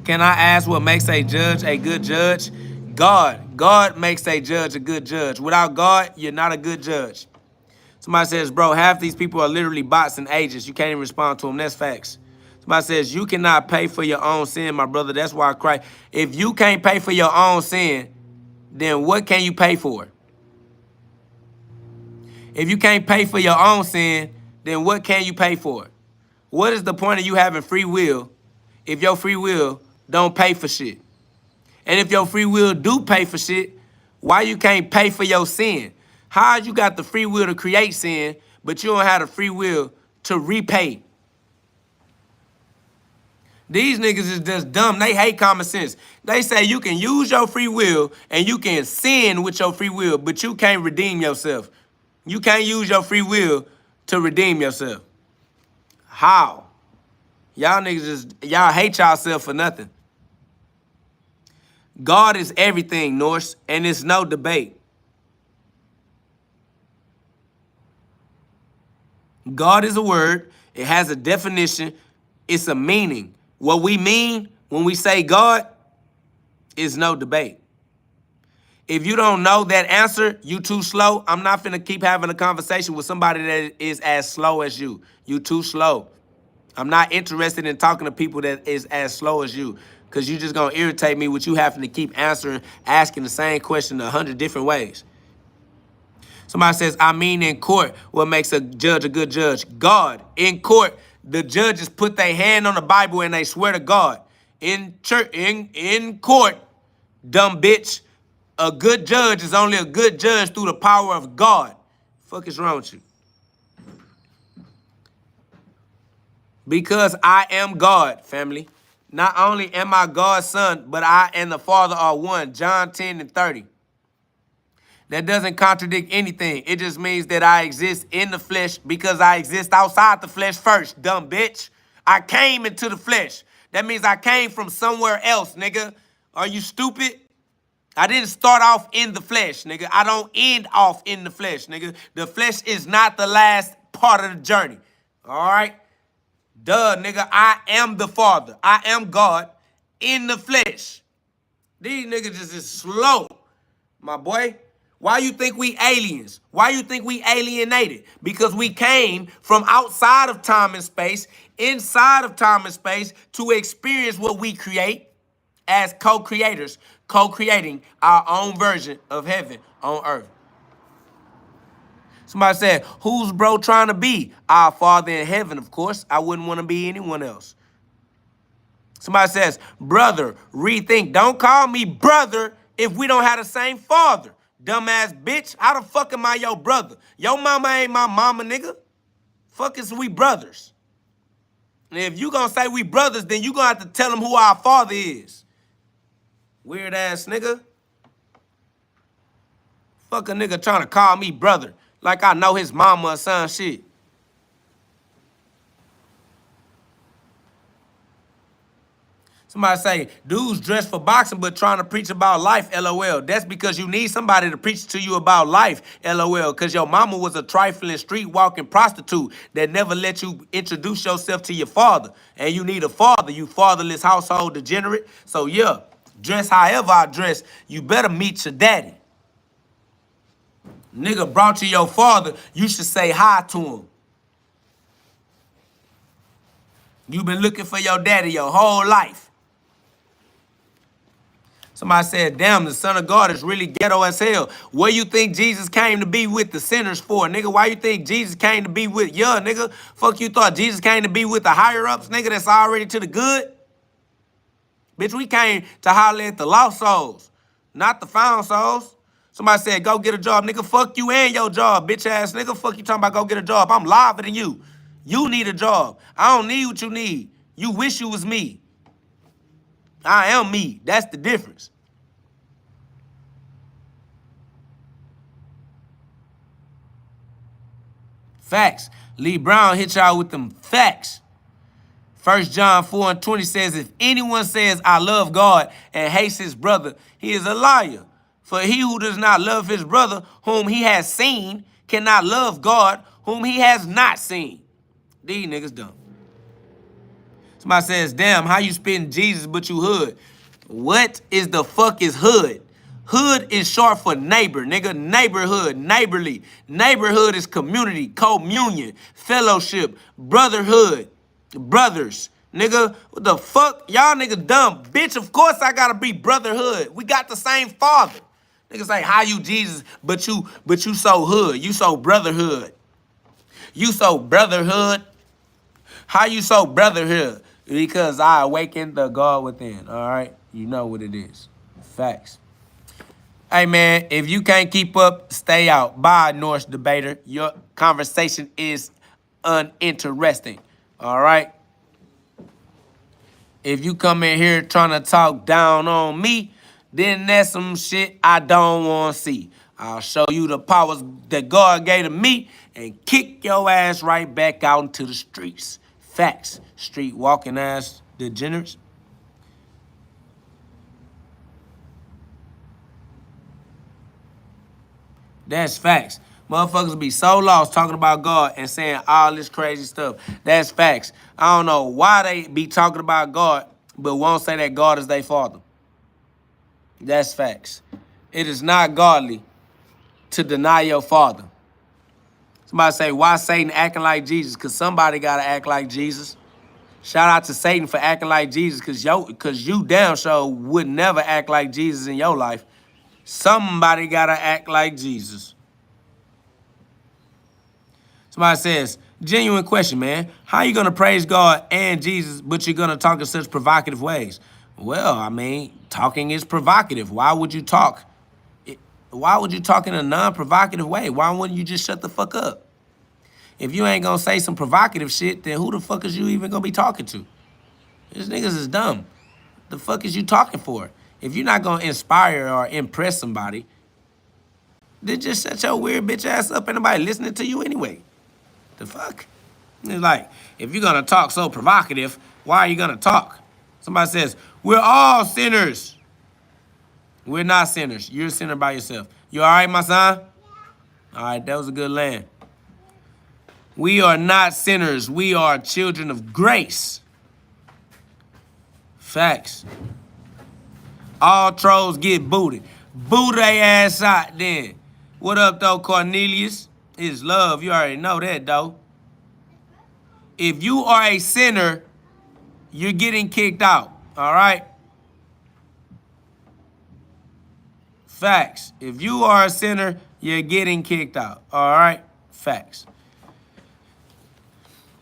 Speaker 1: Can I ask what makes a judge a good judge? God. God makes a judge a good judge. Without God, you're not a good judge. Somebody says, bro, half these people are literally bots and agents. You can't even respond to them. That's facts. Somebody says, you cannot pay for your own sin, my brother. That's why I cry. If you can't pay for your own sin, then what can you pay for? If you can't pay for your own sin, then what can you pay for? What is the point of you having free will if your free will don't pay for shit? And if your free will do pay for shit, why you can't pay for your sin? How you got the free will to create sin, but you don't have the free will to repay? These niggas is just dumb. They hate common sense. They say you can use your free will and you can sin with your free will, but you can't redeem yourself. You can't use your free will to redeem yourself. How? Y'all niggas y'all hate yourself for nothing. God is everything, Norse, and it's no debate. God is a word. It has a definition. It's a meaning. What we mean when we say God is no debate. If you don't know that answer, you too slow. I'm not finna keep having a conversation with somebody that is as slow as you. You too slow. I'm not interested in talking to people that is as slow as you, because you just gonna irritate me with you having to keep asking the same question 100 different ways. Somebody says, I mean in court, what makes a judge a good judge? God. In court, the judges put their hand on the Bible and they swear to God. In church, in court, dumb bitch, a good judge is only a good judge through the power of God. Fuck is wrong with you? Because I am God, family. Not only am I God's son, but I and the Father are one. John 10:30. That doesn't contradict anything. It just means that I exist in the flesh because I exist outside the flesh first, dumb bitch. I came into the flesh. That means I came from somewhere else, nigga. Are you stupid? I didn't start off in the flesh, nigga. I don't end off in the flesh, nigga. The flesh is not the last part of the journey, all right? Duh, nigga, I am the Father. I am God in the flesh. These niggas just is slow, my boy. Why you think we aliens? Why you think we alienated? Because we came from outside of time and space, inside of time and space, to experience what we create as co-creators, co-creating our own version of heaven on earth. Somebody said, who's bro trying to be? Our Father in heaven, of course. I wouldn't want to be anyone else. Somebody says, brother, rethink. Don't call me brother if we don't have the same father. Dumbass bitch. How the fuck am I your brother? Your mama ain't my mama, nigga. Fuck is we brothers. And if you gonna say we brothers, then you gonna have to tell them who our father is. Weird ass nigga. Fuck a nigga trying to call me brother like I know his mama or some shit. Somebody say, dudes dressed for boxing but trying to preach about life, LOL. That's because you need somebody to preach to you about life, LOL. Because your mama was a trifling, street-walking prostitute that never let you introduce yourself to your father. And you need a father, you fatherless household degenerate. So yeah, dress however I dress, you better meet your daddy. Nigga brought you your father, you should say hi to him. You been looking for your daddy your whole life. Somebody said, damn, the Son of God is really ghetto as hell. What you think Jesus came to be with the sinners for, nigga? Why you think Jesus came to be with, nigga? Fuck you thought Jesus came to be with the higher-ups, nigga, that's already to the good? Bitch, we came to holler at the lost souls, not the found souls. Somebody said, go get a job, nigga. Fuck you and your job, bitch ass nigga. Fuck you talking about go get a job. I'm liver than you. You need a job. I don't need what you need. You wish you was me. I am me. That's the difference. Facts. Lee Brown hit y'all with them facts. 1 John 4:20 says, if anyone says, I love God and hates his brother, he is a liar. For he who does not love his brother whom he has seen cannot love God whom he has not seen. These niggas dumb. Somebody says, damn, how you spitting Jesus but you hood? What is the fuck is hood? Hood is short for neighbor, nigga. Neighborhood, neighborly. Neighborhood is community, communion, fellowship, brotherhood, brothers. Nigga, what the fuck? Y'all niggas dumb. Bitch, of course I gotta be brotherhood. We got the same father. Niggas say, how you Jesus, but you so hood. You so brotherhood. You so brotherhood. How you so brotherhood? Because I awaken the God within, all right? You know what it is. Facts. Hey, man, if you can't keep up, stay out. Bye, Norse debater. Your conversation is uninteresting, all right? If you come in here trying to talk down on me, then that's some shit I don't want to see. I'll show you the powers that God gave to me and kick your ass right back out into the streets. Facts. Street walking ass degenerates. That's facts. Motherfuckers be so lost talking about God and saying all this crazy stuff. That's facts. I don't know why they be talking about God, but won't say that God is their father. That's facts. It is not godly to deny your father. Somebody say, why Satan acting like Jesus? Because somebody got to act like Jesus. Shout out to Satan for acting like Jesus because you damn sure would never act like Jesus in your life. Somebody got to act like Jesus. Somebody says, genuine question, man. How you going to praise God and Jesus, but you're going to talk in such provocative ways? Well, I mean, talking is provocative. Why would you talk? Why would you talk in a non-provocative way? Why wouldn't you just shut the fuck up? If you ain't going to say some provocative shit, then who the fuck is you even going to be talking to? These niggas is dumb. The fuck is you talking for? If you're not going to inspire or impress somebody, then just shut your weird bitch ass up. Ain't nobody listening to you anyway. The fuck? It's like, if you're going to talk so provocative, why are you going to talk? Somebody says, we're all sinners. We're not sinners. You're a sinner by yourself. You all right, my son? All right, that was a good land. We are not sinners. We are children of grace. Facts. All trolls get booted. Boot they ass out then. What up, though, Cornelius? It's love. You already know that, though. If you are a sinner, you're getting kicked out, all right? Facts. If you are a sinner, you're getting kicked out, all right? Facts.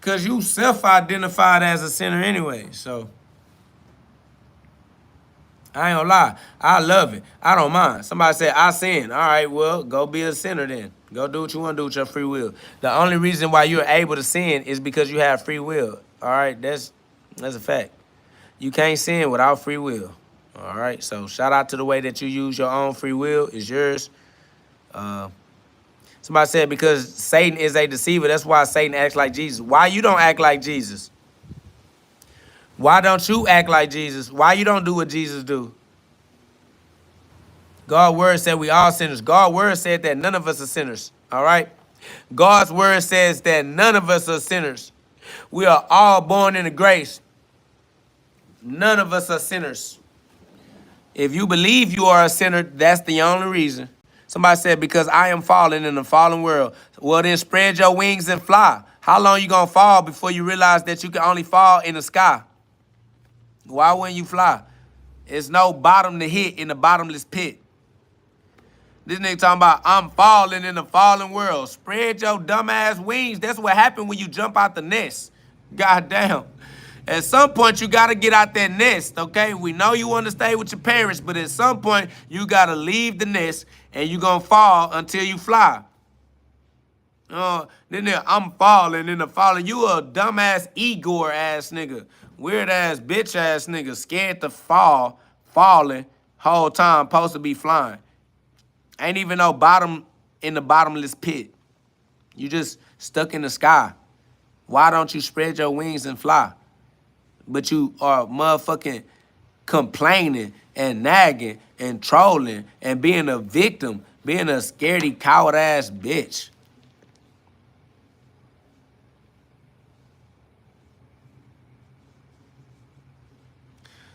Speaker 1: Because you self-identified as a sinner anyway, so I ain't gonna lie. I love it. I don't mind. Somebody said, I sin. All right, well, go be a sinner then. Go do what you want to do with your free will. The only reason why you're able to sin is because you have free will. All right, that's a fact. You can't sin without free will. All right, so shout out to the way that you use your own free will. It's yours. Somebody said because Satan is a deceiver, that's why Satan acts like Jesus. Why you don't act like Jesus? Why don't you act like Jesus? Why you don't do what Jesus do? God's word said we all sinners. God's word said that none of us are sinners. All right? God's word says that none of us are sinners. We are all born into grace. None of us are sinners. If you believe you are a sinner, that's the only reason. Somebody said, because I am fallen in a fallen world. Well, then spread your wings and fly. How long you going to fall before you realize that you can only fall in the sky? Why wouldn't you fly? There's no bottom to hit in the bottomless pit. This nigga talking about, I'm falling in the fallen world. Spread your dumbass wings. That's what happened when you jump out the nest. God damn. At some point, you got to get out that nest, okay? We know you want to stay with your parents, but at some point, you got to leave the nest, and you going to fall until you fly. Then I'm falling in the falling. You a dumbass Igor ass nigga. Weird ass bitch ass nigga. Scared to fall, falling, whole time supposed to be flying. Ain't even no bottom in the bottomless pit. You just stuck in the sky. Why don't you spread your wings and fly? But you are motherfucking complaining and nagging and trolling and being a victim, being a scaredy coward ass bitch.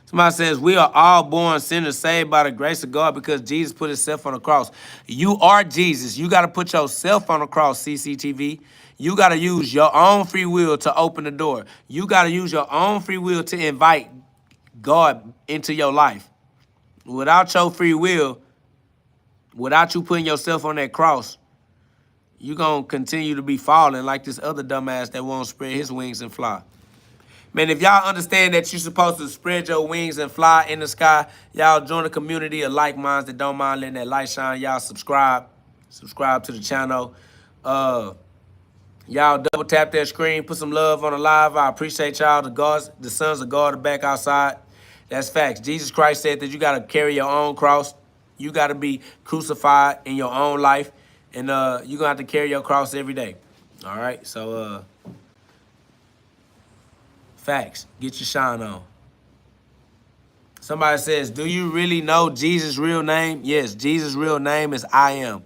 Speaker 1: Somebody says, we are all born sinners saved by the grace of God because Jesus put himself on the cross. You are Jesus. You got to put yourself on the cross, CCTV. You got to use your own free will to open the door. You got to use your own free will to invite God into your life. Without your free will, without you putting yourself on that cross, you're going to continue to be falling like this other dumbass that won't spread his wings and fly. Man, if y'all understand that you're supposed to spread your wings and fly in the sky, y'all join a community of like minds that don't mind letting that light shine. Y'all subscribe to the channel. Y'all double tap that screen, put some love on the live. I appreciate y'all. The sons of God are back outside. That's facts. Jesus Christ said that you got to carry your own cross. You got to be crucified in your own life. And you're going to have to carry your cross every day. All right? So, facts. Get your shine on. Somebody says, do you really know Jesus' real name? Yes, Jesus' real name is I am.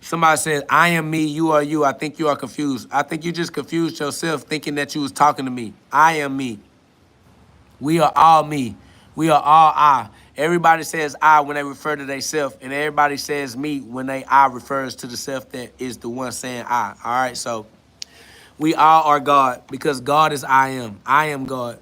Speaker 1: Somebody says, I am me, you are you. I think you are confused. I think you just confused yourself thinking that you was talking to me. I am me. We are all me. We are all I. Everybody says I when they refer to themselves, and everybody says me when I refers to the self that is the one saying I. All right, so we all are God because God is I am. I am God.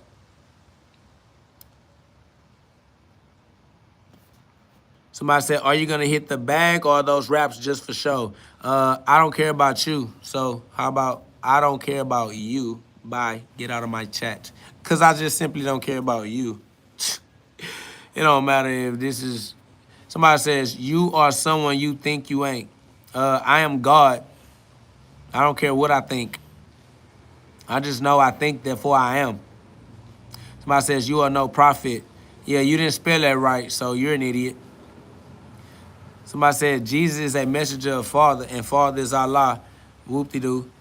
Speaker 1: Somebody said, are you going to hit the bag or are those raps just for show? I don't care about you. So how about I don't care about you? Bye. Get out of my chat. Because I just simply don't care about you. It don't matter if this is... Somebody says, you are someone you think you ain't. I am God. I don't care what I think. I just know I think, therefore I am. Somebody says, you are no prophet. Yeah, you didn't spell that right, so you're an idiot. Somebody said, Jesus is a messenger of Father, and Father is Allah. Whoop-de-doo.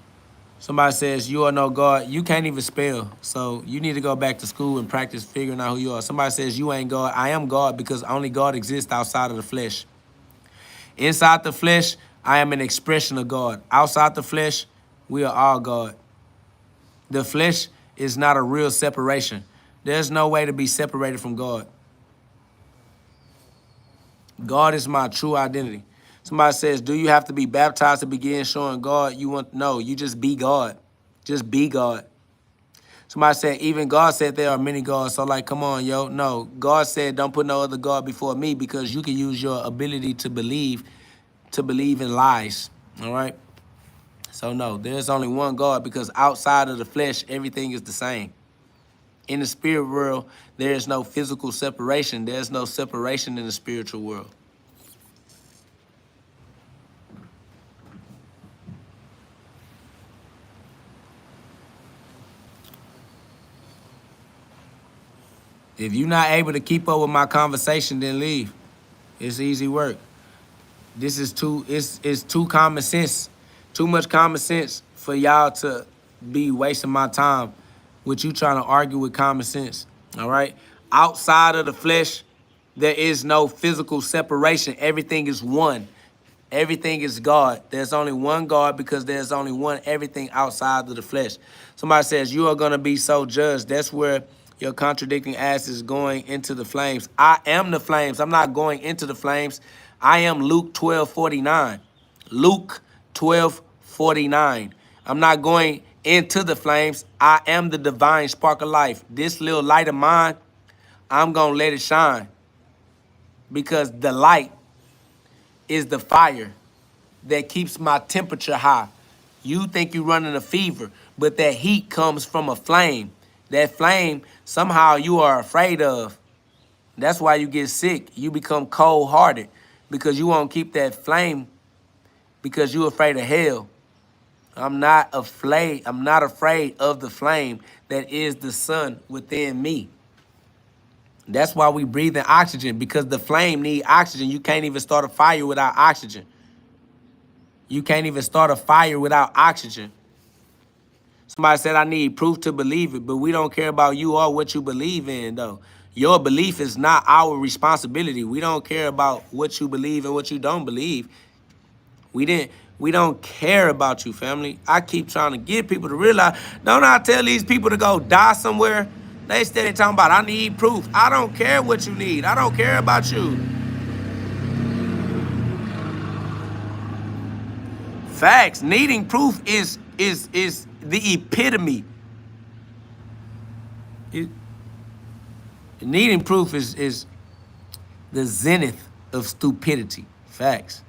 Speaker 1: Somebody says, you are no God. You can't even spell, so you need to go back to school and practice figuring out who you are. Somebody says, you ain't God. I am God because only God exists outside of the flesh. Inside the flesh, I am an expression of God. Outside the flesh, we are all God. The flesh is not a real separation. There's no way to be separated from God. God is my true identity. Somebody says, do you have to be baptized to begin showing God? No, you just be God. Just be God. Somebody said, even God said there are many gods. So like, come on, yo. No, God said, don't put no other God before me, because you can use your ability to believe in lies. All right. So no, there's only one God, because outside of the flesh, everything is the same. In the spirit world, there is no physical separation. There's no separation in the spiritual world. If you're not able to keep up with my conversation, then leave. It's easy work. This is it's too common sense. Too much common sense for y'all to be wasting my time with you trying to argue with common sense. All right? Outside of the flesh, there is no physical separation. Everything is one. Everything is God. There's only one God, because there's only one everything outside of the flesh. Somebody says, you are going to be so judged. That's where your contradicting ass is going into the flames. I am the flames. I'm not going into the flames. I am Luke 12:49. Luke 12:49. I'm not going into the flames. I am the divine spark of life. This little light of mine, I'm going to let it shine, because the light is the fire that keeps my temperature high. You think you're running a fever, but that heat comes from a flame. That flame, somehow you are afraid of. That's why you get sick. You become cold-hearted, because you won't keep that flame, because you're afraid of hell. I'm not afraid of the flame that is the sun within me. That's why we breathe in oxygen, because the flame needs oxygen. You can't even start a fire without oxygen. You can't even start a fire without oxygen. Somebody said, I need proof to believe it, but we don't care about you or what you believe in, though. Your belief is not our responsibility. We don't care about what you believe and what you don't believe. We don't care about you, family. I keep trying to get people to realize, don't I tell these people to go die somewhere? They steady talking about, I need proof. I don't care what you need. I don't care about you. Facts. Needing proof is the epitome. Needing proof is the zenith of stupidity. Facts.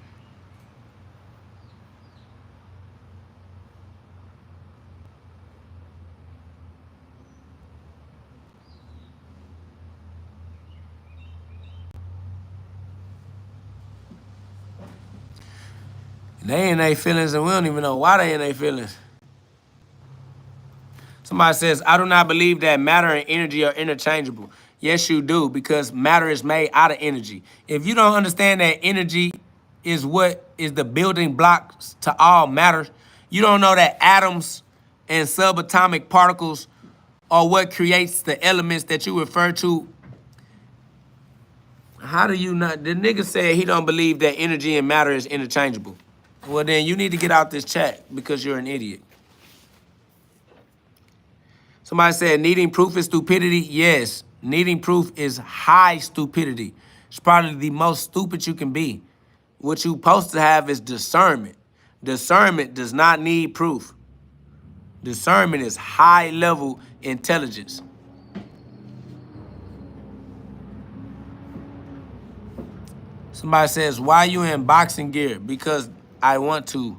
Speaker 1: They in their feelings, and we don't even know why they in their feelings. Somebody says, I do not believe that matter and energy are interchangeable. Yes, you do, because matter is made out of energy. If you don't understand that energy is what is the building blocks to all matter, you don't know that atoms and subatomic particles are what creates the elements that you refer to. How do you not? The nigga said he don't believe that energy and matter is interchangeable. Well, then you need to get out this chat, because you're an idiot. Somebody said, needing proof is stupidity. Yes, needing proof is high stupidity. It's probably the most stupid you can be. What you're supposed to have is discernment. Discernment does not need proof. Discernment is high-level intelligence. Somebody says, why are you in boxing gear? Because I want to.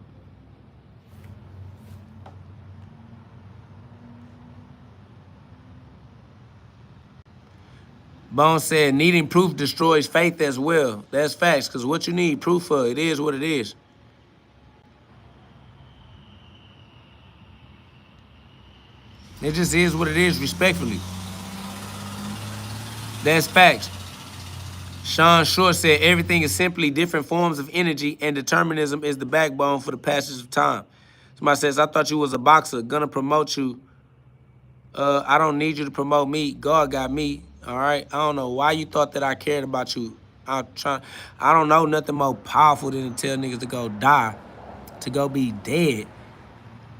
Speaker 1: Bone said, needing proof destroys faith as well. That's facts, because what you need proof for, it is what it is. It just is what it is, respectfully. That's facts. Sean Short said, everything is simply different forms of energy, and determinism is the backbone for the passage of time. Somebody says, I thought you was a boxer, gonna promote you. I don't need you to promote me. God got me, all right? I don't know why you thought that I cared about you. I don't know nothing more powerful than to tell niggas to go die, to go be dead,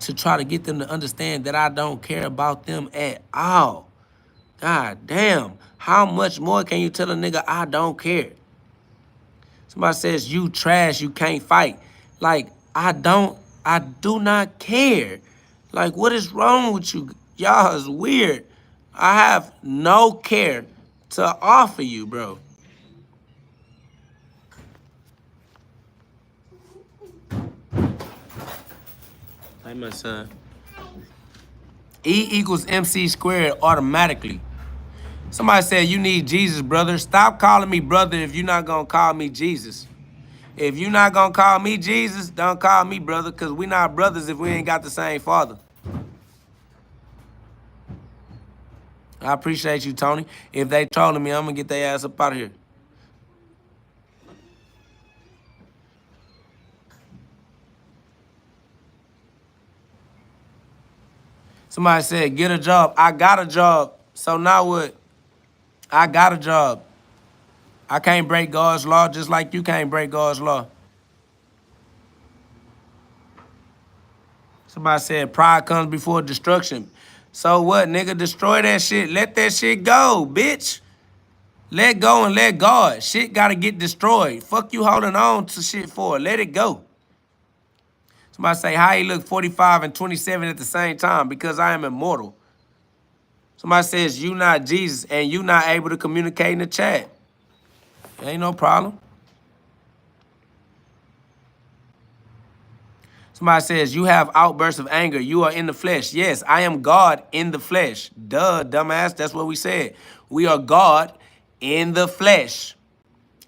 Speaker 1: to try to get them to understand that I don't care about them at all. God damn. How much more can you tell a nigga I don't care? Somebody says you trash, you can't fight. Like, I do not care. Like, what is wrong with you? Y'all is weird. I have no care to offer you, bro. Hey, my son. E equals MC squared automatically. Somebody said you need Jesus, brother. Stop calling me brother if you're not gonna call me Jesus. If you're not gonna call me Jesus, don't call me brother, because we not brothers if we ain't got the same father. I appreciate you, Tony. If they trolling me, I'm gonna get their ass up out of here. Somebody said, get a job. I got a job. So now what? I got a job. I can't break God's law just like you can't break God's law. Somebody said pride comes before destruction. So what, nigga? Destroy that shit. Let that shit go, bitch. Let go and let God. Shit gotta get destroyed. Fuck you holding on to shit for. Let it go. Somebody say, how he look 45 and 27 at the same time? Because I am immortal. Somebody says, you not Jesus and you not able to communicate in the chat. Ain't no problem. Somebody says, you have outbursts of anger. You are in the flesh. Yes, I am God in the flesh. Duh, dumbass. That's what we said. We are God in the flesh.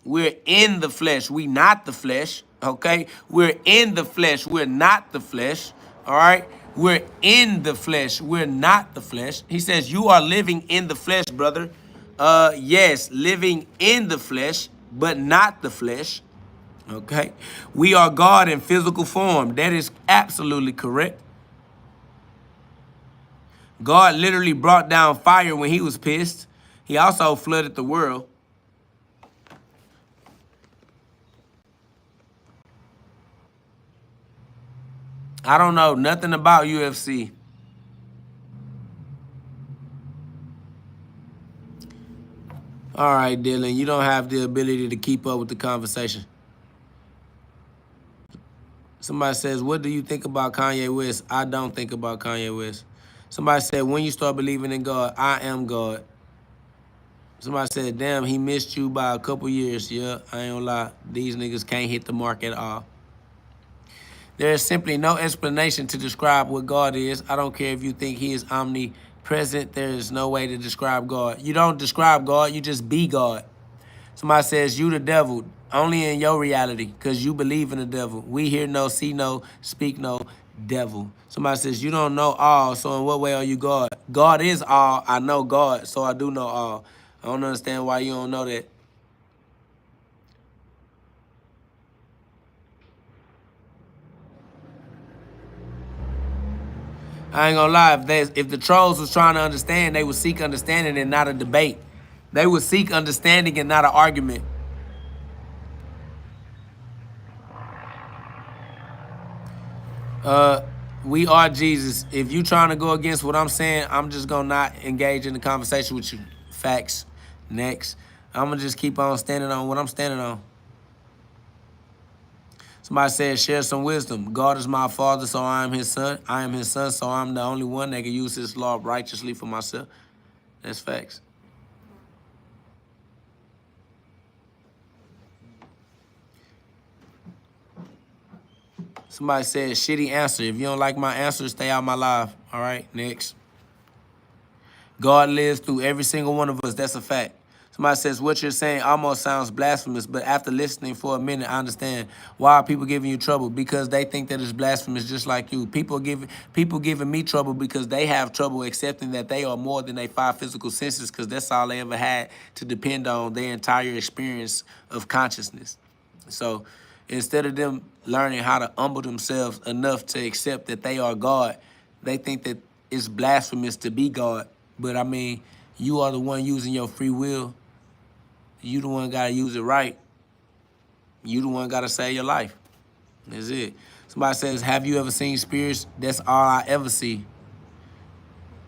Speaker 1: We're in the flesh. We not the flesh, okay? We're in the flesh. We're not the flesh, all right? We're in the flesh. We're not the flesh. He says, you are living in the flesh, brother. Yes, living in the flesh, but not the flesh, okay? We are God in physical form. That is absolutely correct. God literally brought down fire when he was pissed. He also flooded the world. I don't know nothing about UFC. All right, Dylan, you don't have the ability to keep up with the conversation. Somebody says, what do you think about Kanye West? I don't think about Kanye West. Somebody said, when you start believing in God, I am God. Somebody said, damn, he missed you by a couple years. Yeah, I ain't gonna lie. These niggas can't hit the mark at all. There is simply no explanation to describe what God is. I don't care if you think he is omnipresent. There is no way to describe God. You don't describe God, you just be God. Somebody says, you the devil, only in your reality, because you believe in the devil. We hear no, see no, speak no, devil. Somebody says, you don't know all, so in what way are you God? God is all. I know God, so I do know all. I don't understand why you don't know that. I ain't gonna lie, if the trolls was trying to understand, they would seek understanding and not a debate. They would seek understanding and not an argument. We are Jesus. If you trying to go against what I'm saying, I'm just gonna not engage in the conversation with you. Facts. Next. I'm gonna just keep on standing on what I'm standing on. Somebody said, share some wisdom. God is my father, so I am his son. I am his son, so I'm the only one that can use this law righteously for myself. That's facts. Somebody said, shitty answer. If you don't like my answer, stay out my life. All right, next. God lives through every single one of us. That's a fact. Somebody says, what you're saying almost sounds blasphemous, but after listening for a minute, I understand. Why are people giving you trouble? Because they think that it's blasphemous just like you. People giving me trouble because they have trouble accepting that they are more than their five physical senses, because that's all they ever had to depend on their entire experience of consciousness. So instead of them learning how to humble themselves enough to accept that they are God, they think that it's blasphemous to be God. But I mean, you are the one using your free will. You the one gotta use it right. You the one gotta save your life. That's it. Somebody says, have you ever seen spirits? That's all I ever see.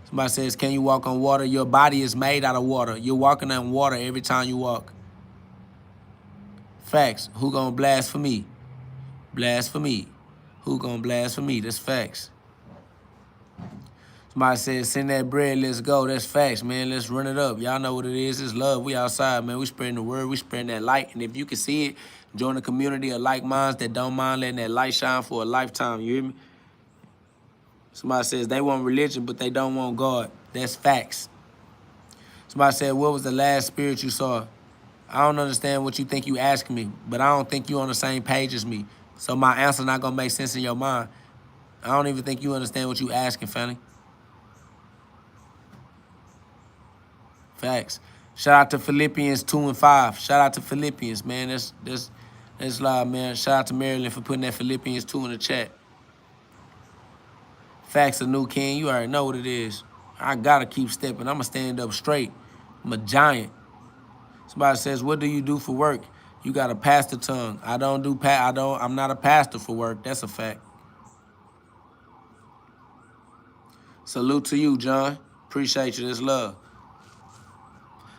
Speaker 1: Somebody says, can you walk on water? Your body is made out of water. You're walking on water every time you walk. Facts. Who gonna blaspheme? Blasphemy. Who gonna blaspheme? That's facts. Somebody says, send that bread, let's go. That's facts, man. Let's run it up. Y'all know what it is. It's love. We outside, man. We spreading the word. We spreading that light. And if you can see it, join a community of like minds that don't mind letting that light shine for a lifetime. You hear me? Somebody says they want religion, but they don't want God. That's facts. Somebody said, what was the last spirit you saw? I don't understand what you think you asking me, but I don't think you on the same page as me. So my answer not gonna make sense in your mind. I don't even think you understand what you asking, Fanny. Facts. Shout out to Philippians 2 and 5. Shout out to Philippians, man. That's live, man. Shout out to Marilyn for putting that Philippians 2 in the chat. Facts of New King. You already know what it is. I gotta keep stepping. I'm gonna stand up straight. I'm a giant. Somebody says, what do you do for work? You got a pastor tongue. I'm not a pastor for work. That's a fact. Salute to you, John. Appreciate you. That's love.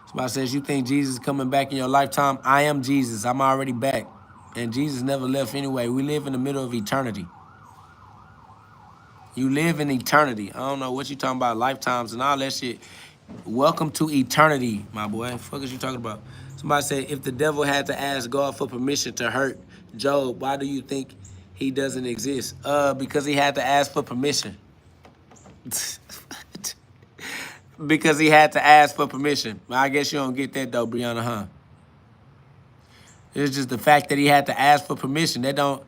Speaker 1: Somebody says, you think Jesus is coming back in your lifetime? I am Jesus. I'm already back. And Jesus never left anyway. We live in the middle of eternity. You live in eternity. I don't know what you talking about, lifetimes and all that shit. Welcome to eternity, my boy. What the fuck is you talking about? Somebody said, if the devil had to ask God for permission to hurt Job, why do you think he doesn't exist? Because he had to ask for permission. Because he had to ask for permission. I guess you don't get that though, Brianna, huh? It's just the fact that he had to ask for permission. That don't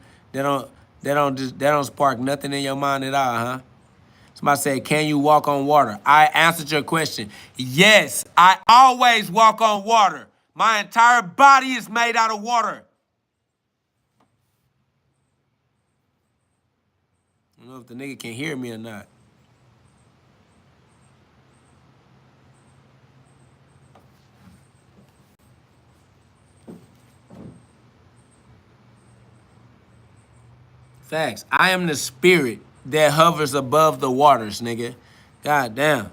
Speaker 1: spark nothing in your mind at all, huh? Somebody said, can you walk on water? I answered your question. Yes, I always walk on water. My entire body is made out of water. I don't know if the nigga can hear me or not. Facts. I am the spirit that hovers above the waters, nigga. God damn.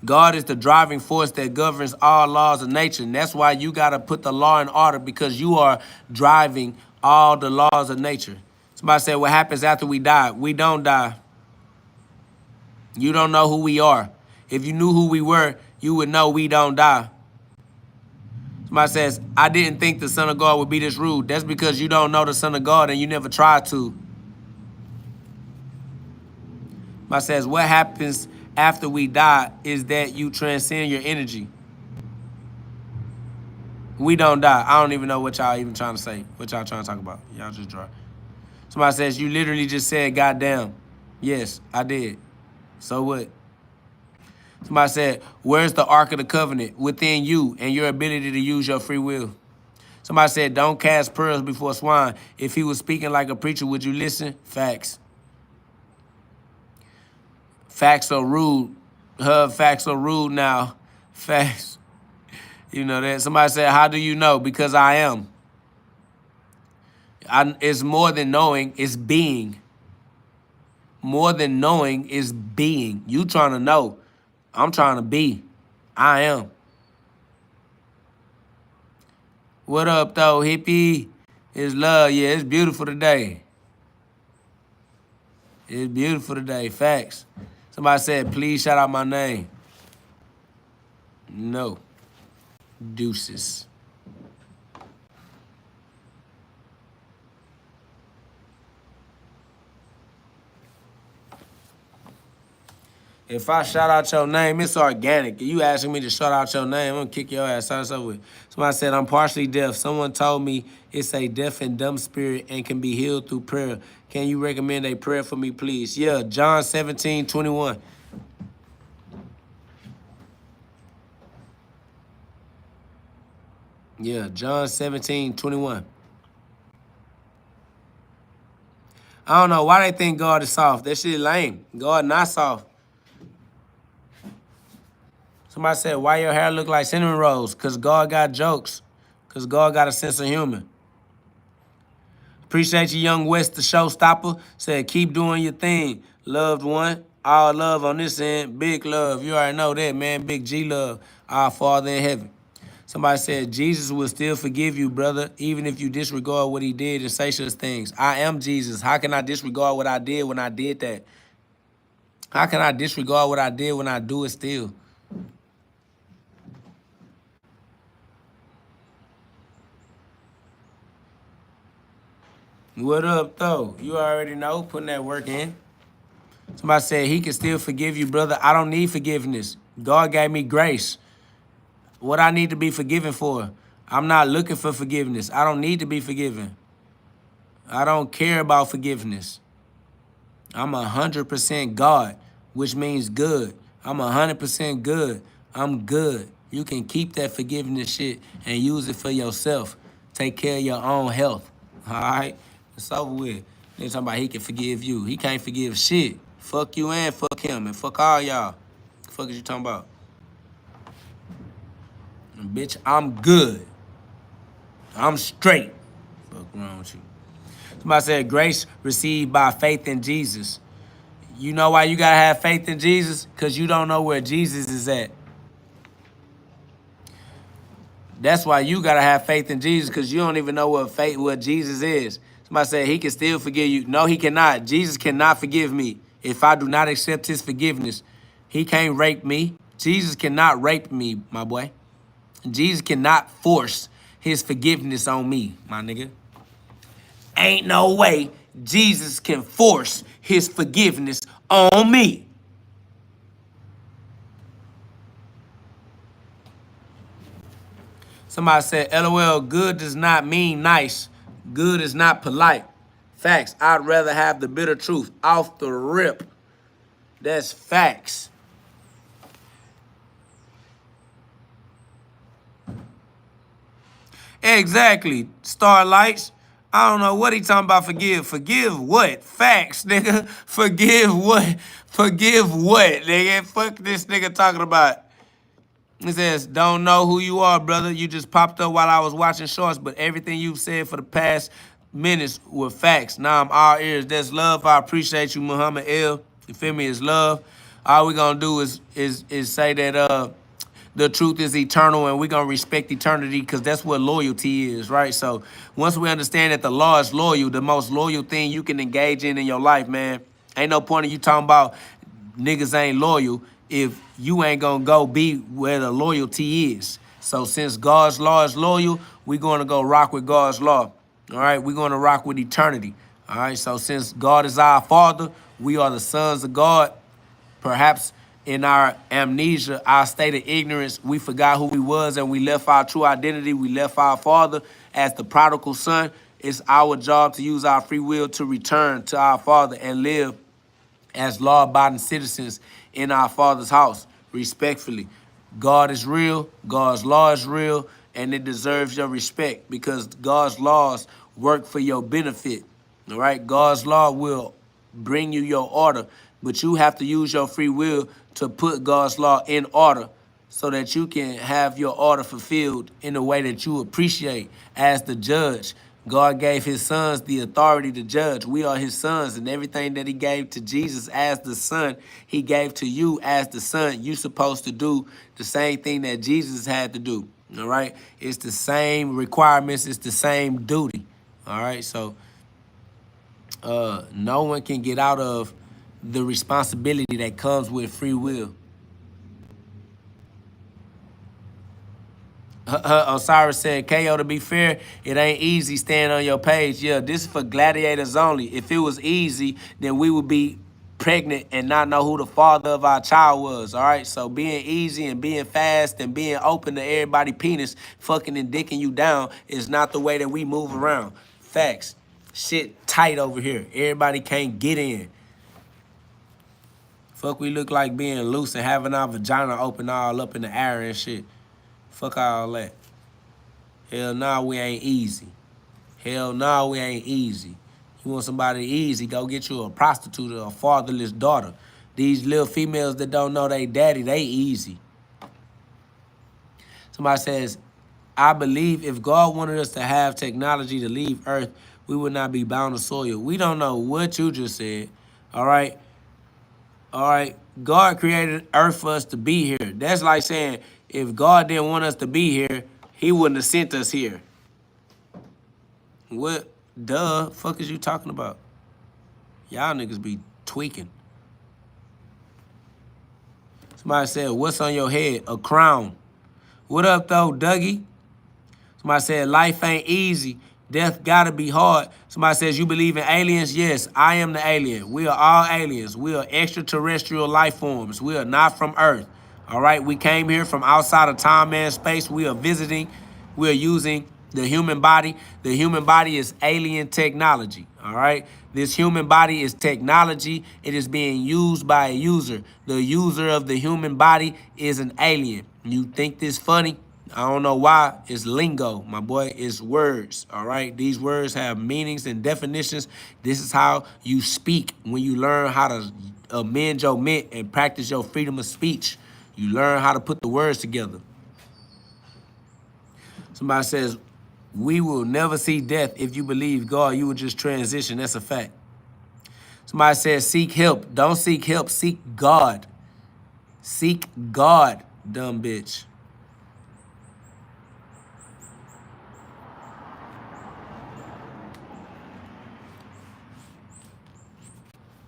Speaker 1: God is the driving force that governs all laws of nature. And that's why you got to put the law in order, because you are driving all the laws of nature. Somebody said, what happens after we die? We don't die. You don't know who we are. If you knew who we were, you would know we don't die. Somebody says, I didn't think the Son of God would be this rude. That's because you don't know the Son of God and you never tried to. Somebody says, what happens after we die is that you transcend your energy. We don't die. I don't even know what y'all even trying to say. What y'all trying to talk about. Y'all just draw. Somebody says, you literally just said, goddamn. Yes, I did. So what? Somebody said, where's the Ark of the Covenant? Within you and your ability to use your free will. Somebody said, don't cast pearls before swine. If he was speaking like a preacher, would you listen? Facts. Facts are rude. Facts are rude now. Facts. You know that. Somebody said, how do you know? Because I am. It's more than knowing, it's being. More than knowing is being. You trying to know. I'm trying to be. I am. What up, though, hippie? It's love. Yeah, it's beautiful today. It's beautiful today. Facts. Somebody said, please shout out my name. No. Deuces. If I shout out your name, it's organic. You asking me to shout out your name, I'm gonna kick your ass. Shout us over with. Somebody said, I'm partially deaf. Someone told me it's a deaf and dumb spirit and can be healed through prayer. Can you recommend a prayer for me, please? Yeah, John 17:21. Yeah, John 17:21. I don't know why they think God is soft. That shit lame. God not soft. Somebody said, why your hair look like cinnamon rolls? Because God got jokes. Because God got a sense of humor. Appreciate you, Young West, the showstopper. Said, keep doing your thing, loved one. All love on this end. Big love. You already know that, man. Big G love. Our Father in heaven. Somebody said, Jesus will still forgive you, brother, even if you disregard what he did and say such things. I am Jesus. How can I disregard what I did when I did that? How can I disregard what I did when I do it still? What up, though? You already know, putting that work in. Somebody said, he can still forgive you, brother. I don't need forgiveness. God gave me grace. What I need to be forgiven for? I'm not looking for forgiveness. I don't need to be forgiven. I don't care about forgiveness. I'm 100% God, which means good. I'm 100% good. I'm good. You can keep that forgiveness shit and use it for yourself. Take care of your own health. All right? It's over with. Then talking about he can forgive you. He can't forgive shit. Fuck you and fuck him and fuck all y'all. The fuck is you talking about? And bitch, I'm good. I'm straight. Fuck wrong with you? Somebody said grace received by faith in Jesus. You know why you gotta have faith in Jesus? Because you don't know where Jesus is at. That's why you gotta have faith in Jesus, because you don't even know what Jesus is. Somebody said he can still forgive you. No, he cannot. Jesus cannot forgive me if I do not accept his forgiveness. He can't rape me. Jesus cannot rape me, my boy. Jesus cannot force his forgiveness on me, my nigga. Ain't no way Jesus can force his forgiveness on me. Somebody said, LOL, good does not mean nice. Good is not polite. Facts. I'd rather have the bitter truth off the rip. That's facts. Exactly. Starlights. I don't know what he talking about forgive. Forgive what? Facts, nigga. Forgive what? Forgive what, nigga? Fuck this nigga talking about. It says, don't know who you are, brother. You just popped up while I was watching shorts, but everything you've said for the past minutes were facts. Now I'm all ears. That's love. I appreciate you, Muhammad L. You feel me? It's love. All we gonna do is say that the truth is eternal and we're gonna respect eternity, because that's what loyalty is, right? So once we understand that the law is loyal, the most loyal thing you can engage in your life, man. Ain't no point in you talking about niggas ain't loyal if you ain't gonna go be where the loyalty is. So since God's law is loyal, we're gonna go rock with God's law. All right, we're gonna rock with eternity. All right, so since God is our Father, we are the sons of God. Perhaps in our amnesia, our state of ignorance, we forgot who we was and we left our true identity. We left our Father as the prodigal son. It's our job to use our free will to return to our Father and live as law-abiding citizens in our Father's house, respectfully. God is real, God's law is real, and it deserves your respect because God's laws work for your benefit, all right? God's law will bring you your order, but you have to use your free will to put God's law in order so that you can have your order fulfilled in a way that you appreciate as the judge. God gave his sons the authority to judge. We are his sons, and everything that he gave to Jesus as the son, he gave to you as the son. You're supposed to do the same thing that Jesus had to do, all right? It's the same requirements. It's the same duty, all right? So no one can get out of the responsibility that comes with free will. Osiris said, KO, to be fair, it ain't easy staying on your page. Yeah, this is for gladiators only. If it was easy, then we would be pregnant and not know who the father of our child was, all right? So being easy and being fast and being open to everybody penis, fucking and dicking you down is not the way that we move around. Facts. Shit tight over here. Everybody can't get in. Fuck, we look like being loose and having our vagina open all up in the air and shit. Fuck all that. Hell nah, we ain't easy. Hell nah, we ain't easy. You want somebody easy, go get you a prostitute or a fatherless daughter. These little females that don't know they daddy, they easy. Somebody says, I believe if God wanted us to have technology to leave Earth, we would not be bound to soil. We don't know what you just said. All right. All right. God created Earth for us to be here. That's like saying if God didn't want us to be here, he wouldn't have sent us here. What? Duh. Fuck is you talking about? Y'all niggas be tweaking. Somebody said, what's on your head? A crown. What up, though, Dougie? Somebody said, life ain't easy. Death gotta be hard. Somebody says, you believe in aliens? Yes, I am the alien. We are all aliens. We are extraterrestrial life forms. We are not from Earth. All right, we came here from outside of time and space. We are visiting. We are using the human body. The human body is alien technology. All right, this human body is technology. It is being used by a user. The user of the human body is an alien. You think this funny? I don't know why. It's lingo, my boy. It's words, all right? These words have meanings and definitions. This is how you speak when you learn how to amend your ment and practice your freedom of speech. You learn how to put the words together. Somebody says, we will never see death. If you believe God, you will just transition. That's a fact. Somebody says, seek help. Don't seek help. Seek God. Seek God, dumb bitch.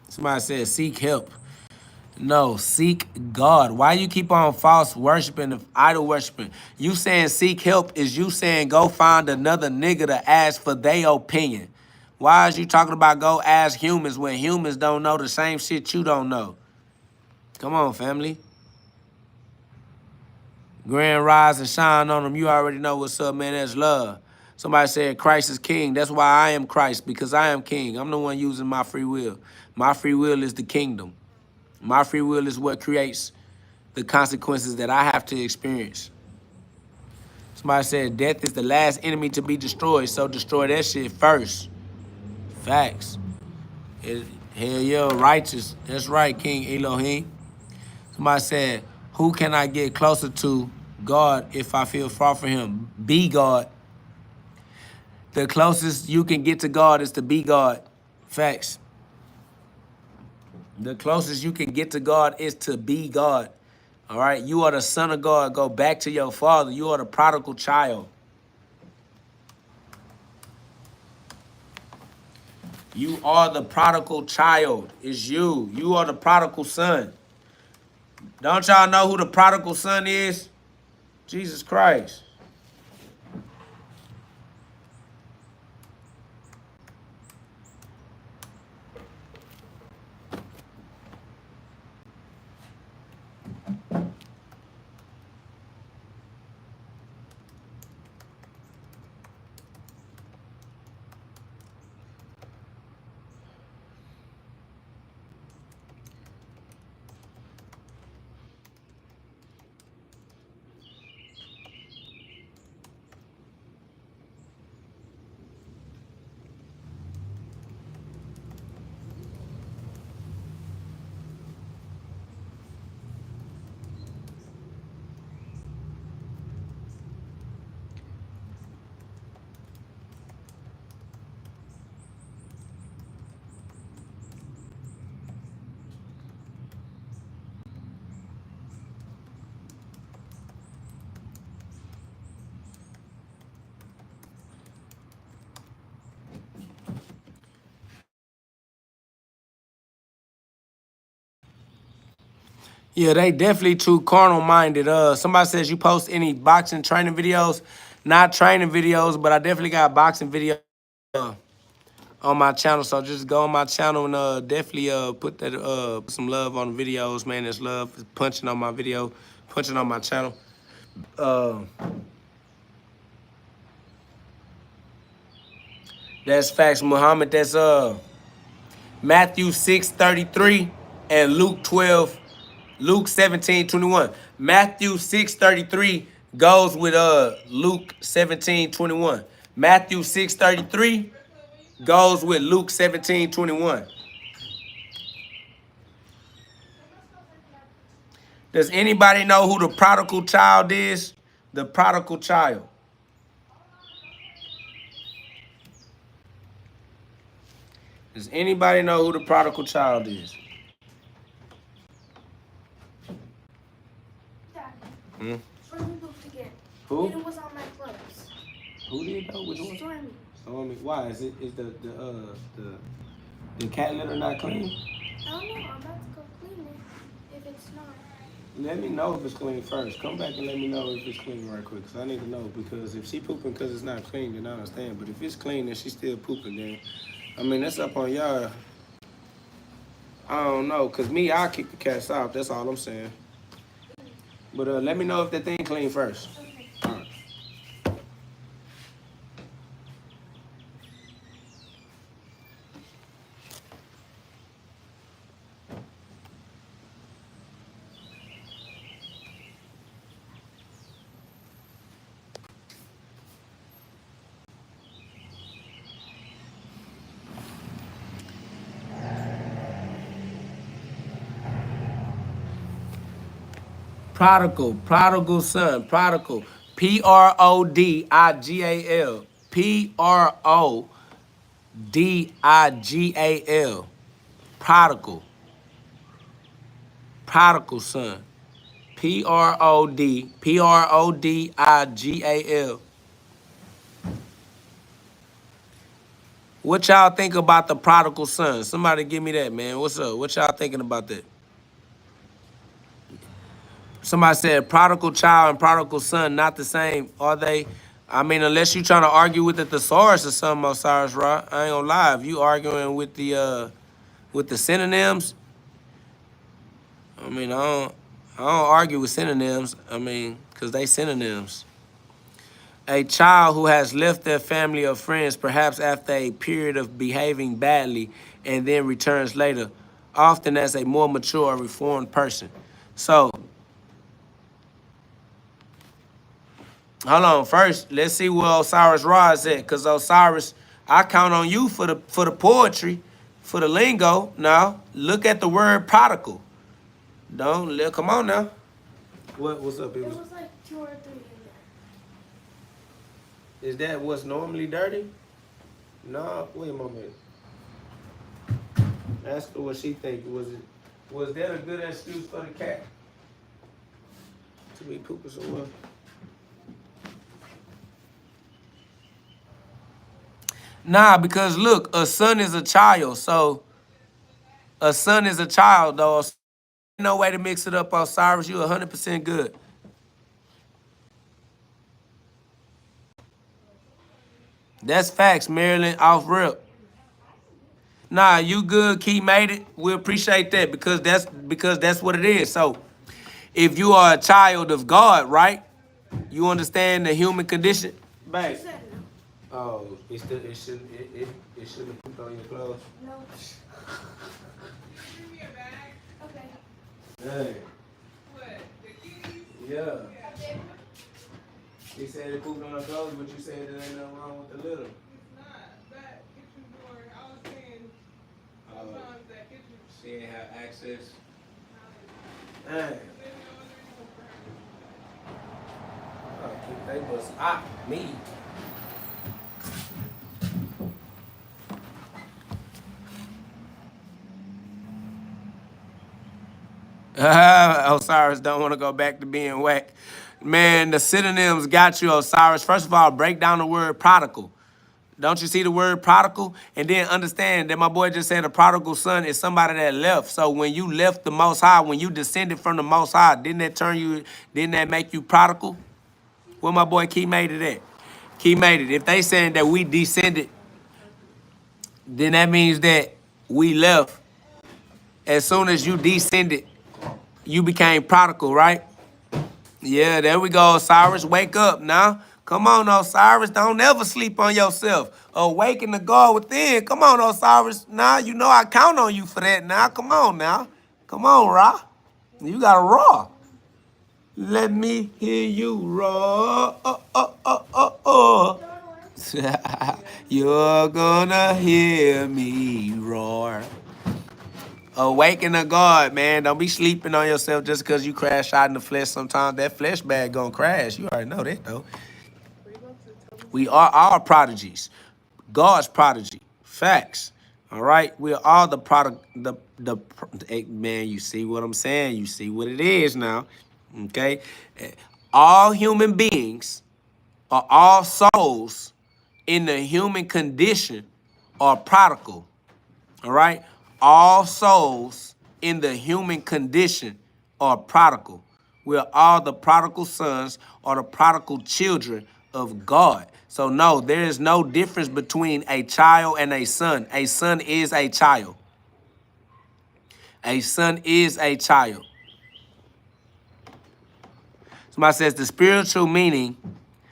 Speaker 1: Somebody said, seek help. No, seek God. Why you keep on false worshiping and idol worshiping? You saying seek help is you saying go find another nigga to ask for their opinion. Why is you talking about go ask humans when humans don't know the same shit you don't know? Come on, family. Grand rise and shine on them. You already know what's up, man. That's love. Somebody said Christ is king. That's why I am Christ, because I am king. I'm the one using my free will. My free will is the kingdom. My free will is what creates the consequences that I have to experience. Somebody said death is the last enemy to be destroyed, so destroy that shit first. Facts. Hell yeah, righteous. That's right, King Elohim. Somebody said, who can I get closer to God if I feel far from him? Be God. The closest you can get to God is to be God. Facts. The closest you can get to God is to be God. All right? You are the son of God. Go back to your father. You are the prodigal child. You are the prodigal child. It's you. You are the prodigal son. Don't y'all know who the prodigal son is? Jesus Christ. Yeah, they definitely too carnal-minded. Somebody says you post any boxing training videos? Not training videos, but I definitely got boxing videos on my channel. So just go on my channel and definitely put that put some love on the videos, man. There's love punching on my video, punching on my channel. That's facts, Muhammad. That's Matthew 6:33 and Luke 17:21. Matthew 6:33 goes with Luke 17:21. Matthew 6:33 goes with Luke 17:21. Does anybody know who the prodigal child is? The prodigal child. Does anybody know who the prodigal child is?
Speaker 2: Hmm? Stormy pooped again.
Speaker 1: Who?
Speaker 2: And it was on my clothes.
Speaker 1: Who did though? Which one?
Speaker 2: Stormy.
Speaker 1: Stormy. Why? Is the cat litter not clean?
Speaker 2: I don't know. I'm about to go clean it if it's not.
Speaker 1: Let me know if it's clean first. Come back and let me know if it's clean right quick. Cause I need to know, because if she pooping because it's not clean, then I understand. But if it's clean and she's still pooping, then I mean that's up on y'all. I don't know. Cause me, I'll kick the cats out. That's all I'm saying. But let me know if that thing clean first.
Speaker 2: Okay.
Speaker 1: All right. Prodigal son, prodigal. Prodigal. Prodigal. Prodigal. Prodigal son. Prodigal. What y'all think about the prodigal son? Somebody give me that, man. What's up? What y'all thinking about that? Somebody said prodigal child and prodigal son not the same, are they? I mean, unless you trying to argue with the thesaurus or something, Osiris Ra. I ain't gonna lie. If you arguing with the synonyms, I mean, I don't argue with synonyms. I mean, cause they synonyms. A child who has left their family or friends, perhaps after a period of behaving badly, and then returns later, often as a more mature or reformed person. So, hold on. First, let's see where Osiris Ra is at. Cause Osiris, I count on you for the poetry, for the lingo. Now, look at the word prodigal. Come on now. What's up, people?
Speaker 2: It was like 2 or 3 in there.
Speaker 1: Is that what's normally dirty? No, wait a moment. Ask her what she think. Was that a good excuse for the cat to be pooping somewhere? Nah, because look, a son is a child. So a son is a child, though. No way to mix it up, Osiris. You 100% good. That's facts, Marilyn, off rip. Nah, you good. Key made it. We appreciate that because that's what it is. So, if you are a child of God, right? You understand the human condition, babe. Oh, it shouldn't have put on your clothes.
Speaker 2: No. Give me a bag. Okay.
Speaker 1: Hey.
Speaker 2: What? The kitties?
Speaker 1: Yeah. He said they pooped on her clothes, but you said there ain't nothing wrong with the litter.
Speaker 2: It's not. That kitchen door. I was saying sometimes that kitchen.
Speaker 1: She ain't have access. Hey. Oh, they must me. Osiris don't want to go back to being whack. Man, the synonyms got you, Osiris. First of all, break down the word prodigal. Don't you see the word prodigal? And then understand that my boy just said a prodigal son is somebody that left. So when you left the Most High, when you descended from the Most High, didn't that make you prodigal? Where my boy Key made it at? Key made it. If they saying that we descended, then that means that we left. As soon as you descended, you became prodigal, right? Yeah, there we go, Osiris. Wake up now. Come on, Osiris. Don't ever sleep on yourself. Awaken the God within. Come on, Osiris. Now, you know I count on you for that now. Come on now. Come on, Ra. You got to raw. Let me hear you roar. You're gonna hear me roar. Awaken the God, man. Don't be sleeping on yourself just because you crash out in the flesh sometimes. That flesh bag gonna crash. You already know that, though. We are all prodigies. God's prodigy. Facts. All right? We are all the product, man, you see what I'm saying? You see what it is now. Okay? All human beings are all souls in the human condition are prodigal. All right? All souls in the human condition are prodigal. We're all the prodigal sons or the prodigal children of God. So no, there is no difference between a child and a son. A son is a child. A son is a child. Somebody says the spiritual meaning.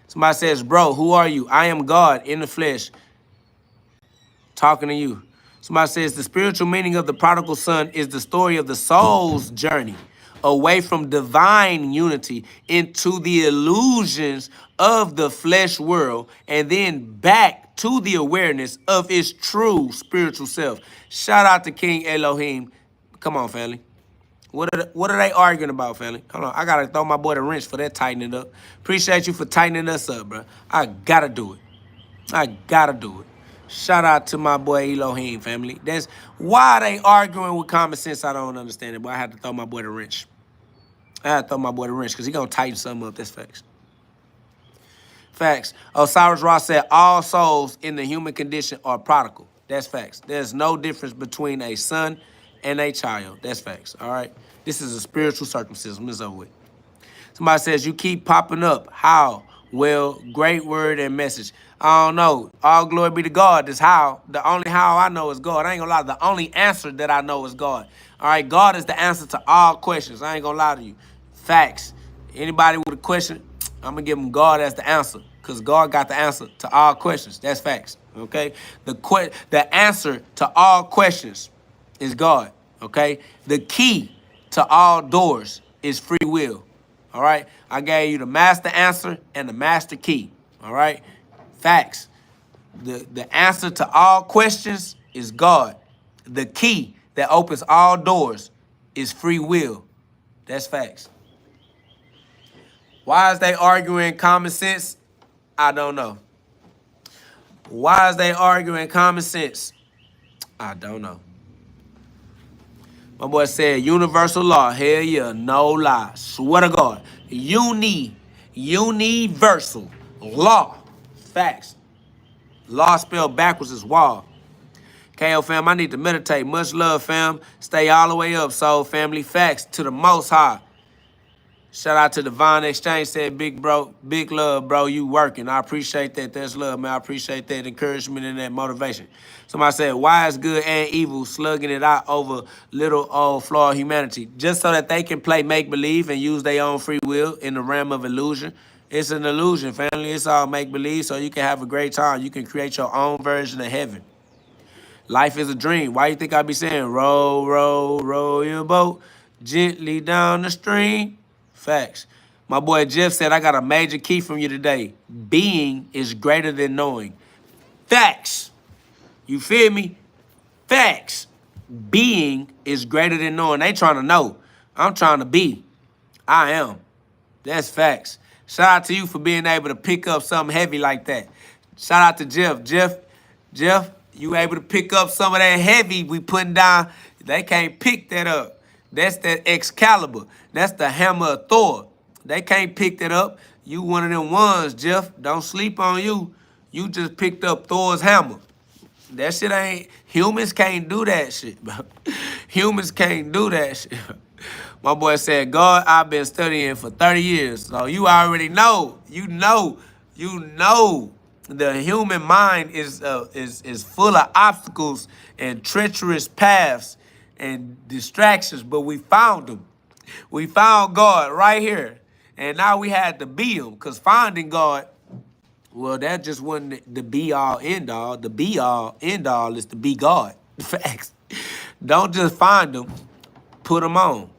Speaker 1: Somebody says, bro, who are you? I am God in the flesh. Talking to you. Somebody says the spiritual meaning of the prodigal son is the story of the soul's journey away from divine unity into the illusions of the flesh world and then back to the awareness of its true spiritual self. Shout out to King Elohim. Come on, family. What are they arguing about, family? Hold on, I gotta throw my boy the wrench for that tightening up. Appreciate you for tightening us up, bro. I gotta do it. I gotta do it. Shout out to my boy Elohim, family. That's why they arguing with common sense. I don't understand it, but I had to throw my boy the wrench. I had to throw my boy the wrench because he gonna tighten something up. That's facts. Facts. Osiris Ross said all souls in the human condition are prodigal. That's facts. There's no difference between a son and a child. That's facts. All right. This is a spiritual circumcision. It's over with. Somebody says you keep popping up. How? Well, great word and message. I don't know. All glory be to God. This how. The only how I know is God. I ain't gonna lie. The only answer that I know is God. All right. God is the answer to all questions. I ain't gonna lie to you. Facts. Anybody with a question, I'm gonna give them God as the answer. Because God got the answer to all questions. That's facts. Okay? The answer to all questions is God. Okay? The key to all doors is free will. All right? I gave you the master answer and the master key. All right? Facts. The answer to all questions is God. The key that opens all doors is free will. That's facts. Why is they arguing common sense? I don't know. Why is they arguing common sense? I don't know. My boy said universal law. Hell yeah, no lie. Swear to God. Universal law. Facts. Law spelled backwards is wall. KO fam, I need to meditate. Much love, fam. Stay all the way up, soul family. Facts to the most high. Shout out to Divine Exchange, said big love, bro. You working. I appreciate that. That's love, man. I appreciate that encouragement and that motivation. Somebody said, why is good and evil slugging it out over little old flawed humanity? Just so that they can play make-believe and use their own free will in the realm of illusion. It's an illusion, family. It's all make-believe so you can have a great time. You can create your own version of heaven. Life is a dream. Why you think I be saying, roll, roll, roll your boat gently down the stream? Facts. My boy Jeff said, I got a major key from you today. Being is greater than knowing. Facts. You feel me? Facts. Being is greater than knowing. They trying to know. I'm trying to be. I am. That's facts. Shout out to you for being able to pick up something heavy like that. Shout out to Jeff. Jeff, you able to pick up some of that heavy we putting down. They can't pick that up. That's that Excalibur. That's the hammer of Thor. They can't pick that up. You one of them ones, Jeff. Don't sleep on you. You just picked up Thor's hammer. That shit ain't... Humans can't do that shit, bro. Humans can't do that shit. My boy said, God, I've been studying for 30 years. So you already know. You know. The human mind is full of obstacles and treacherous paths and distractions, but we found them. We found God right here. And now we had to be him, because finding God, well, that just wasn't the be-all, end-all. The be-all, end-all is to be God. Facts. Don't just find him. Put him on.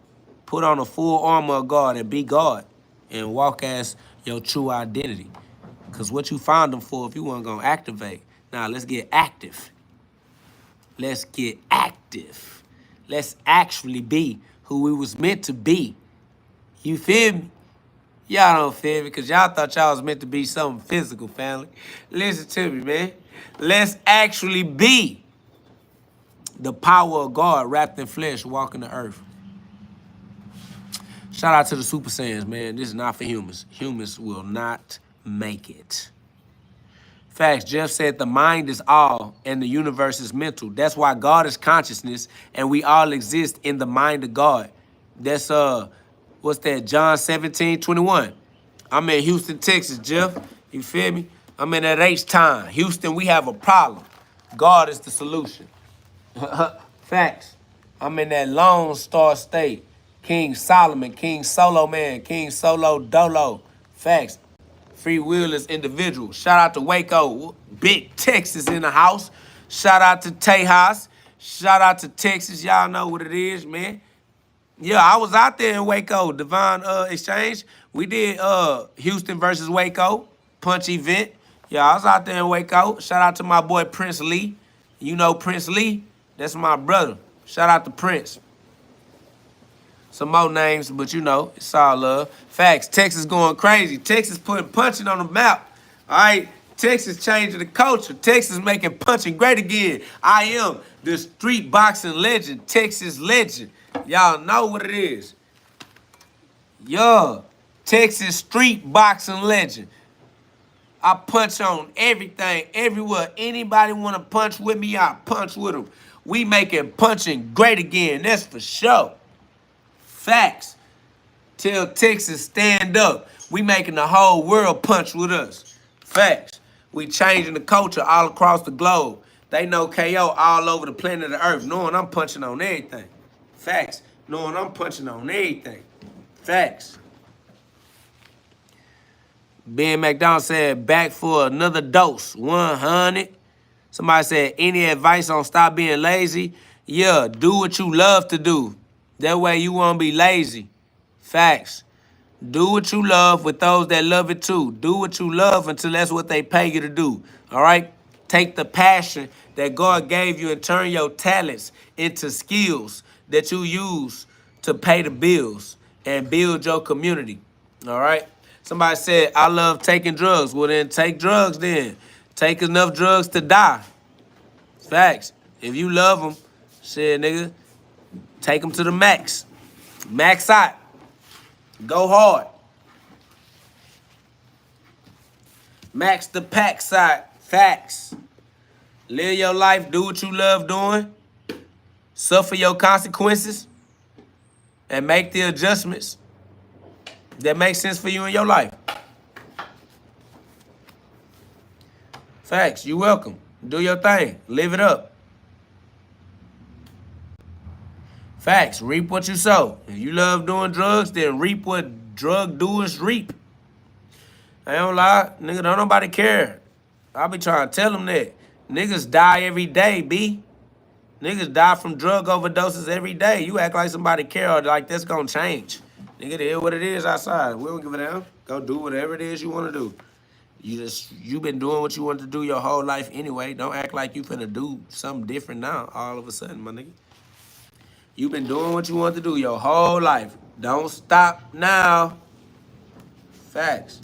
Speaker 1: Put on the full armor of God and be God and walk as your true identity. Because what you found him for, if you weren't going to activate. Now, let's get active. Let's get active. Let's actually be who we was meant to be. You feel me? Y'all don't feel me because y'all thought y'all was meant to be something physical, family. Listen to me, man. Let's actually be the power of God wrapped in flesh walking the earth. Shout out to the Super Saiyans, man. This is not for humans. Humans will not make it. Facts. Jeff said the mind is all and the universe is mental. That's why God is consciousness and we all exist in the mind of God. That's what's that? John 17:21. I'm in Houston, Texas, Jeff. You feel me? I'm in that H-time. Houston, we have a problem. God is the solution. Facts. I'm in that Lone Star State. King Solomon, King Solo Man, King Solo Dolo. Facts. Free will is individual. Shout out to Waco. Big Texas in the house. Shout out to Tejas. Shout out to Texas. Y'all know what it is, man. Yeah, I was out there in Waco, Divine Exchange. We did Houston versus Waco, punch event. Yeah, I was out there in Waco. Shout out to my boy Prince Lee. You know Prince Lee? That's my brother. Shout out to Prince. Some more names, but you know, it's all love. Facts, Texas going crazy. Texas putting punching on the map. All right, Texas changing the culture. Texas making punching great again. I am the street boxing legend, Texas legend. Y'all know what it is. Yeah, Texas street boxing legend. I punch on everything, everywhere. Anybody want to punch with me, I punch with them. We making punching great again, that's for sure. Facts. Tell Texas stand up. We making the whole world punch with us. Facts. We changing the culture all across the globe. They know KO all over the planet of Earth, knowing I'm punching on everything. Facts. Knowing I'm punching on everything. Facts. Ben McDonald said, back for another dose. 100. Somebody said, any advice on stop being lazy? Yeah, do what you love to do. That way you won't be lazy. Facts. Do what you love with those that love it too. Do what you love until that's what they pay you to do. All right? Take the passion that God gave you and turn your talents into skills that you use to pay the bills and build your community. All right? Somebody said, I love taking drugs. Well, then take drugs then. Take enough drugs to die. Facts. If you love them, shit, nigga, take them to the max. Max out. Go hard. Max the pack side. Facts. Live your life. Do what you love doing. Suffer your consequences. And make the adjustments that make sense for you in your life. Facts. You welcome. Do your thing. Live it up. Facts. Reap what you sow. If you love doing drugs, then reap what drug doers reap. I don't lie. Nigga, don't nobody care. I be trying to tell them that. Niggas die every day, B. Niggas die from drug overdoses every day. You act like somebody care or like that's gonna change. Nigga, it is what it is outside. We don't give a damn. Go do whatever it is you want to do. You been doing what you want to do your whole life anyway. Don't act like you finna do something different now all of a sudden, my nigga. You been doing what you want to do your whole life. Don't stop now. Facts.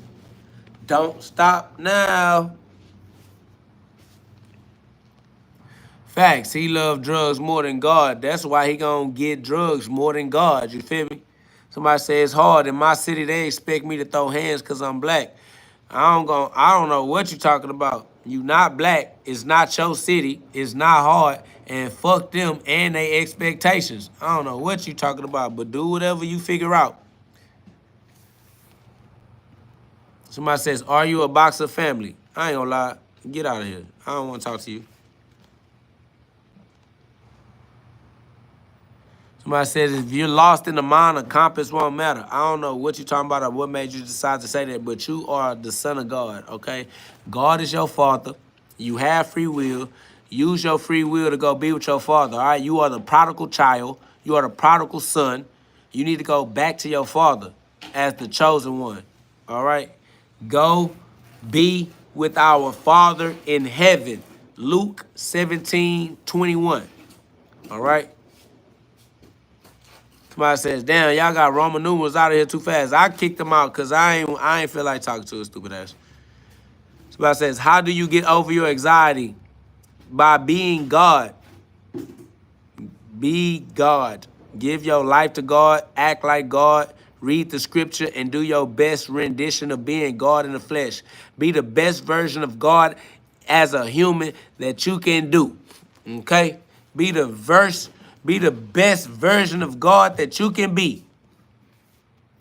Speaker 1: Don't stop now. Facts. He loved drugs more than God. That's why he gonna get drugs more than God. You feel me? Somebody say it's hard. In my city, they expect me to throw hands because I'm black. I don't know what you talking about. You not black. It's not your city. It's not hard. And fuck them and their expectations. I don't know what you talking about, but do whatever you figure out. Somebody says, are you a boxer family? I ain't gonna lie. Get out of here. I don't want to talk to you. Somebody says, if you're lost in the mind, a compass won't matter. I don't know what you're talking about or what made you decide to say that, but you are the son of God, okay? God is your father. You have free will. Use your free will to go be with your father, all right? You are the prodigal child. You are the prodigal son. You need to go back to your father as the chosen one, all right? Go be with our Father in heaven. Luke 17:21, all right? Somebody says, damn, y'all got Roman numerals out of here too fast. I kicked them out because I ain't feel like talking to a stupid ass. Somebody says, how do you get over your anxiety? By being God. Be God. Give your life to God. Act like God. Read the scripture and do your best rendition of being God in the flesh. Be the best version of God as a human that you can do. Okay? Be the best version of God that you can be.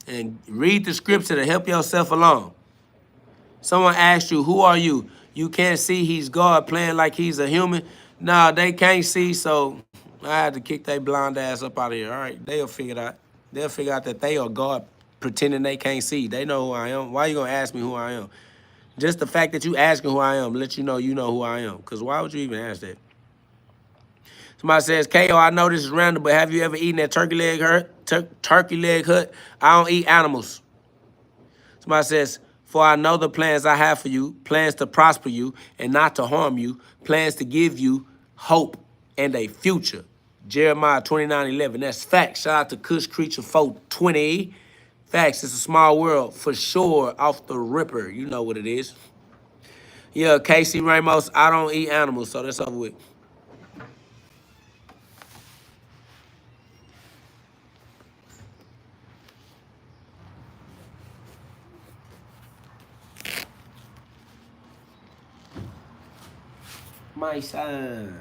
Speaker 1: And read the scripture to help yourself along. Someone asked you, who are you? You can't see he's God playing like he's a human. No, they can't see, so I had to kick their blind ass up out of here. All right, they'll figure it out. They'll figure out that they are God pretending they can't see. They know who I am. Why you gonna ask me who I am? Just the fact that you asking who I am let you know who I am. Because why would you even ask that? Somebody says, KO, I know this is random, but have you ever eaten at Turkey Leg Hut? I don't eat animals. Somebody says, for I know the plans I have for you, plans to prosper you and not to harm you, plans to give you hope and a future. Jeremiah 29:11. That's facts. Shout out to Kush Creature 420. Facts. It's a small world for sure. Off the ripper. You know what it is. Yeah, Casey Ramos, I don't eat animals, so that's over with. My son.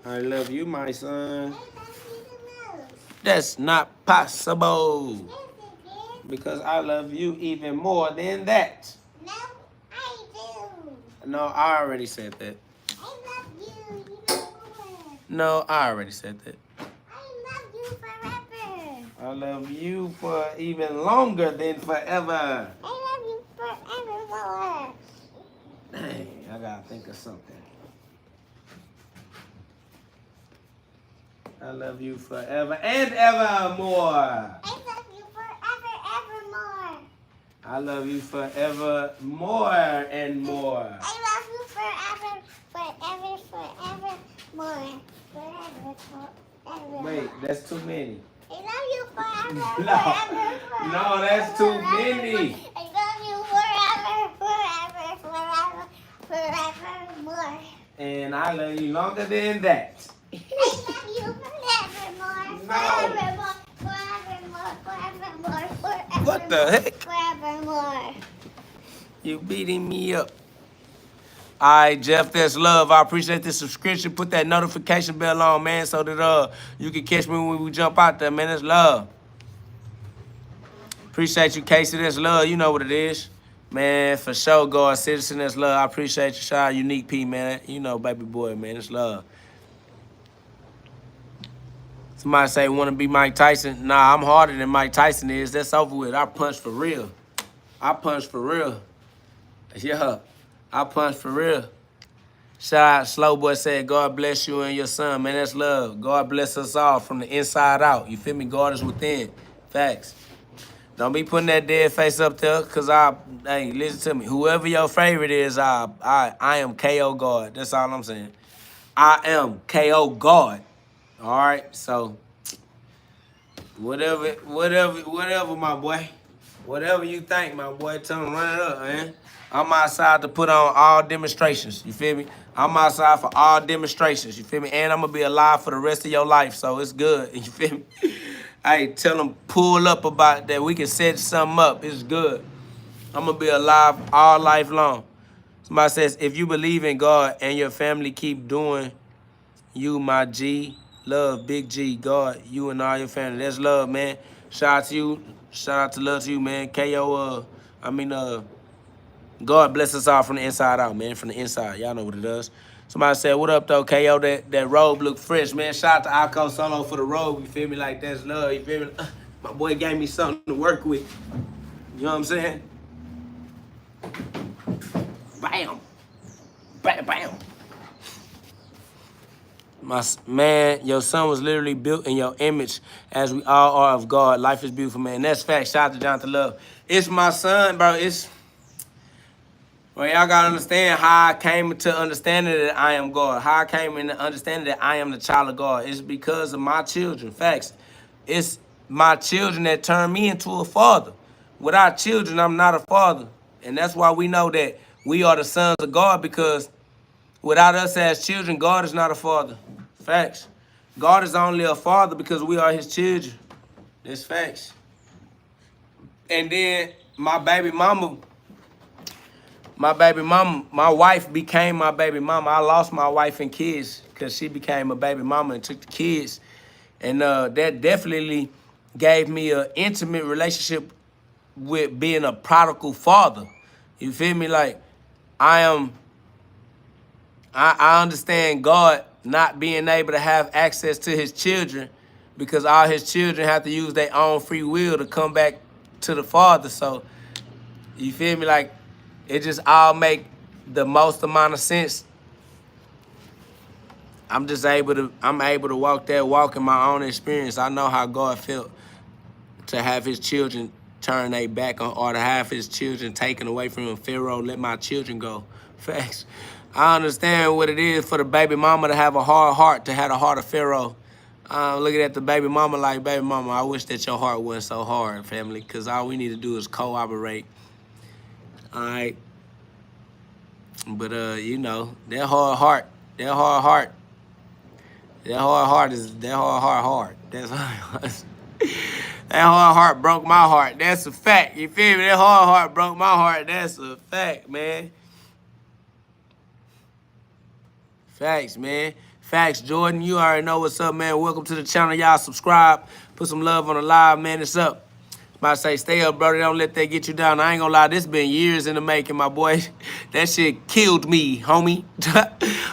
Speaker 1: I love you, my son. That's not possible. Because I love you even more than that.
Speaker 3: No, I do.
Speaker 1: No, I already said that.
Speaker 3: I love you even more.
Speaker 1: No, I already said that.
Speaker 3: I love you forever.
Speaker 1: I love you for even longer than forever.
Speaker 3: I love you forevermore.
Speaker 1: Dang, I gotta think of something. I love you forever and evermore.
Speaker 3: I love you forever, evermore.
Speaker 1: I love you forever more and more.
Speaker 3: I love you forever, forever, forevermore. Forever, forever.
Speaker 1: Wait, that's too many.
Speaker 3: I love you forever,
Speaker 1: No.
Speaker 3: forever, forever.
Speaker 1: No, that's too many.
Speaker 3: I love you forever, forever, forever, forevermore.
Speaker 1: And I love you longer than that.
Speaker 3: I love you forevermore, forevermore, forevermore, forevermore, forevermore.
Speaker 1: What the heck?
Speaker 3: Forevermore.
Speaker 1: You beating me up. All right, Jeff, that's love. I appreciate the subscription. Put that notification bell on, man, so that you can catch me when we jump out there, man. That's love. Appreciate you, Casey. That's love. You know what it is. Man, for sure, God, citizen, that's love. I appreciate you, Shy, Unique P, man. You know, baby boy, man, it's love. Somebody say, want to be Mike Tyson? Nah, I'm harder than Mike Tyson is. That's over with. I punch for real. I punch for real. Yeah, I punch for real. Shout out, Slow Boy said, God bless you and your son, man. That's love. God bless us all from the inside out. You feel me? God is within. Facts. Don't be putting that dead face up there, because hey, listen to me. Whoever your favorite is, I am KO God. That's all I'm saying. I am KO God. All right, so whatever, my boy. Whatever you think, my boy, tell him run it up, man. I'm outside to put on all demonstrations. You feel me? I'm outside for all demonstrations. You feel me? And I'm gonna be alive for the rest of your life, so it's good. You feel me? Hey, tell them pull up about that. We can set something up. It's good. I'm gonna be alive all life long. Somebody says, if you believe in God and your family keep doing you, my G, love, big G, God, you and all your family. That's love, man. Shout out to you. Shout out to love to you, man. KO, God bless us all from the inside out, man. From the inside. Y'all know what it does. Somebody said, what up, though, KO? That robe look fresh, man. Shout out to Alco Solo for the robe. You feel me? Like, that's love. You feel me? My boy gave me something to work with. You know what I'm saying? Bam. Bam, bam. Man, your son was literally built in your image, as we all are of God. Life is beautiful, man. That's fact. Shout out to Jonathan Love. It's my son, bro. Well, y'all gotta understand how I came to understanding that I am God. How I came into understanding that I am the child of God. It's because of my children. Facts. It's my children that turn me into a father. Without children, I'm not a father. And that's why we know that we are the sons of God, because without us as children, God is not a father. Facts. God is only a father because we are his children. That's facts. And then my baby mama, my wife became my baby mama. I lost my wife and kids because she became a baby mama and took the kids. And that definitely gave me an intimate relationship with being a prodigal father. You feel me? Like, I understand God not being able to have access to his children because all his children have to use their own free will to come back to the Father. So, you feel me? Like, it just all make the most amount of sense. I'm able to walk that walk in my own experience. I know how God felt to have his children turn their back on, or to have his children taken away from him. Pharaoh, let my children go. Facts. I understand what it is for the baby mama to have a hard heart, to have the heart of Pharaoh. Looking at the baby mama like, baby mama, I wish that your heart wasn't so hard, family, because all we need to do is cooperate. All right. But, you know, that hard heart is hard. That's hard. That hard heart broke my heart. That's a fact. You feel me? That hard heart broke my heart. That's a fact, man. Facts, man. Facts, Jordan. You already know what's up, man. Welcome to the channel. Y'all subscribe. Put some love on the live, man. It's up. About to say, stay up, brother. Don't let that get you down. I ain't gonna lie. This been years in the making, my boy. That shit killed me, homie.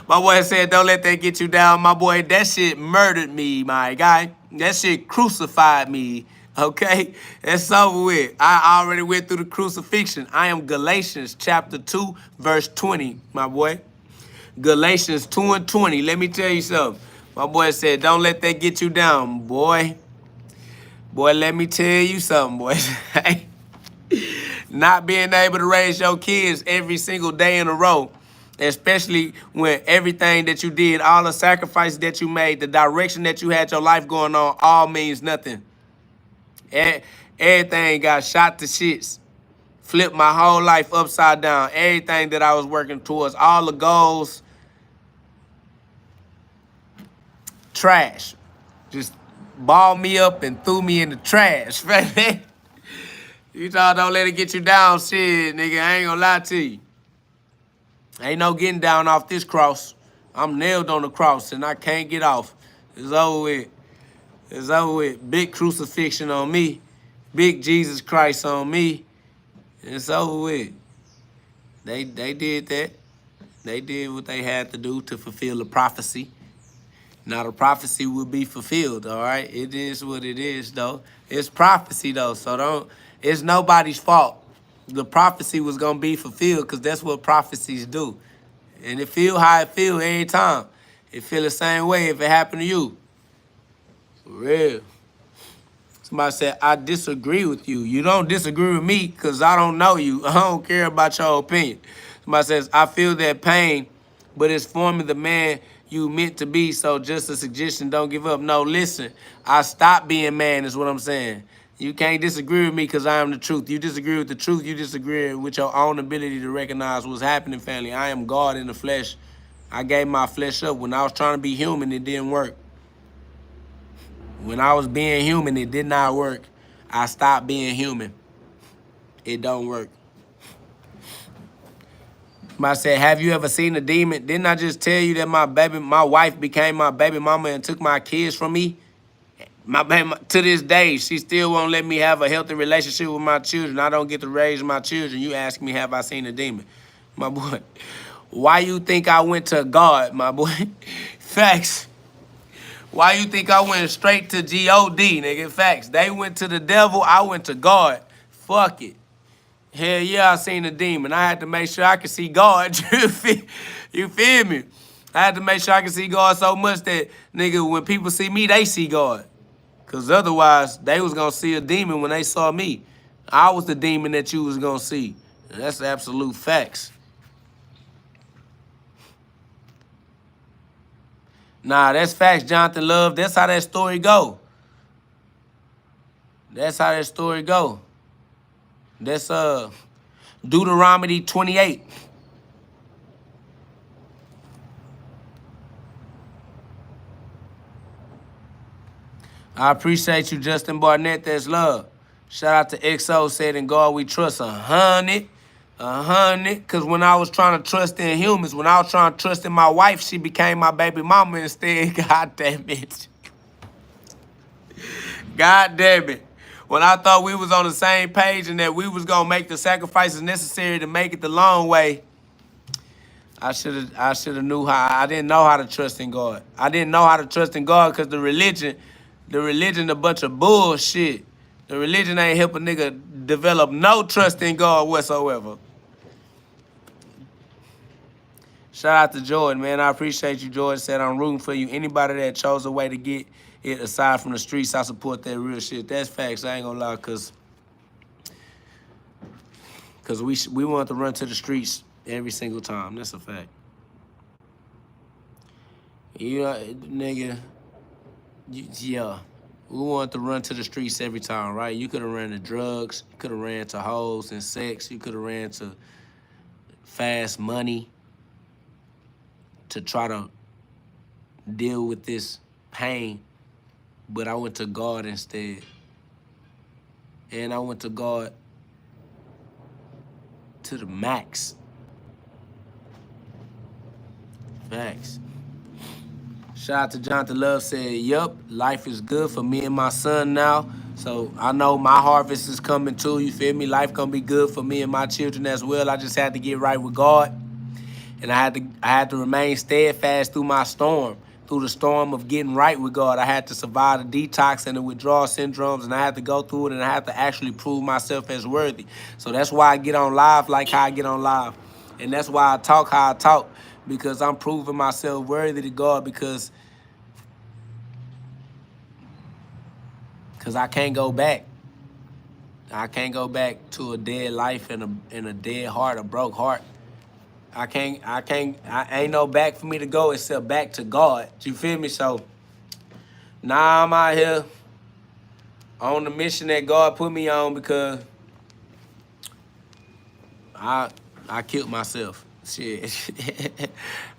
Speaker 1: My boy said, don't let that get you down, my boy. That shit murdered me, my guy. That shit crucified me. Okay, that's over with. I already went through the crucifixion. I am Galatians chapter 2, verse 20, my boy. Galatians 2 and 20. Let me tell you something. My boy said, don't let that get you down, boy. Boy, let me tell you something, boy. Not being able to raise your kids every single day in a row, especially when everything that you did, all the sacrifices that you made, the direction that you had your life going on, all means nothing. Everything got shot to shits. Flipped my whole life upside down. Everything that I was working towards, all the goals, trash. Just balled me up and threw me in the trash. You thought don't let it get you down, shit, nigga. I ain't gonna lie to you. Ain't no getting down off this cross. I'm nailed on the cross and I can't get off. It's over with. It's over with. Big crucifixion on me. Big Jesus Christ on me. It's over with. They did that. They did what they had to do to fulfill the prophecy. Now the prophecy will be fulfilled, all right? It is what it is, though. It's prophecy, though, so it's nobody's fault. The prophecy was going to be fulfilled because that's what prophecies do. And it feel how it feel every time. It feel the same way if it happened to you. For real. Somebody said, I disagree with you. You don't disagree with me because I don't know you. I don't care about your opinion. Somebody says, I feel that pain, but it's forming the man you meant to be, so just a suggestion, don't give up. No, listen, I stopped being man is what I'm saying. You can't disagree with me because I am the truth. You disagree with the truth, you disagree with your own ability to recognize what's happening, family. I am God in the flesh. I gave my flesh up. When I was trying to be human, it didn't work. When I was being human, it did not work. I stopped being human. It don't work. I said, have you ever seen a demon? Didn't I just tell you that my wife became my baby mama and took my kids from me? To this day, she still won't let me have a healthy relationship with my children. I don't get to raise my children. You ask me, have I seen a demon? My boy, why you think I went to God, my boy? Facts. Why you think I went straight to G-O-D, nigga? Facts. They went to the devil, I went to God. Fuck it. Hell yeah, I seen a demon. I had to make sure I could see God. You feel me? I had to make sure I could see God so much that, nigga, when people see me, they see God. Because otherwise, they was going to see a demon when they saw me. I was the demon that you was going to see. And that's absolute facts. Nah, that's facts, Jonathan Love. That's how that story go. That's how that story go. That's Deuteronomy 28. I appreciate you, Justin Barnett. That's love. Shout out to XO, said in God we trust 100. 100. Because when I was trying to trust in humans, when I was trying to trust in my wife, she became my baby mama instead. God damn it. God damn it. When I thought we was on the same page and that we was going to make the sacrifices necessary to make it the long way, I should have knew how. I didn't know how to trust in God. I didn't know how to trust in God because the religion a bunch of bullshit. The religion ain't help a nigga develop no trust in God whatsoever. Shout out to Jordan, man. I appreciate you. Jordan said I'm rooting for you. Anybody that chose a way to get it aside from the streets, I support that real shit. That's facts. I ain't gonna lie, cause we want to run to the streets every single time. That's a fact. Yeah, nigga. Yeah. We want to run to the streets every time, right? You could have ran to drugs. You could have ran to hoes and sex. You could have ran to fast money to try to deal with this pain. But I went to God instead. And I went to God to the max. Facts. Shout out to Jonathan Love said, yup, life is good for me and my son now. So I know my harvest is coming too, you feel me? Life gonna be good for me and my children as well. I just had to get right with God. And I had to remain steadfast through my storm, through the storm of getting right with God. I had to survive the detox and the withdrawal syndromes, and I had to go through it, and I had to actually prove myself as worthy. So that's why I get on live like how I get on live. And that's why I talk how I talk, because I'm proving myself worthy to God, because I can't go back. I can't go back to a dead life and a dead heart, a broke heart. I ain't no back for me to go except back to God. You feel me? So now I'm out here on the mission that God put me on, because I killed myself. Shit.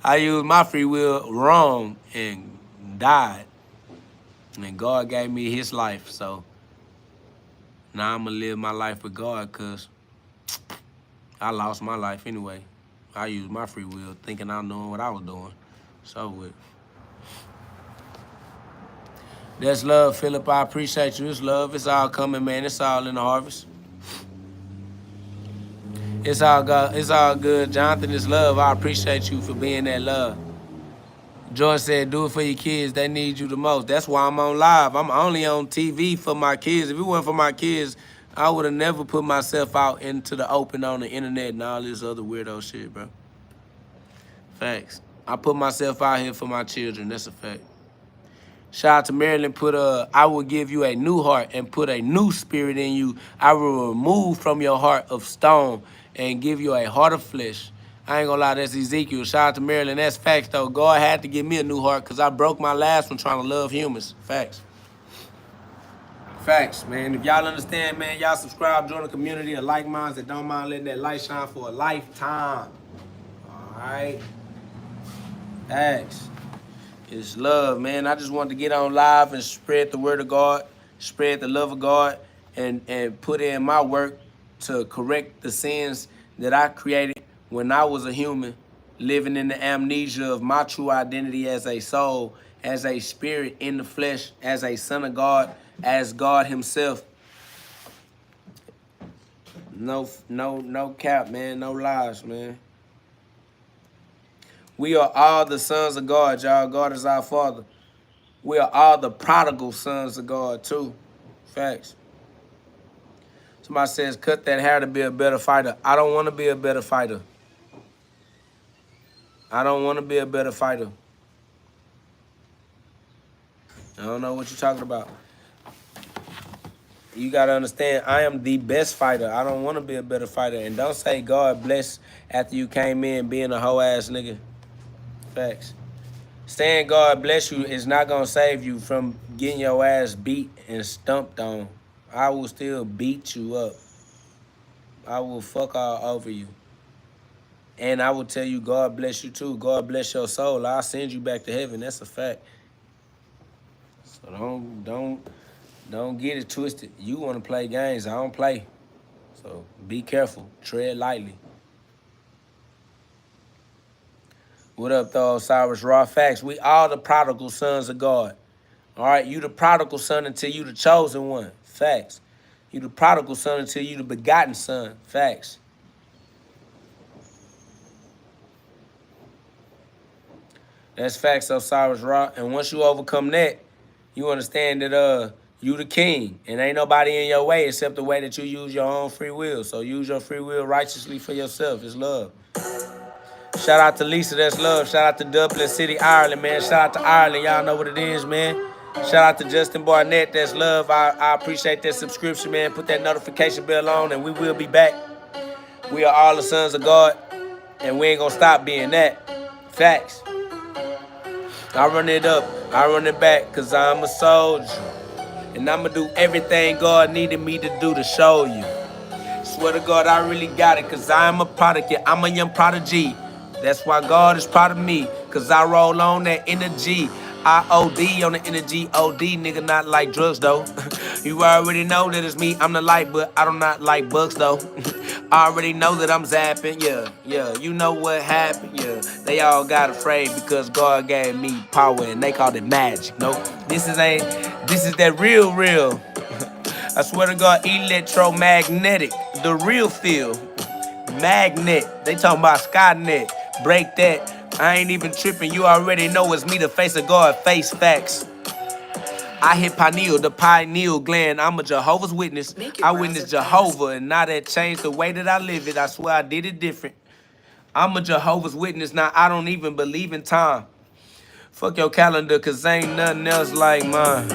Speaker 1: I used my free will wrong and died. And God gave me his life. So now I'm going to live my life with God, because I lost my life anyway. I used my free will thinking I was doing what I was doing. So with. That's love, Philip. I appreciate you. It's love. It's all coming, man. It's all in the harvest. It's all good. Jonathan, it's love. I appreciate you for being that love. George said, do it for your kids. They need you the most. That's why I'm on live. I'm only on TV for my kids. If it wasn't for my kids, I would have never put myself out into the open on the internet and all this other weirdo shit, bro. Facts. I put myself out here for my children. That's a fact. Shout out to Maryland. I will give you a new heart and put a new spirit in you. I will remove from your heart of stone and give you a heart of flesh. I ain't gonna lie, that's Ezekiel. Shout out to Maryland. That's facts, though. God had to give me a new heart because I broke my last one trying to love humans. Facts. Facts, man. If y'all understand, man, y'all subscribe, join the community of like minds that don't mind letting that light shine for a lifetime. All right? Facts. It's love, man. I just wanted to get on live and spread the word of God, spread the love of God, and put in my work to correct the sins that I created when I was a human, living in the amnesia of my true identity as a soul, as a spirit in the flesh, as a son of God, as God himself. No cap, man. No lies, man. We are all the sons of God, y'all. God is our Father. We are all the prodigal sons of God, too. Facts. Somebody says, cut that hair to be a better fighter. I don't want to be a better fighter. I don't want to be a better fighter. I don't know what you're talking about. You got to understand, I am the best fighter. I don't want to be a better fighter. And don't say God bless after you came in being a hoe-ass nigga. Facts. Saying God bless you is not going to save you from getting your ass beat and stumped on. I will still beat you up. I will fuck all over you. And I will tell you, God bless you too. God bless your soul. I'll send you back to heaven. That's a fact. So don't get it twisted. You want to play games. I don't play. So be careful. Tread lightly. What up, though, Cyrus Raw? Facts. We all the prodigal sons of God. All right, you the prodigal son until you the chosen one. Facts. You the prodigal son until you the begotten son. Facts. That's facts, Osiris Ra. And once you overcome that, you understand that you the king. And ain't nobody in your way except the way that you use your own free will. So use your free will righteously for yourself. It's love. Shout out to Lisa, that's love. Shout out to Dublin City, Ireland, man. Shout out to Ireland. Y'all know what it is, man. Shout out to Justin Barnett, that's love. I appreciate that subscription, man. Put that notification bell on, and we will be back. We are all the sons of God, and we ain't gonna stop being that. Facts. I run it up, I run it back, cause I'm a soldier. And I'ma do everything God needed me to do to show you. Swear to God, I really got it, cause I'm a product, yeah, I'm a young prodigy. That's why God is proud of me, cause I roll on that energy. I OD on the energy, OD, nigga, not like drugs, though. You already know that it's me, I'm the light, but I do not like bugs, though. I already know that I'm zapping, yeah, you know what happened, yeah. They all got afraid because God gave me power and they called it magic, no. This is that real. I swear to God, electromagnetic, the real feel. Magnet, they talking about Skynet. Break that. I ain't even tripping. You already know it's me, the face of God. Face facts. I hit pineal, the pineal gland. I'm a Jehovah's Witness. I witnessed Jehovah, and now that changed the way that I live it. I swear I did it different. I'm a Jehovah's Witness. Now I don't even believe in time. Fuck your calendar, cause ain't nothing else like mine.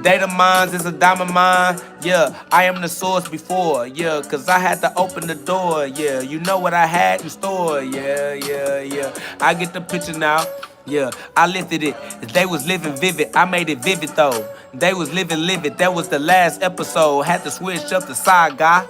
Speaker 1: Data mines is a diamond mine, yeah, I am the source before, yeah, cause I had to open the door, yeah, you know what I had in store, yeah, I get the picture now, yeah, I lifted it, they was living vivid, I made it vivid though, they was living livid, that was the last episode, had to switch up the side guy.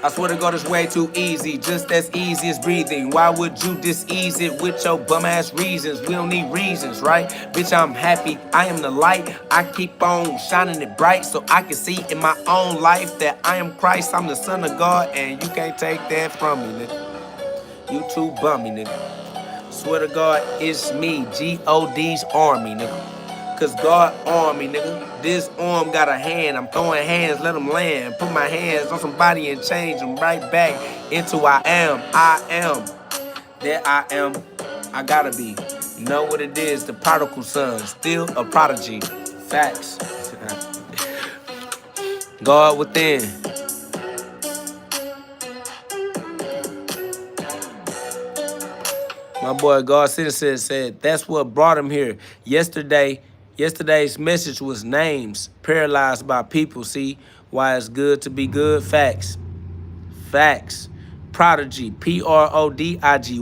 Speaker 1: I swear to God, it's way too easy, just as easy as breathing. Why would you dis-ease it with your bum-ass reasons? We don't need reasons, right? Bitch, I'm happy, I am the light. I keep on shining it bright so I can see in my own life that I am Christ. I'm the son of God, and you can't take that from me, nigga. You too bummy, nigga. Swear to God, it's me, GhOD's army, nigga. Cause God armed me, nigga. This arm got a hand. I'm throwing hands, let them land. Put my hands on somebody and change them right back into I am. There I am. I gotta be. You know what it is, the prodigal son. Still a prodigy. Facts. God within. My boy God Citizen said that's what brought him here. Yesterday's message was names paralyzed by people. See why it's good to be good? Facts. Prodigy. Prodigy.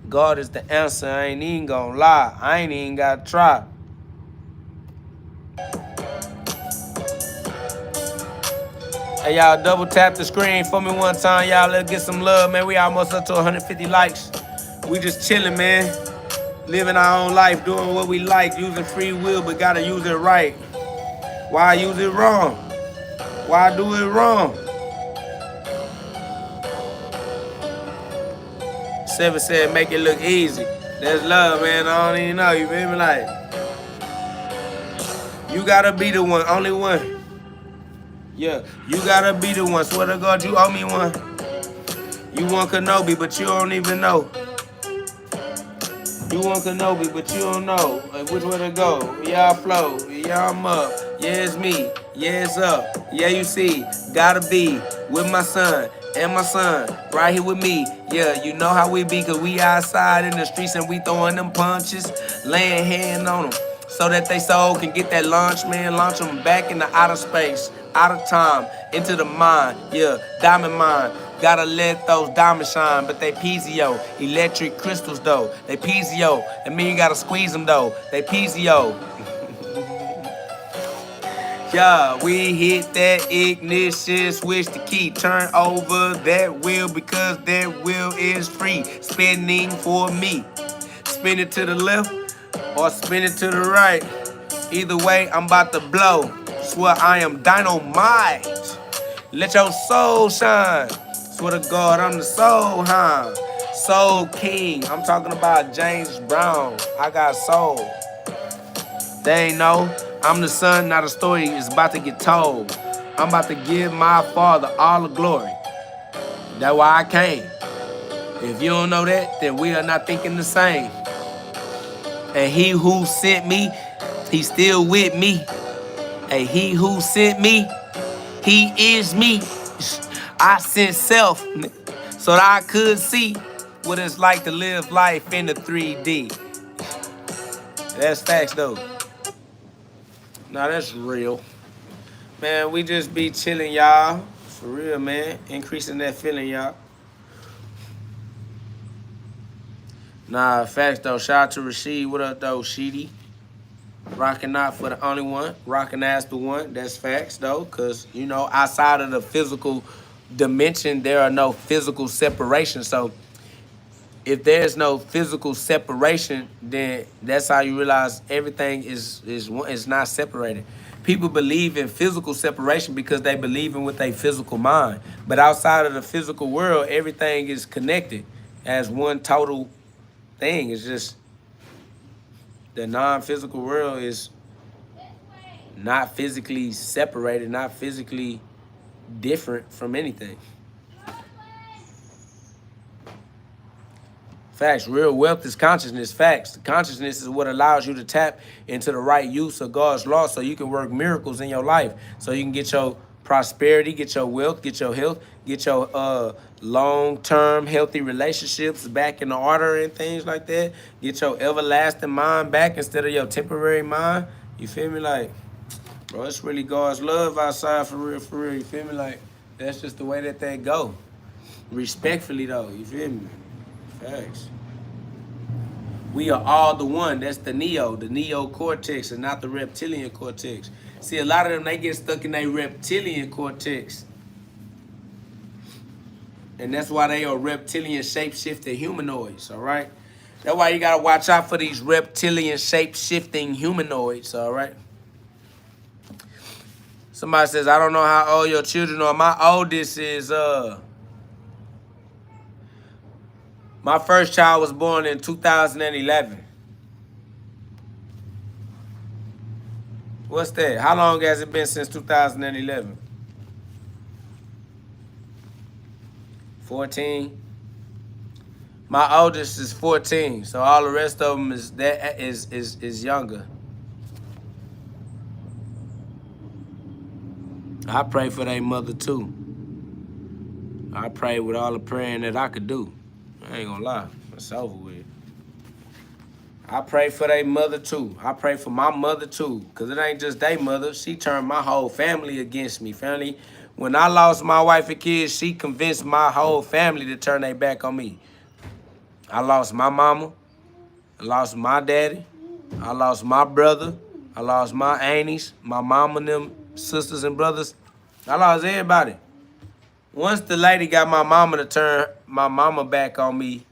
Speaker 1: God is the answer. I ain't even gonna lie. I ain't even gotta try. Hey, y'all, double tap the screen for me one time. Y'all, let's get some love, man. We almost up to 150 likes. We just chilling, man. Living our own life, doing what we like, using free will, but gotta use it right. Why use it wrong? Why do it wrong? Seven said, make it look easy. That's love, man. I don't even know. You feel me? Like, you gotta be the one, only one. Yeah, you gotta be the one. Swear to God, you owe me one. You want Kenobi, but you don't even know. You want Kenobi, but you don't know like which way to go. Yeah, I flow. Yeah, I'm up. Yeah, it's me. Yeah, it's up. Yeah, you see. Gotta be with my son and my son right here with me. Yeah, you know how we be, cause we outside in the streets and we throwing them punches, laying hand on them so that they soul can get that launch, man. Launch them back into outer space, out of time, into the mind. Yeah, diamond mind. Gotta let those diamonds shine, but they piezo. Electric crystals though, they piezo. And mean you gotta squeeze them though, they piezo. Yeah, we hit that ignition, switch the key, turn over that wheel because that wheel is free. Spinning for me. Spin it to the left or spin it to the right. Either way, I'm about to blow. Swear I am dynamite. Let your soul shine. Swear to God, I'm the soul, huh? Soul king. I'm talking about James Brown. I got soul. They ain't know. I'm the son, now the story is about to get told. I'm about to give my father all the glory. That's why I came. If you don't know that, then we are not thinking the same. And he who sent me, he's still with me. And he who sent me, he is me. I sent self so that I could see what it's like to live life in the 3D. That's facts though. Nah, that's real. Man, we just be chilling, y'all. For real, man. Increasing that feeling, y'all. Nah, facts though. Shout out to Rashid. What up though, Sheedy? Rocking out for the only one. Rocking as the one. That's facts though. Cause, you know, outside of the physical dimension, there are no physical separation. So if there's no physical separation, then that's how you realize everything is not separated. People believe in physical separation because they believe in with their physical mind. But outside of the physical world, everything is connected as one total thing. It's just the non-physical world is not physically separated, not physically different from anything. Facts. Real wealth is consciousness. Facts. The consciousness is what allows you to tap into the right use of God's law so you can work miracles in your life. So you can get your prosperity, get your wealth, get your health, get your long-term healthy relationships back in the order and things like that. Get your everlasting mind back instead of your temporary mind. You feel me? Like, bro, it's really God's love outside for real, for real. You feel me? Like, that's just the way that they go. Respectfully, though. You feel me? Facts. We are all the one. That's the neocortex and not the reptilian cortex. See, a lot of them, they get stuck in their reptilian cortex. And that's why they are reptilian shape-shifting humanoids, all right? That's why you got to watch out for these reptilian shape-shifting humanoids, all right? Somebody says, I don't know how old your children are. My oldest is, my first child was born in 2011. What's that? How long has it been since 2011? 14. My oldest is 14, so all the rest of them is younger. I pray for their mother too. I pray with all the praying that I could do. I ain't gonna lie, it's over with. I pray for their mother too. I pray for my mother too, because it ain't just their mother. She turned my whole family against me. Family, when I lost my wife and kids, she convinced my whole family to turn their back on me. I lost my mama. I lost my daddy. I lost my brother. I lost my aunties, my mama and them sisters and brothers. I lost everybody. Once the lady got my mama to turn my mama back on me,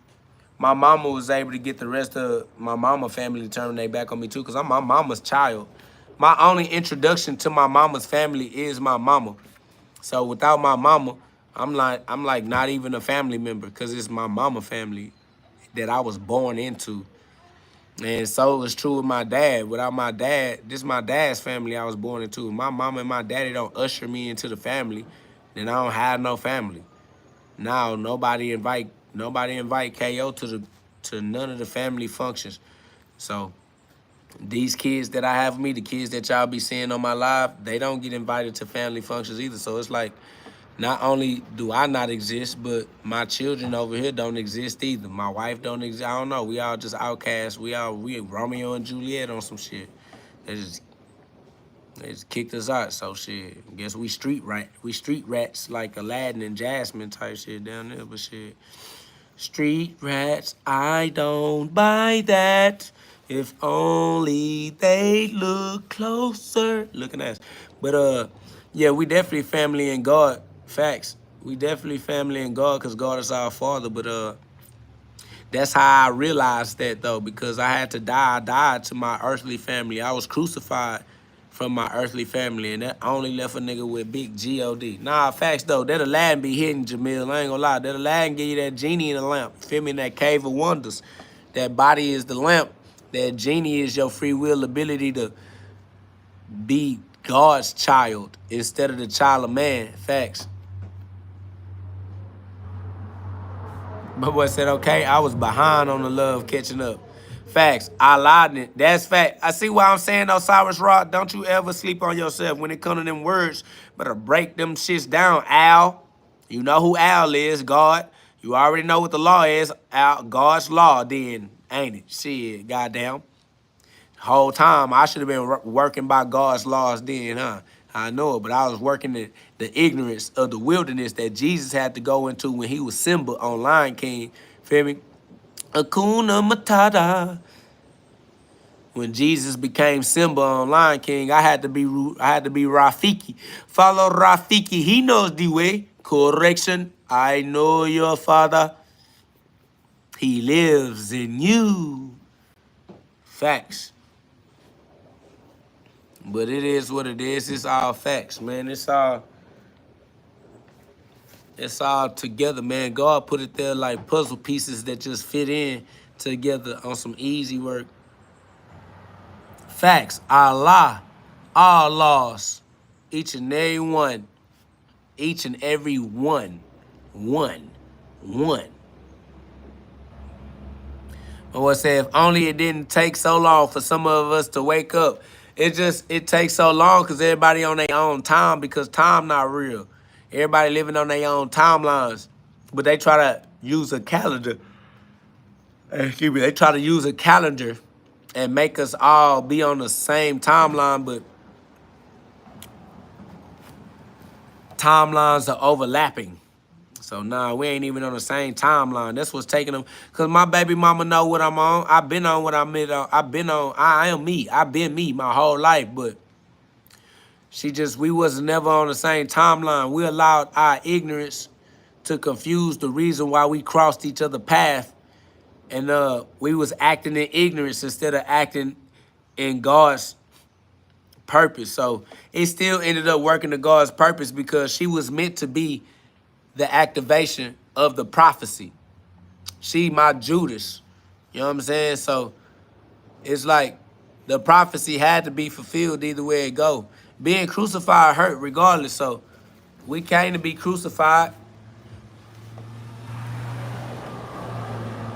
Speaker 1: my mama was able to get the rest of my mama family to turn their back on me too, because I'm my mama's child. My only introduction to my mama's family is my mama. So without my mama, I'm like not even a family member, because it's my mama family that I was born into. And so it was true with my dad. Without my dad, this is my dad's family I was born into. If my mama and my daddy don't usher me into the family, then I don't have no family. Now nobody invite KO to none of the family functions. So these kids that I have with me, the kids that y'all be seeing on my live, they don't get invited to family functions either. So it's like, not only do I not exist, but my children over here don't exist either. My wife don't exist. I don't know. We all just outcasts. We Romeo and Juliet on some shit. They just They just kicked us out. So shit, guess we street rats like Aladdin and Jasmine type shit down there. But shit, street rats, I don't buy that. If only they look closer. Looking at us. But yeah, we definitely family in God. Facts. We definitely family in God because God is our Father. But that's how I realized that though, because I had to die. I died to my earthly family. I was crucified from my earthly family, and that only left a nigga with big GOD. Nah, facts though. That Aladdin be hitting, Jamil. I ain't gonna lie. That Aladdin give you that genie in the lamp. Feel me? In that cave of wonders. That body is the lamp. That genie is your free will ability to be God's child instead of the child of man. Facts. My boy said, okay, I was behind on the love catching up. Facts. I lied in it. That's fact. I see why I'm saying, Osiris Rock, don't you ever sleep on yourself when it comes to them words. Better break them shits down, Al. You know who Al is, God. You already know what the law is. Al, God's law then, ain't it? Shit, goddamn. Whole time, I should have been working by God's laws then, huh? I know it, but I was working the ignorance of the wilderness that Jesus had to go into when he was Simba on Lion King. Feel me? Hakuna Matata. When Jesus became Simba on Lion King, I had to be Rafiki. Follow Rafiki. He knows the way. Correction. I know your father. He lives in you. Facts. But it is what it is. It's all facts, man. It's all together, man. God put it there like puzzle pieces that just fit in together on some easy work. Facts. Allah. All laws. Each and every one. Each and every one. One. I would say if only it didn't take so long for some of us to wake up. It takes so long because everybody on their own time because time not real. Everybody living on their own timelines. But they try to use a calendar. Excuse me, they try to use a calendar and make us all be on the same timeline, but timelines are overlapping. So nah, we ain't even on the same timeline. That's what's taking them. Cause my baby mama know what I'm on. I've been on what I'm on. I am me. I've been me my whole life. But we was never on the same timeline. We allowed our ignorance to confuse the reason why we crossed each other's path. And we was acting in ignorance instead of acting in God's purpose. So it still ended up working to God's purpose because she was meant to be the activation of the prophecy. She my Judas. You know what I'm saying? So it's like the prophecy had to be fulfilled either way it go. Being crucified hurt regardless. So we came to be crucified.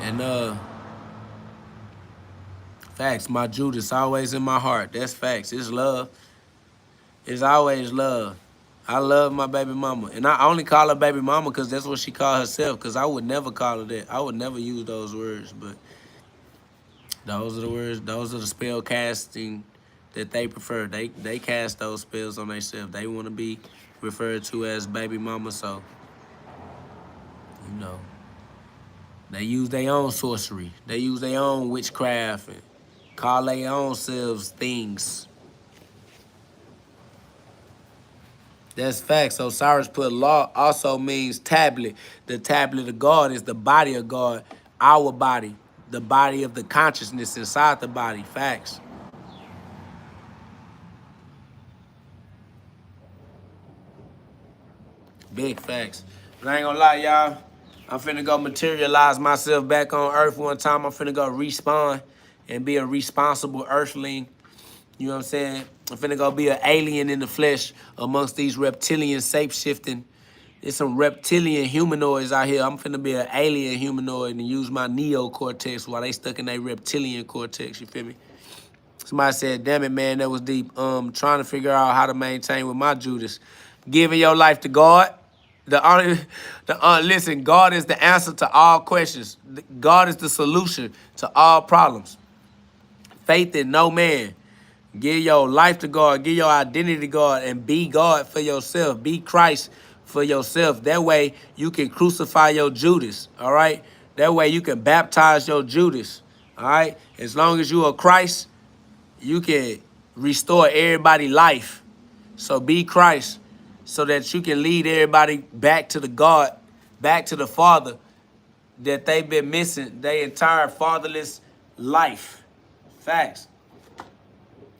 Speaker 1: And facts, my Judas always in my heart. That's facts. It's love. It's always love. I love my baby mama. And I only call her baby mama because that's what she called herself. Because I would never call her that. I would never use those words. But those are the words. Those are the spell casting that they prefer. They cast those spells on themselves. They want to be referred to as baby mama. So, you know, they use their own sorcery. They use their own witchcraft and call their own selves things. That's facts. So Cyrus put law also means tablet. The tablet of God is the body of God, our body, the body of the consciousness inside the body. Facts. Big facts. But I ain't gonna lie, y'all. I'm finna go materialize myself back on Earth one time. I'm finna go respawn and be a responsible Earthling. You know what I'm saying? I'm finna go be an alien in the flesh amongst these reptilian shape-shifting. There's some reptilian humanoids out here. I'm finna be an alien humanoid and use my neocortex while they stuck in their reptilian cortex. You feel me? Somebody said, damn it, man, that was deep. Trying to figure out how to maintain with my Judas. Giving your life to God. Listen, God is the answer to all questions. God is the solution to all problems. Faith in no man. Give your life to God. Give your identity to God and be God for yourself. Be Christ for yourself. That way you can crucify your Judas, all right? That way you can baptize your Judas, all right? As long as you are Christ, you can restore everybody's life. So be Christ so that you can lead everybody back to the God, back to the Father that they've been missing their entire fatherless life. Facts.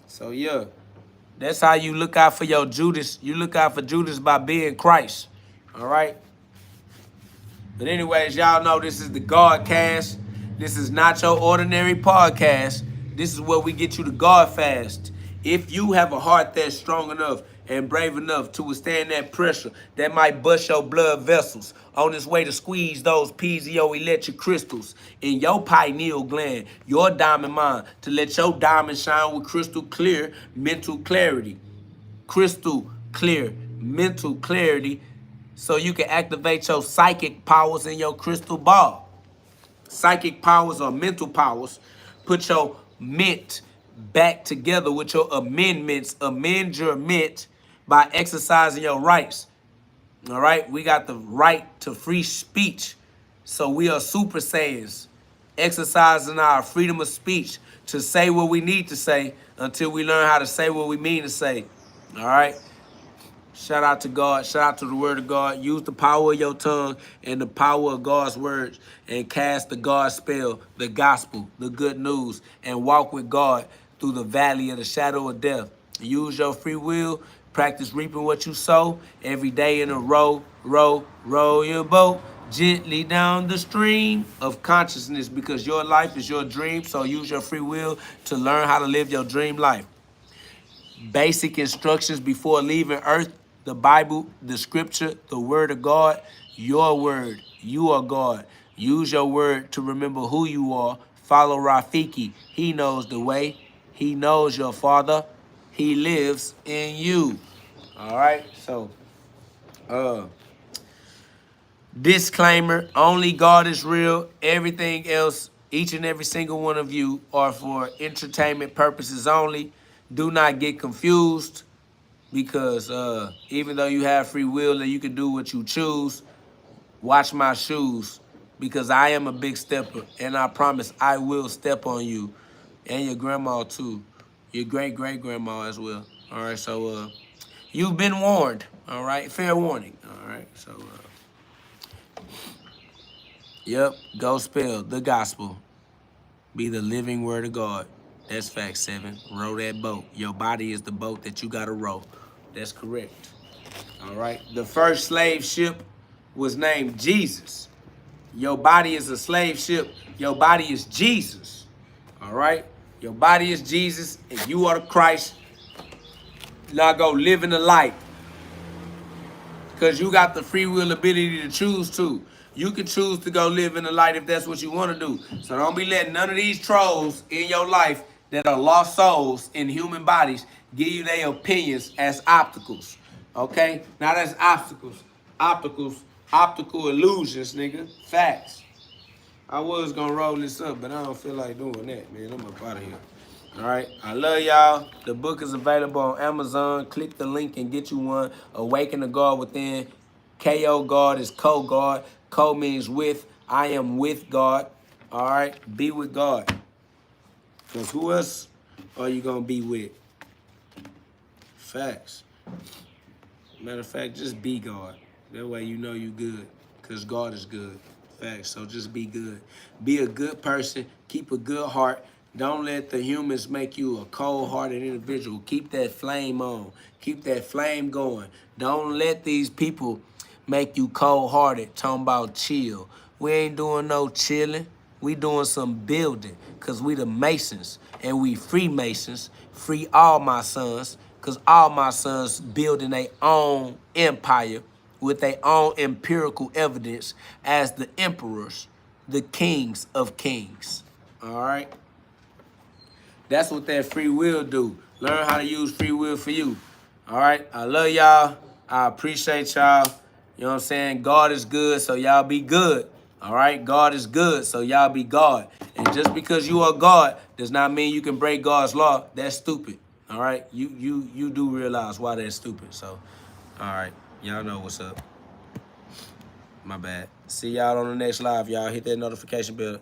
Speaker 1: So yeah, that's how you look out for your Judas. You look out for Judas by being Christ. All right? But anyways, y'all know this is the GhODCast. This is not your ordinary podcast. This is where we get you to God fast. If you have a heart that's strong enough and brave enough to withstand that pressure that might bust your blood vessels on its way to squeeze those piezoelectric crystals in your pineal gland, your diamond mind, to let your diamond shine with crystal clear mental clarity. Crystal clear mental clarity, so you can activate your psychic powers in your crystal ball. Psychic powers or mental powers. Put your mint back together with your amendments. Amend your mint by exercising your rights. All right? We got the right to free speech. So we are super saiyans, exercising our freedom of speech to say what we need to say until we learn how to say what we mean to say. All right? Shout out to God. Shout out to the word of God. Use the power of your tongue and the power of God's words and cast the God spell, the gospel, the good news, and walk with God through the valley of the shadow of death. Use your free will. Practice reaping what you sow every day in a row, row your boat gently down the stream of consciousness, because your life is your dream. So use your free will to learn how to live your dream life. Basic instructions before leaving earth: the Bible, the scripture, the word of God, your word. You are God. Use your word to remember who you are. Follow Rafiki. He knows the way. He knows your Father. He lives in you. All right. So, disclaimer: only God is real. Everything else, each and every single one of you, are for entertainment purposes only. Do not get confused, because even though you have free will and you can do what you choose, watch my shoes, because I am a big stepper, and I promise I will step on you and your grandma too, your great-great-grandma as well. All right, so you've been warned. All right, fair warning. All right, so yep, go spell the gospel, be the living word of God. That's fact 7. Row that boat. Your body is the boat that you gotta row. That's correct. All right. The first slave ship was named Jesus. Your body is a slave ship. Your body is Jesus. All right. Your body is Jesus, and you are the Christ. Now go live in the light, because you got the free will ability to choose to. You can choose to go live in the light if that's what you want to do. So don't be letting none of these trolls in your life that are lost souls in human bodies give you their opinions as obstacles. Okay? Not as obstacles. Optical illusions, nigga. Facts. I was going to roll this up, but I don't feel like doing that, man. I'm up out of here. All right. I love y'all. The book is available on Amazon. Click the link and get you one. Awaken the God within. K.O. God is co-God. Co means with. I am with God. All right. Be with God. Because who else are you going to be with? Facts. Matter of fact, just be God. That way you know you good. Because God is good. Facts. So just be good. Be a good person. Keep a good heart. Don't let the humans make you a cold-hearted individual. Keep that flame on. Keep that flame going. Don't let these people make you cold-hearted, talking about chill. We ain't doing no chilling. We doing some building, because we the Masons, and we Freemasons. Free all my sons, because all my sons building their own empire with their own empirical evidence as the emperors, the kings of kings. All right? That's what that free will do. Learn how to use free will for you. All right? I love y'all. I appreciate y'all. You know what I'm saying? God is good, so y'all be good. All right? God is good, so y'all be God. And just because you are God does not mean you can break God's law. That's stupid. All right, you do realize why that's stupid. So, all right, y'all know what's up. My bad. See y'all on the next live, y'all. Hit that notification bell.